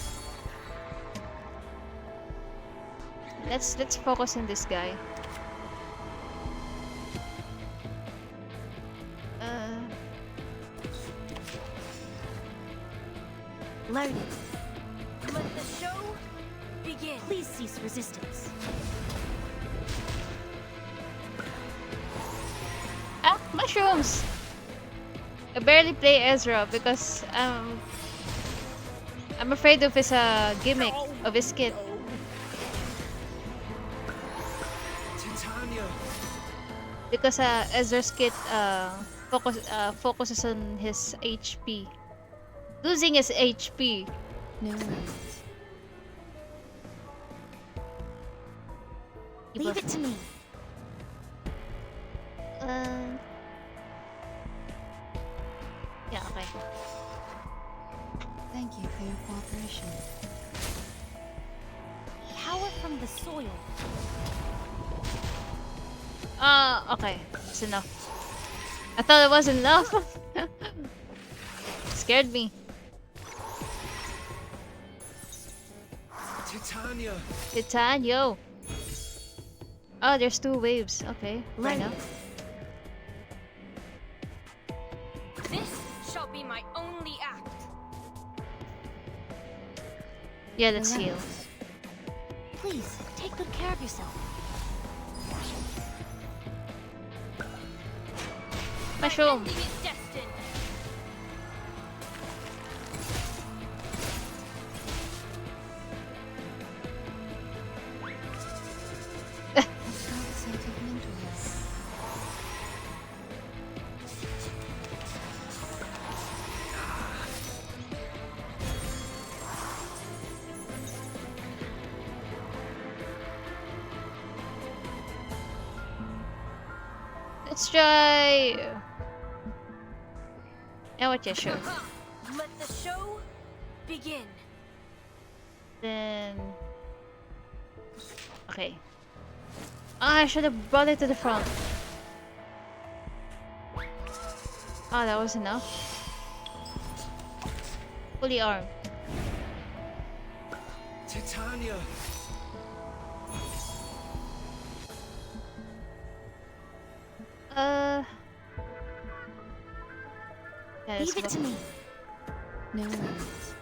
Let's focus on this guy.
Loaded. Let the show begin. Please cease resistance.
Ah, mushrooms! I barely play Ezra because I'm afraid of his gimmick of his kit.
Titania.
Because Ezra's kit focuses on his HP. Losing his HP.
No worries.
Leave it to me.
Yeah, okay.
Thank you for your cooperation.
Power from the soil.
Okay. It's enough. I thought it wasn't enough. Scared me.
Titania.
Titania. Oh, there's 2 waves. Okay, fair enough.
This shall be my only act.
Yeah, let's heal.
Please, take good care of yourself.
Mushroom.
Ending is destined.
Let's try. Yeah, what you sure.
Let the show begin.
Then. Okay. I should have brought it to the front. Oh, that was enough. Fully armed.
Titania.
Yeah,
Leave it to me.
No worries.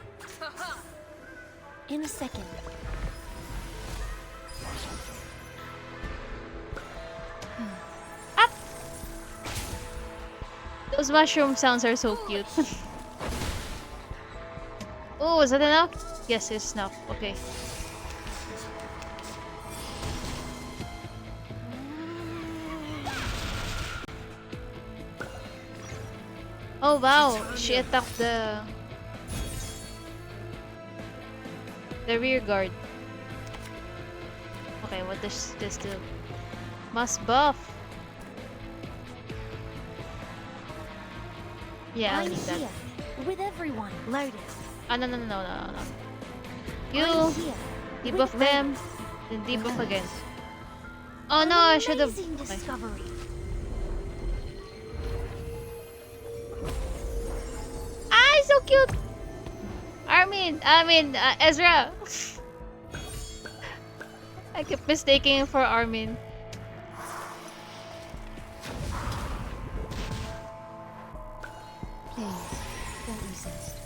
In a second.
Up! Those mushroom sounds are so cute. Oh, is that enough? Yes, it's enough. Okay. Oh wow, she attacked the rear guard. Okay, what does this do? Must buff. Yeah, I
I'm
need that.
here with everyone. Loaded.
Ah, no. You
I'm here
debuff
with
them, then debuff again. Oh no, I should have.
Amazing discovery.
Ah, he's so cute. Ezra. I kept mistaking him for Armin.
Please, don't resist.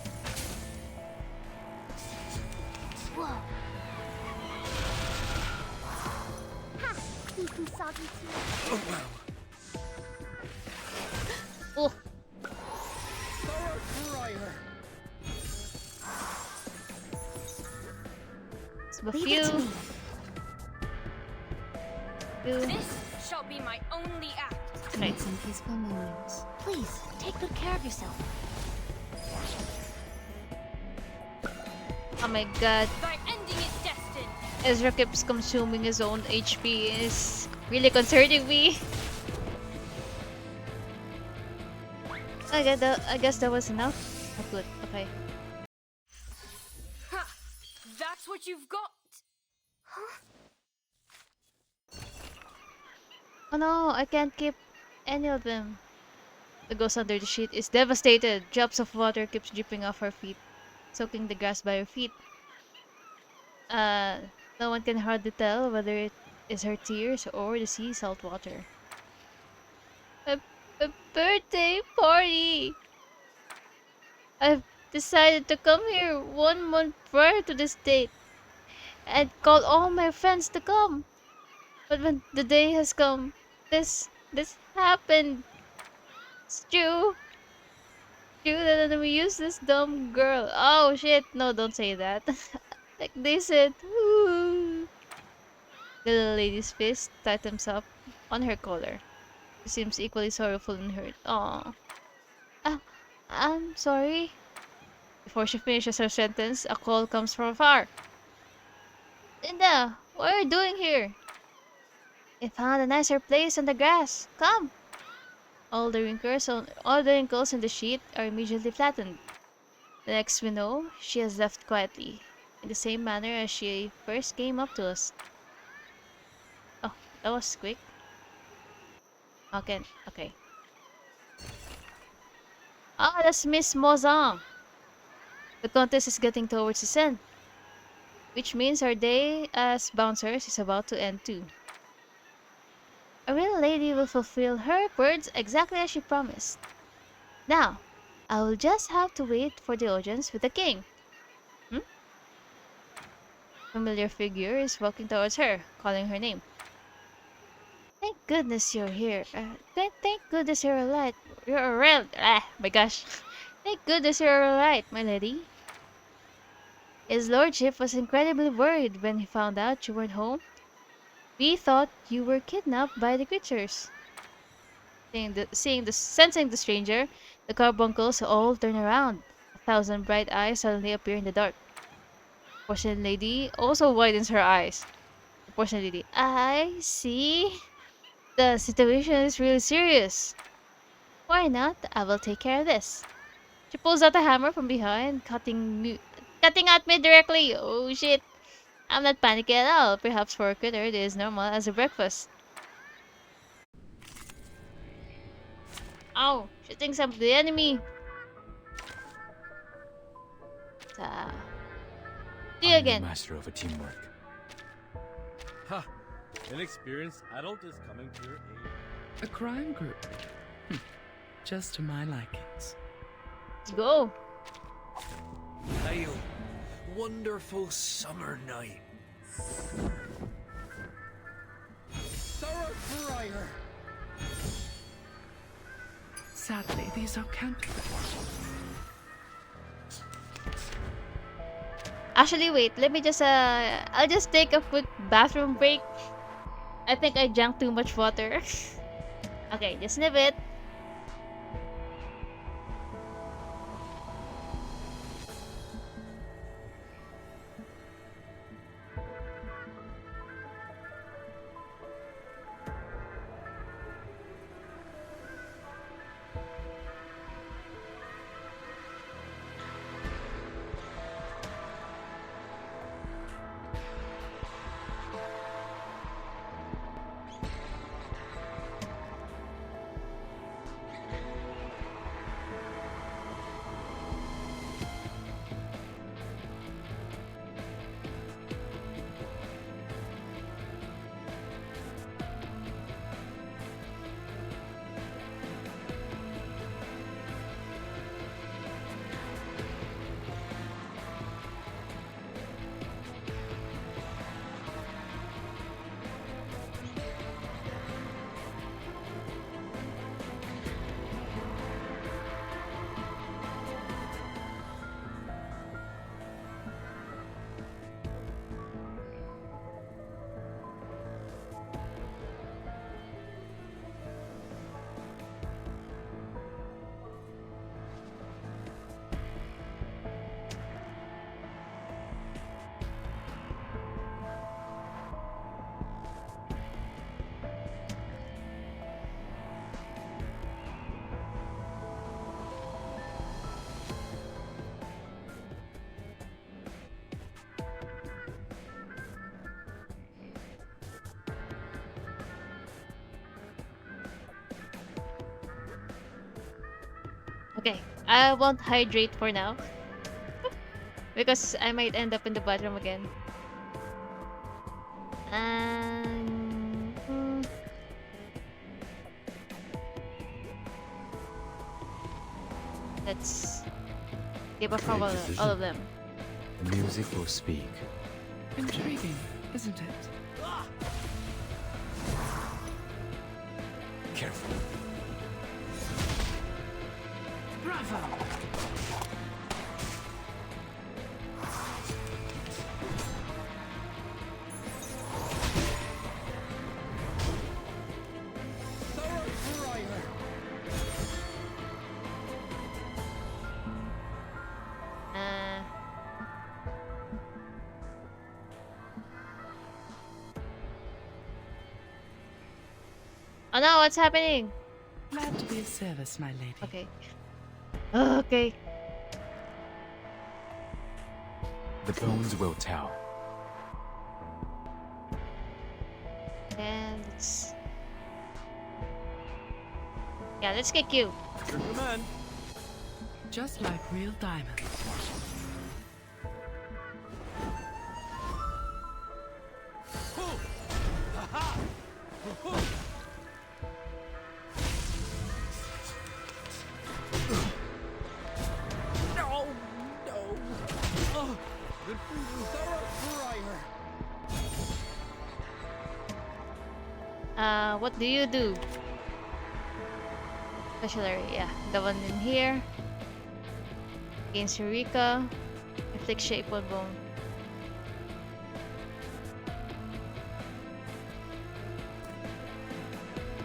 Whoa. Ha! Sneaky soggy too.
Oh, wow.
Oh.
Leave it to me.
This shall be my only act.
Need some peaceful moments.
Please, take good care of yourself.
Oh my god.
Thy ending is destined.
Ezra keeps consuming his own HP. It's really concerning me. I guess that was enough. Oh, good. Okay.
Ha! That's what you've got.
Oh no, I can't keep any of them. The ghost under the sheet is devastated. Drops of water keeps dripping off her feet, soaking the grass by her feet. No one can hardly tell whether it is her tears or the sea salt water. A birthday party! I've decided to come here 1 month prior to this date and call all my friends to come. But when the day has come, this happened. It's true. True that we use this dumb girl. Oh shit! No, don't say that. Like they said. Woo. The little lady's fist tightens up on her collar. She seems equally sorrowful and hurt. Oh. I'm sorry. Before she finishes her sentence, a call comes from afar. Linda, what are you doing here? I found a nicer place on the grass. Come. All the wrinkles in the sheet are immediately flattened. The next we know, she has left quietly, in the same manner as she first came up to us. Oh, that was quick. Okay. Ah, that's Miss Mozang. The contest is getting towards its end, which means our day as bouncers is about to end too. A real lady will fulfill her words exactly as she promised. Now, I will just have to wait for the audience with the king. Familiar figure is walking towards her, calling her name. Thank goodness you're here. Thank goodness you're alright. You're alright. Ah, my gosh. Thank goodness you're alright, my lady. His lordship was incredibly worried when he found out you weren't home. We thought you were kidnapped by the creatures. Sensing the stranger, the carbuncles all turn around. 1,000 bright eyes suddenly appear in the dark. The porcelain lady also widens her eyes. The porcelain lady, I see. The situation is really serious. Why not? I will take care of this. She pulls out a hammer from behind, cutting at me directly. Oh shit. I'm not panicking at all. Perhaps for a critter, it is normal as a breakfast. Ow! She thinks I'm the enemy. See you again.
Master of a teamwork.
Ha! An experienced adult is coming to your aid.
A crime group. Just to my likings.
Let's go.
Hail, wonderful summer night.
Thoroughfire!
Sadly, these are counterfeit.
Actually, wait. Let me just I'll just take a quick bathroom break. I think I drank too much water. Okay, just sniff it. Okay, I won't hydrate for now. Because I might end up in the bathroom again. And... let's give up
Great
all
decision.
of them.
The music will speak.
Intriguing, isn't it?
Careful.
Bravo!
Oh no, what's happening?
Glad to be of service, my lady.
Okay. Okay.
The bones will tell.
And let's... yeah, let's kick you.
Your command.
Just like real diamonds.
No, no. Oh, the fire.
What do you do? Special area, yeah. The one in here. Against Eureka. Inflict shape on bone.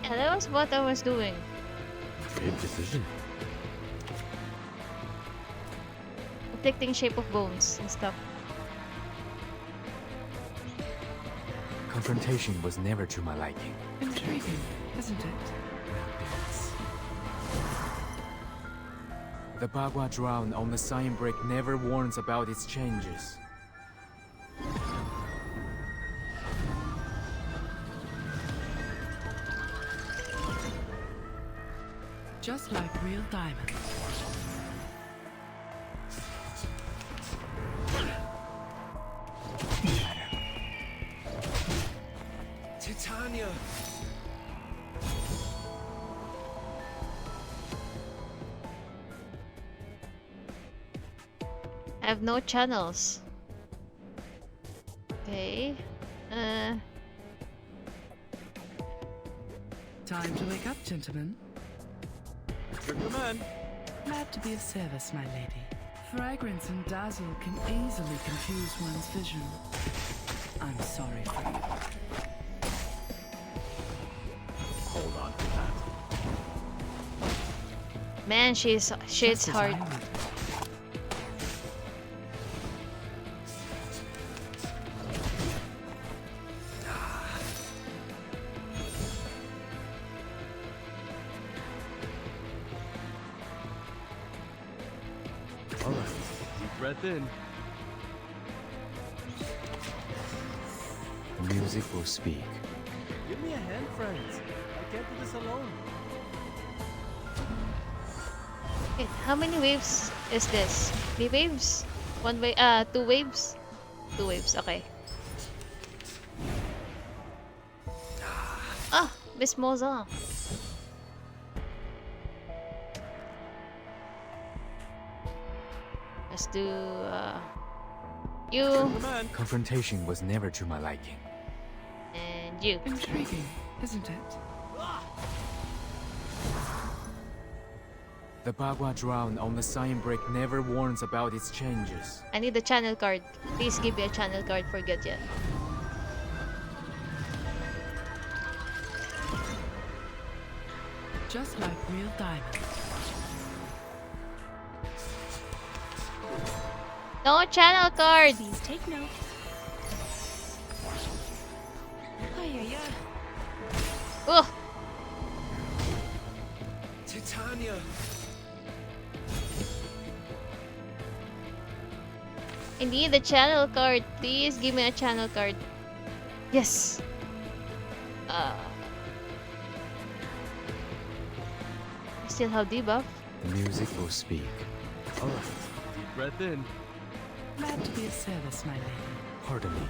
Yeah, that was what I was doing.
Great decision.
Inflicting shape of bones and stuff.
Confrontation was never to my liking.
Intriguing, isn't it?
The Bagua drown on the sign brick never warns about its changes.
Just like real diamonds.
Titania!
I have no channels. Okay.
Time to wake up, gentlemen.
Your command.
Glad to be of service, my lady. Fragrance and dazzle can easily confuse one's vision. I'm sorry for you.
Hold on to that.
Man, she's
Just as
hard.
I would.
All right. Deep breath in.
The music will speak.
Give me a hand, friends. I can't do this alone.
Okay, how many waves is this? 3 waves? 1 wave? 2 waves? 2 waves, okay. Ah, Bismoza. Let's do you
Confrontation was never to my liking.
and you.
Intriguing, isn't it?
The Bagua drown on the sign brick never warns about its changes.
I need a channel card. Please give me a channel card for Gudyan.
Just like real diamonds.
No channel card!
Please take note.
Ugh!
Titania!
I need a channel card. Please give me a channel card. Yes! I still have debuff.
Music will speak.
All right, deep breath in.
Glad to be of service, my lady.
Pardon me.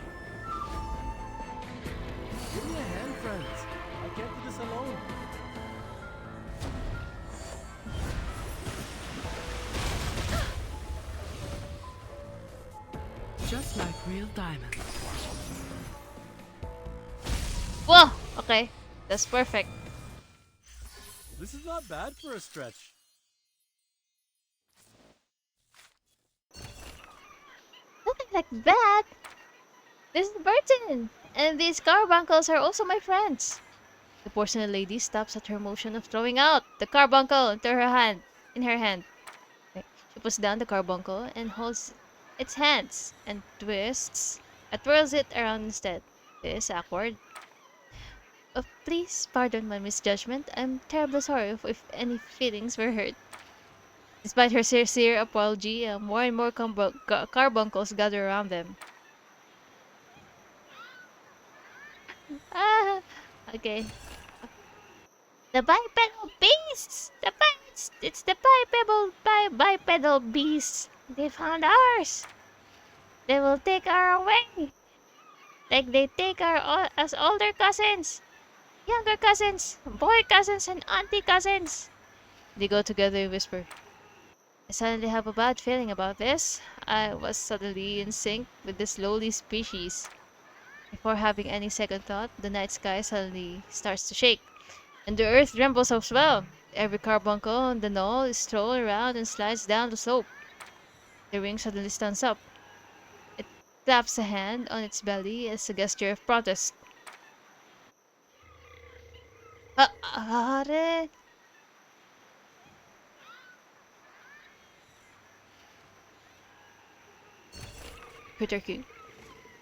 Give me a hand, friends. I can't do this alone.
Just like real diamonds.
Whoa! Okay, that's perfect.
This is not bad for a stretch.
Nothing like that. This is Burton, and these carbuncles are also my friends. The porcelain lady stops at her motion of throwing out the carbuncle into her hand. In her hand, she puts down the carbuncle and holds its hands and twirls it around instead. This is awkward. Please pardon my misjudgment. I'm terribly sorry if any feelings were hurt. Despite her sincere apology, more and more carbuncles gather around them. Ah, okay. The bipedal beasts! It's the bipedal beasts! They found ours! They will take our away! Like they take us older cousins! Younger cousins! Boy cousins and auntie cousins! They go together and whisper. I suddenly have a bad feeling about this. I was suddenly in sync with this lowly species. Before having any second thought, the night sky suddenly starts to shake. And the earth trembles as well. Every carbuncle on the knoll is thrown around and slides down the slope. The ring suddenly stands up. It claps a hand on its belly as a gesture of protest. Are? Peter King.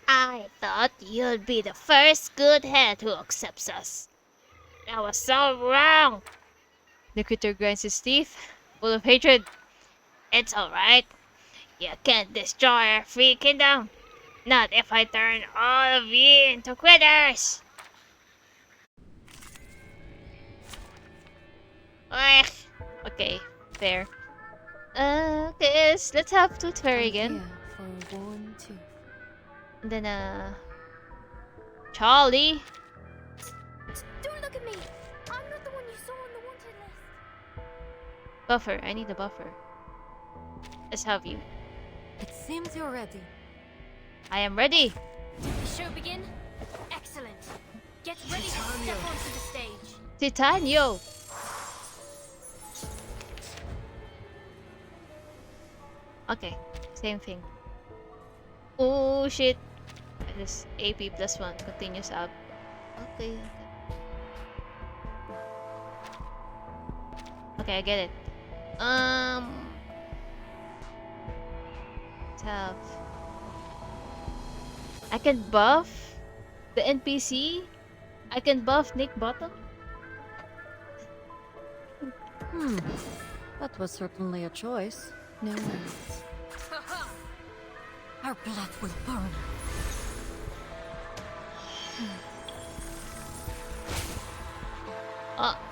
I thought you'd be the first good head who accepts us. I was so wrong. The critter grinds his teeth, full of hatred. It's alright. You can't destroy our free kingdom. Not if I turn all of you into critters. Ugh. Okay, fair. Okay, let's have Tooth Fairy again.
For worn tooth.
And then, Charlie.
Don't look at me! I'm not the one you saw on the wanted list.
Buffer, I need a buffer. Let's have you.
It seems you're ready.
I am ready.
The show begin? Excellent. Get ready to step onto the stage.
Titanio. Okay, same thing. Oh shit. This AP plus 1 continues up. Okay. Okay, I get it. Have. I can buff the NPC. I can buff Nick Bottom.
That was certainly a choice.
No worries.
Our blood will burn.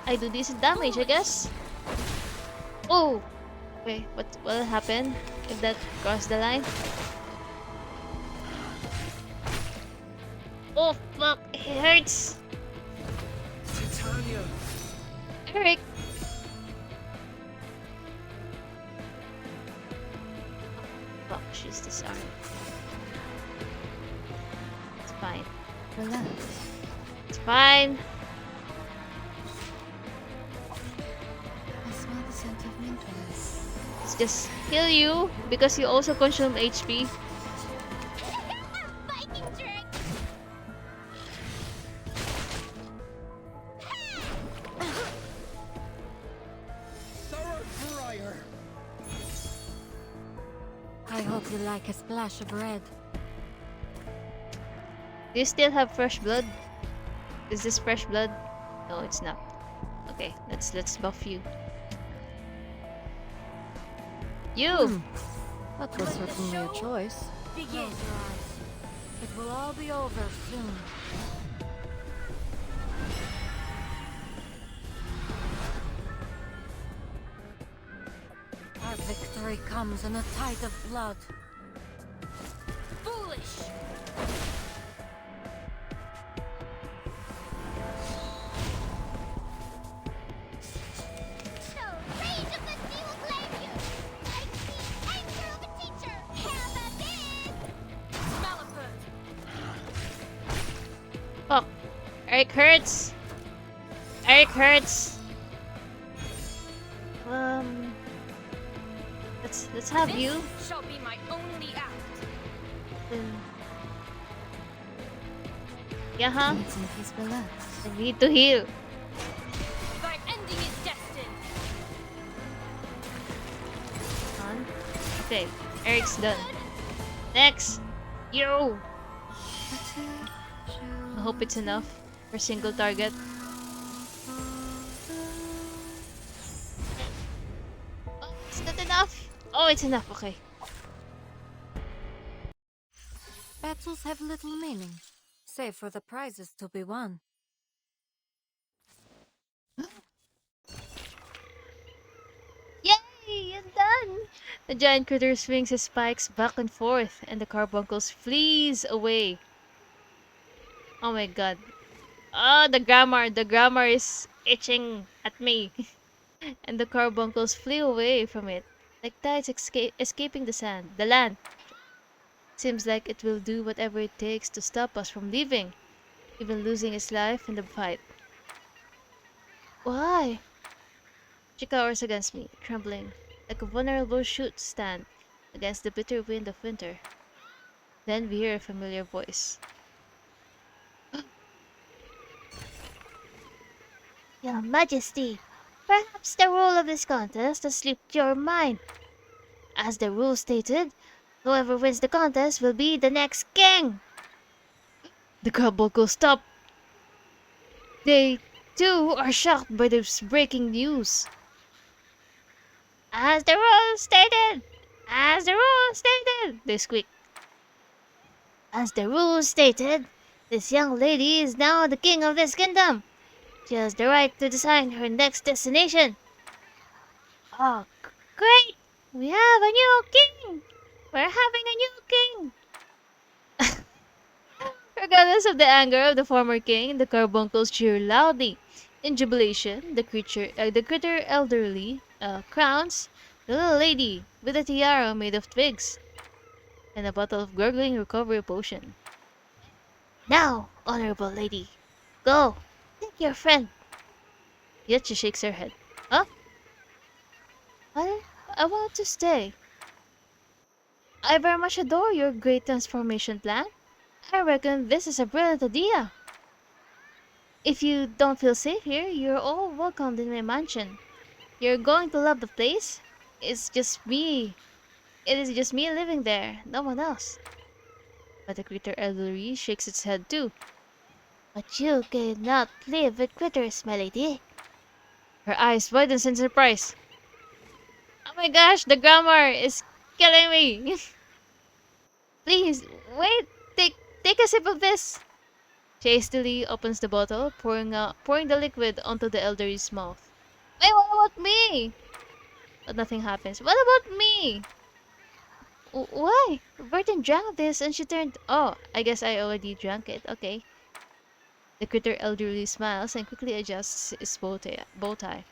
I do decent damage, I guess. Oh! Wait, what will happen if that crossed the line? Oh fuck, it hurts!
Titania!
Eric! Fuck, she's disarmed. It's fine.
Relax.
It's fine.
I smell the scent of mint oil.
Let's just heal you because you also consume HP.
Viking trick!
I hope you like a splash of red.
Do you still have fresh blood? Is this fresh blood? No, it's not. Okay, let's buff you. You!
That was certainly a choice.
Begin.
Close your eyes. It will all be over soon.
Glory comes in a tide of blood.
Foolish!
The rage of the sea will claim you! Like the anger of a teacher! Have at this!
Malapert!
Oh, Eric hurts. Eric hurts. Let's have
This
you.
shall be my only act.
Yeah, huh?
Needs in peace below.
I need to heal.
Thy ending is destined.
On. Okay, Eric's done. Next, yo. I hope it's enough for single target. Oh, it's not enough. Oh, it's enough. Okay.
Battles have little meaning, save for the prizes to be won.
Yay! It's done! The giant critter swings his spikes back and forth, and the carbuncles flees away. Oh my god. Oh, the grammar! The grammar is itching at me. And the carbuncles flee away from it, like tides escaping the land. Seems like it will do whatever it takes to stop us from leaving, even losing its life in the fight. Why? She cowers against me, trembling, like a vulnerable shoot stand against the bitter wind of winter. Then we hear a familiar voice. Your Majesty, perhaps the rule of this contest has slipped your mind. As the rule stated, whoever wins the contest will be the next king. The carbuncles stop. They, too, are shocked by this breaking news. As the rule stated! As the rule stated! They squeak. As the rule stated, this young lady is now the king of this kingdom. She has the right to decide her next destination. Oh, great! We have a new king! We're having a new king! Regardless of the anger of the former king, the carbuncles cheer loudly. In jubilation, the critter elderly crowns the little lady with a tiara made of twigs and a bottle of gurgling recovery potion. Now, honorable lady, go, take your friend. Yet she shakes her head. Huh? I want to stay. I very much adore your great transformation plan. I reckon this is a brilliant idea. If you don't feel safe here, you're all welcomed in my mansion. You're going to love the place. It's just me. It is just me living there, no one else. But the critter elderly shakes its head too. But you cannot live with critters, my lady. Her eyes widen in surprise. Oh my gosh, the grammar is killing me. Please, wait, take a sip of this. She hastily opens the bottle, pouring the liquid onto the elderly's mouth. Wait, what about me? But nothing happens. What about me? Why? Burton drank this and she turned... Oh, I guess I already drank it. Okay. The critter elderly smiles and quickly adjusts his bow tie.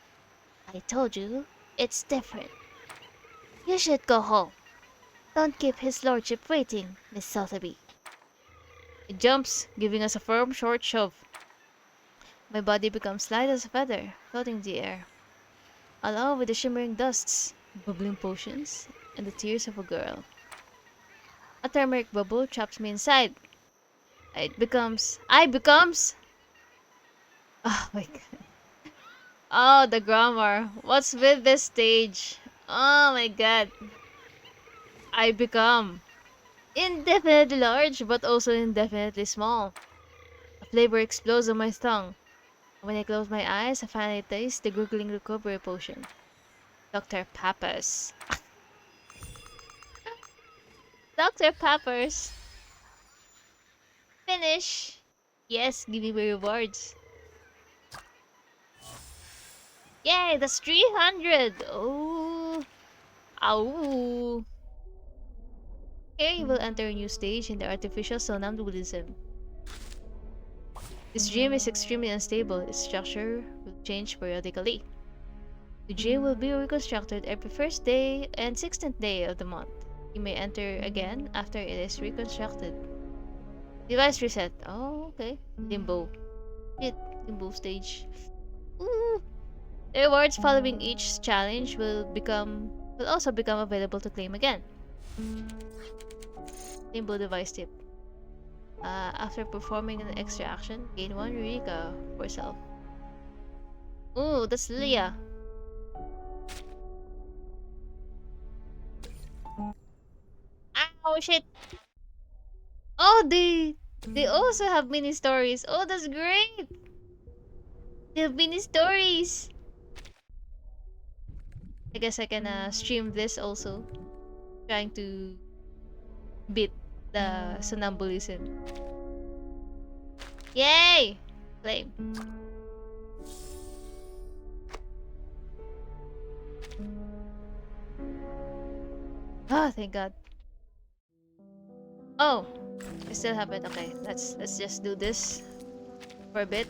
I told you, it's different. You should go home. Don't keep his lordship waiting, Miss Sotheby. It jumps, giving us a firm, short shove. My body becomes light as a feather, floating in the air, along with the shimmering dusts, bubbling potions, and the tears of a girl. A turmeric bubble traps me inside. I becomes... Oh my god. Oh, the grammar. What's with this stage? Oh my god. I become indefinitely large, but also indefinitely small. A flavor explodes on my tongue. When I close my eyes, I finally taste the gurgling recovery potion. Dr. Peppers. Dr. Peppers. Finish. Yes, give me my rewards. Yay, that's 300. Oh, Ow! Here you will enter a new stage in the artificial somnambulism. This dream is extremely unstable. Its structure will change periodically. The dream will be reconstructed every first day and 16th day of the month. You may enter again after it is reconstructed. Device reset. Oh, okay. Limbo. Shit. Limbo stage. Ooh. The rewards following each challenge will also become available to claim again. Limbo device tip. After performing an extra action, gain 1 Eureka for self. Ooh, that's Leah. Oh shit. Oh, they also have mini stories. Oh, that's great. They have mini stories. I guess I can stream this also. Trying to beat the sonambulism. Yay! Claim. Ah, thank God. Oh, I still have it. Okay, let's just do this for a bit.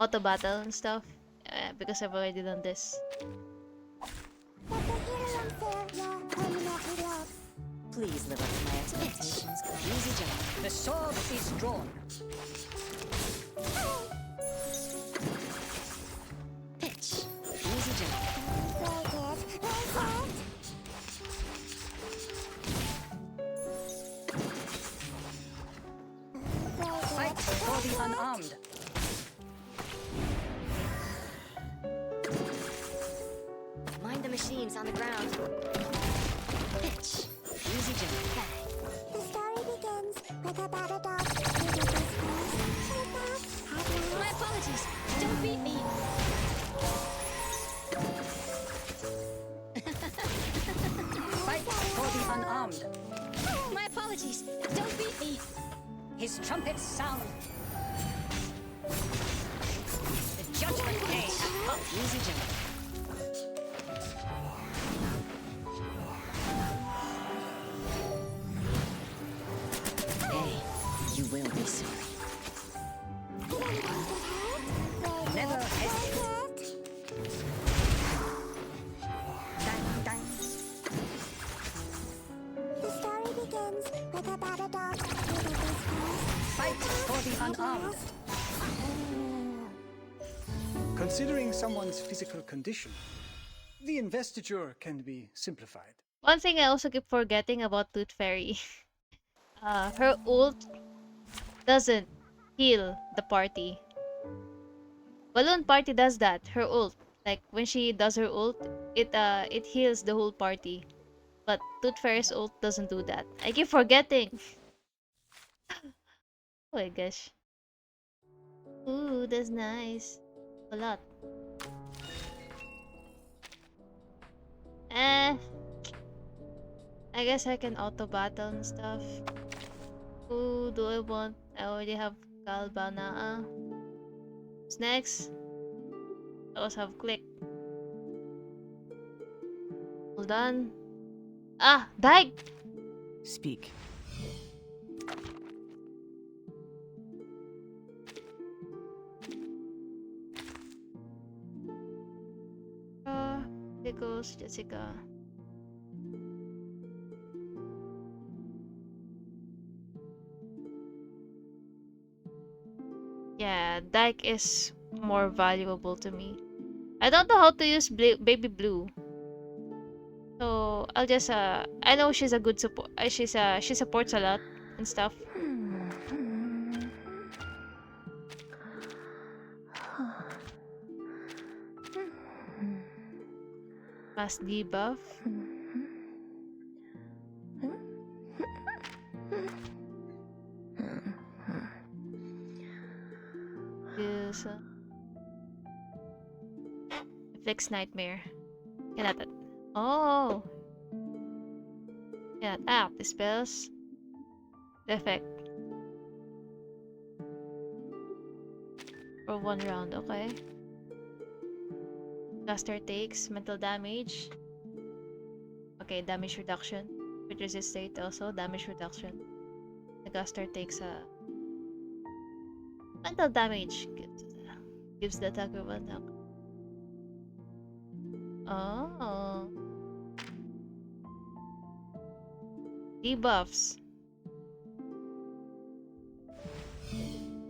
Auto battle and stuff. Because I've already done this.
Please live up to my expectations. Easy jump. The sword is drawn. Pitch. Easy jump. Fight for the unarmed.
Mind the machines on the ground.
Pitch. Easy jump.
The story begins with a battle dog.
My apologies. Don't beat me. Fight for the unarmed. My apologies. Don't beat me. His trumpets sound. The judgment day has come. Easy jump. You will be sorry. Never hesitate. Dang, dang.
The story begins with a battle dog.
Fight for the unarmed.
Considering someone's physical condition, the investiture can be simplified.
One thing I also keep forgetting about Tooth Fairy. Her ult doesn't heal the party. Balloon Party does that. Her ult, like when she does her ult, it heals the whole party. But Tooth Fairy's ult doesn't do that. I keep forgetting. Oh my gosh. Ooh, that's nice. A lot. I guess I can auto battle and stuff. Who do I want? I already have Kalbanaa. What's next? I also have Click. Hold on. Ah, Dyke!
Speak.
There goes Jessica. Yeah, Dyke is more valuable to me. I don't know how to use Baby Blue. So, I'll just I know she's a good support. She supports a lot and stuff. Fast debuff. This Fix Nightmare. Cannot. Oh. Cannot dispels the effect for 1 round. Okay. Caster takes mental damage. Okay, damage reduction. With resist state also, damage reduction. The caster takes a mental damage. Gives the attacker 1 attack. Oh. Debuffs.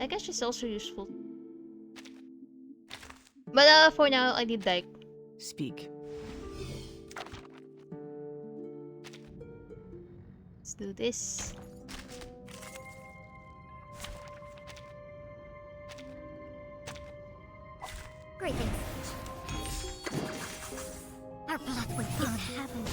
I guess she's also useful. But for now, I need like
Speak.
let's do this.
Greetings. Our blood will burn. Heaven.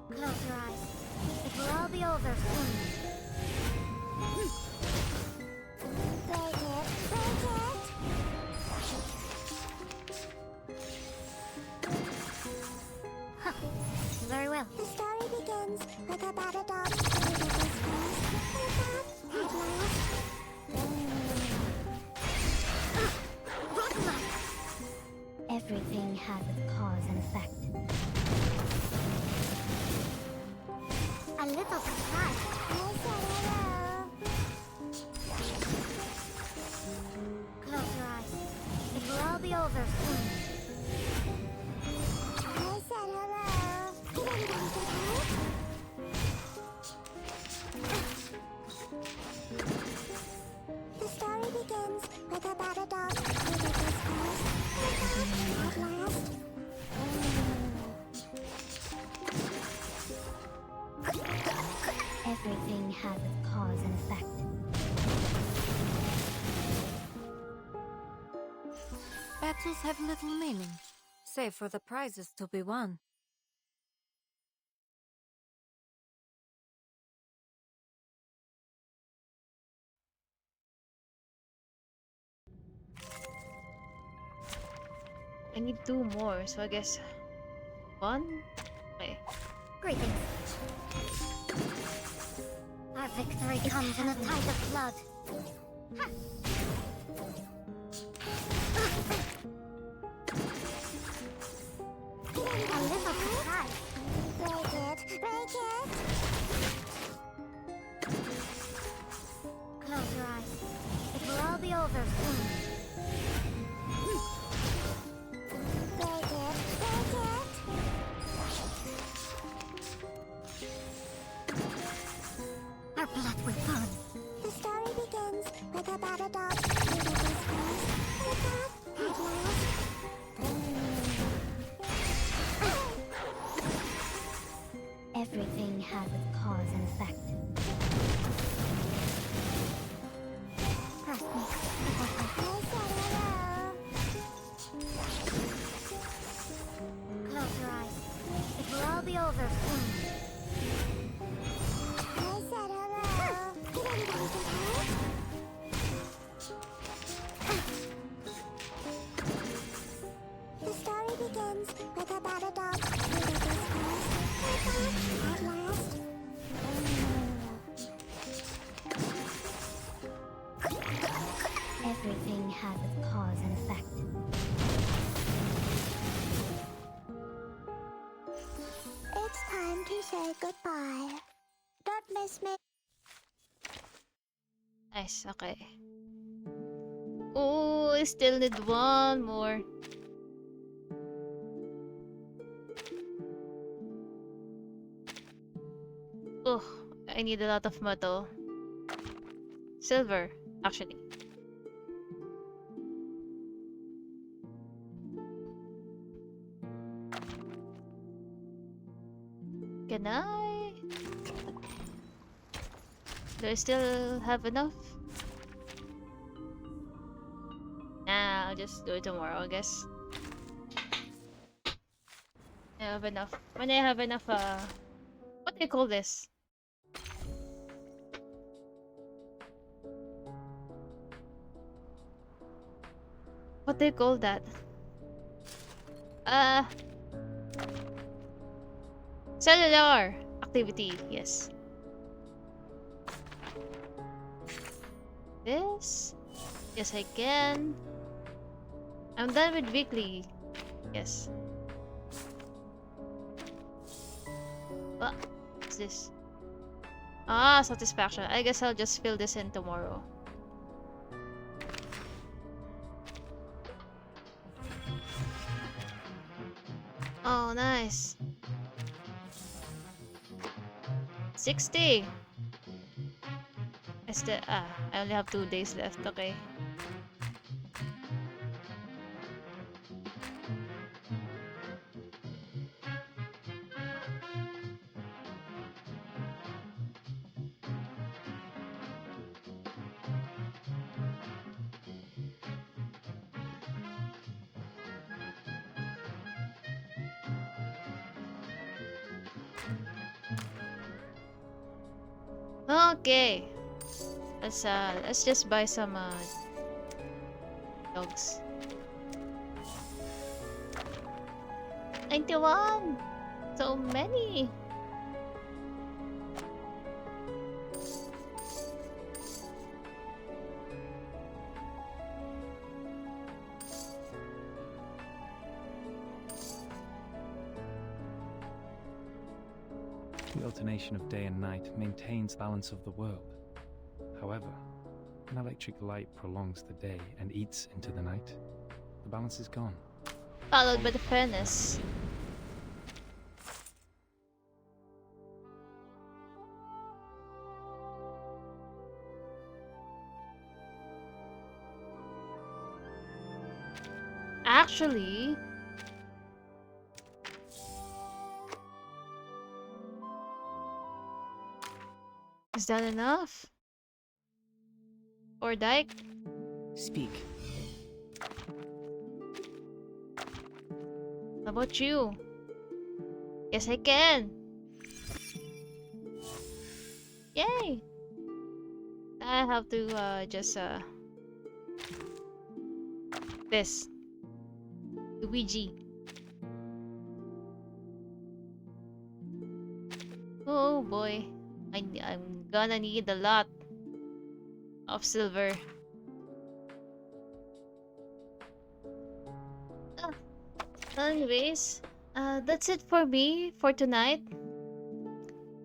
Close your eyes. It will all be over soon. Huh. Very well. The story begins with a battle dog. Everything has its cause and effect. A little surprise. Close your eyes. It will all be over soon. I said hello. Did anybody say hello? The story begins with a battle dog. At last. Everything has its cause and effect.
Battles have little meaning, save for the prizes to be won.
I need 2 more, so I guess 1? Okay.
Greetings. Our victory comes in a tide of blood. Ha! A little surprise. Break it, break it. Close your eyes. It will all be over soon. Break it, break it. Our blood will burn. The story begins with a battle dog. At last. Everything has its cause and effect. Trust me. I said hello. Close your eyes. It will all be over soon. I said hello. Did anybody say hello? The story begins with a battle dog. At last. Everything has its cause and effect. It's time to say goodbye. Don't miss me.
Nice, okay. Oh, I still need 1 more. Oh, I need a lot of metal. Silver, actually. Can I? Do I still have enough? Nah, I'll just do it tomorrow, I guess. I have enough. When I have enough, what do you call this? What do you call that? Cellular activity, yes. This? Yes, I can. I'm done with weekly. Yes. What's this? Ah, satisfaction. I guess I'll just fill this in tomorrow. Oh, nice. 60. I only have 2 days left. Okay. Okay. Let's just buy some dogs. 91. So many.
The alternation of day and night maintains balance of the world. However, when electric light prolongs the day and eats into the night, the balance is gone.
Followed by the furnace. Actually, is that enough? Or Dyke?
Speak.
How about you? Yes, I can. Yay! I have to just this Luigi. Oh boy, I'm gonna need a lot of silver. Ah, anyways, that's it for me for tonight.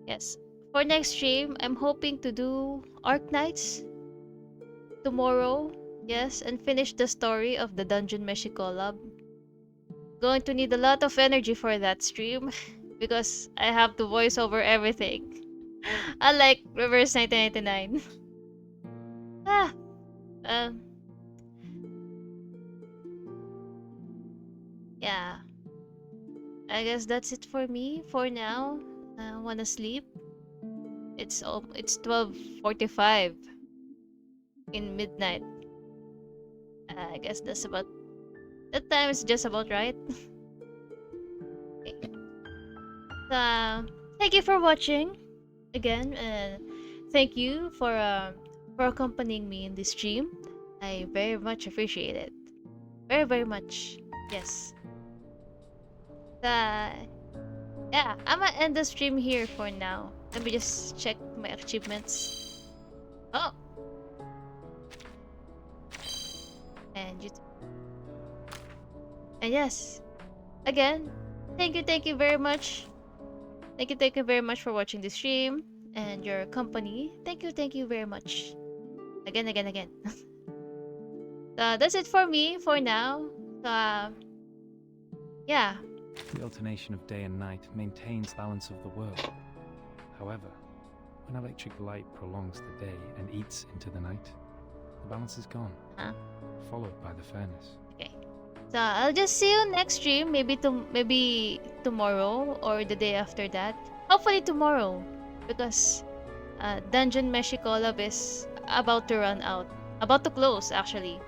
Yes, for next stream, I'm hoping to do Arc Knights tomorrow. Yes, and finish the story of the Dungeon Meshi collab. Going to need a lot of energy for that stream because I have to voice over everything. Unlike Reverse 1999. Um, yeah. I guess that's it for me for now. I wanna sleep. It's 12:45 in midnight. I guess that time is just about right. Okay. Thank you for watching again, and thank you for accompanying me in this stream. I very much appreciate it. Very, very much. Yes. Yeah, I'm gonna end the stream here for now. Let me just check my achievements. Oh! And you. And yes, again, thank you very much. Thank you very much for watching the stream and your company. Thank you very much. Again. That's it for me for now. Yeah.
The alternation of day and night maintains balance of the world. However, when electric light prolongs the day and eats into the night, the balance is gone, followed by the furnace.
Okay. So I'll just see you next stream. Maybe tomorrow or the day after that. Hopefully tomorrow, because Dungeon Meshi collab is about to run out. About to close actually.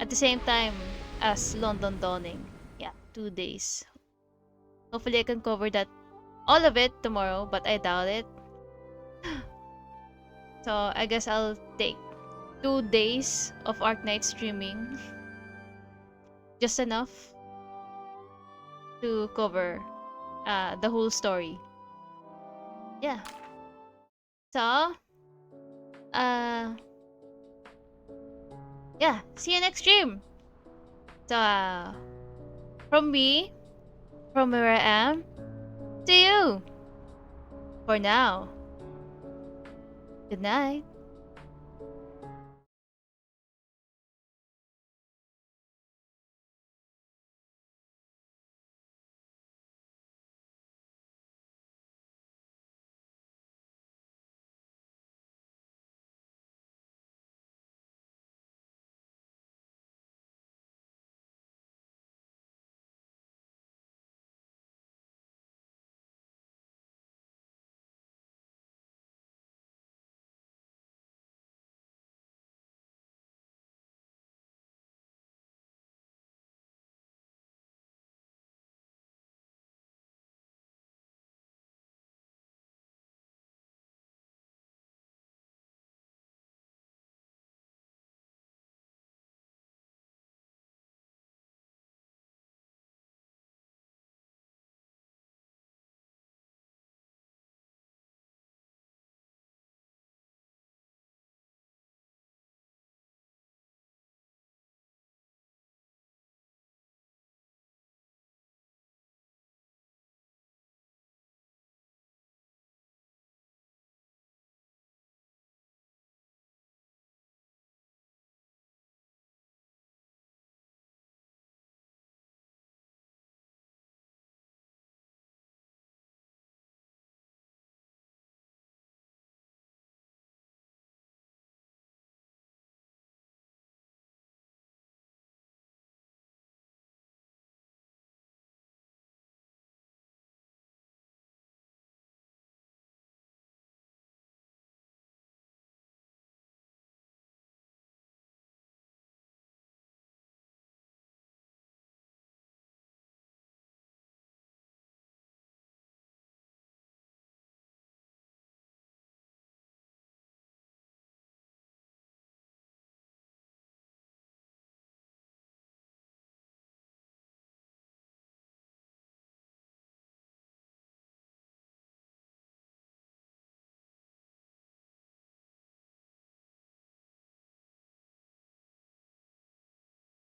At the same time as London Dawning. Yeah, 2 days. Hopefully I can cover that all of it tomorrow, but I doubt it. So I guess I'll take 2 days of Arc Knight streaming. Just enough to cover the whole story. yeah. So, yeah, see you next stream. So, from me, from where I am, to you. For now. Good night.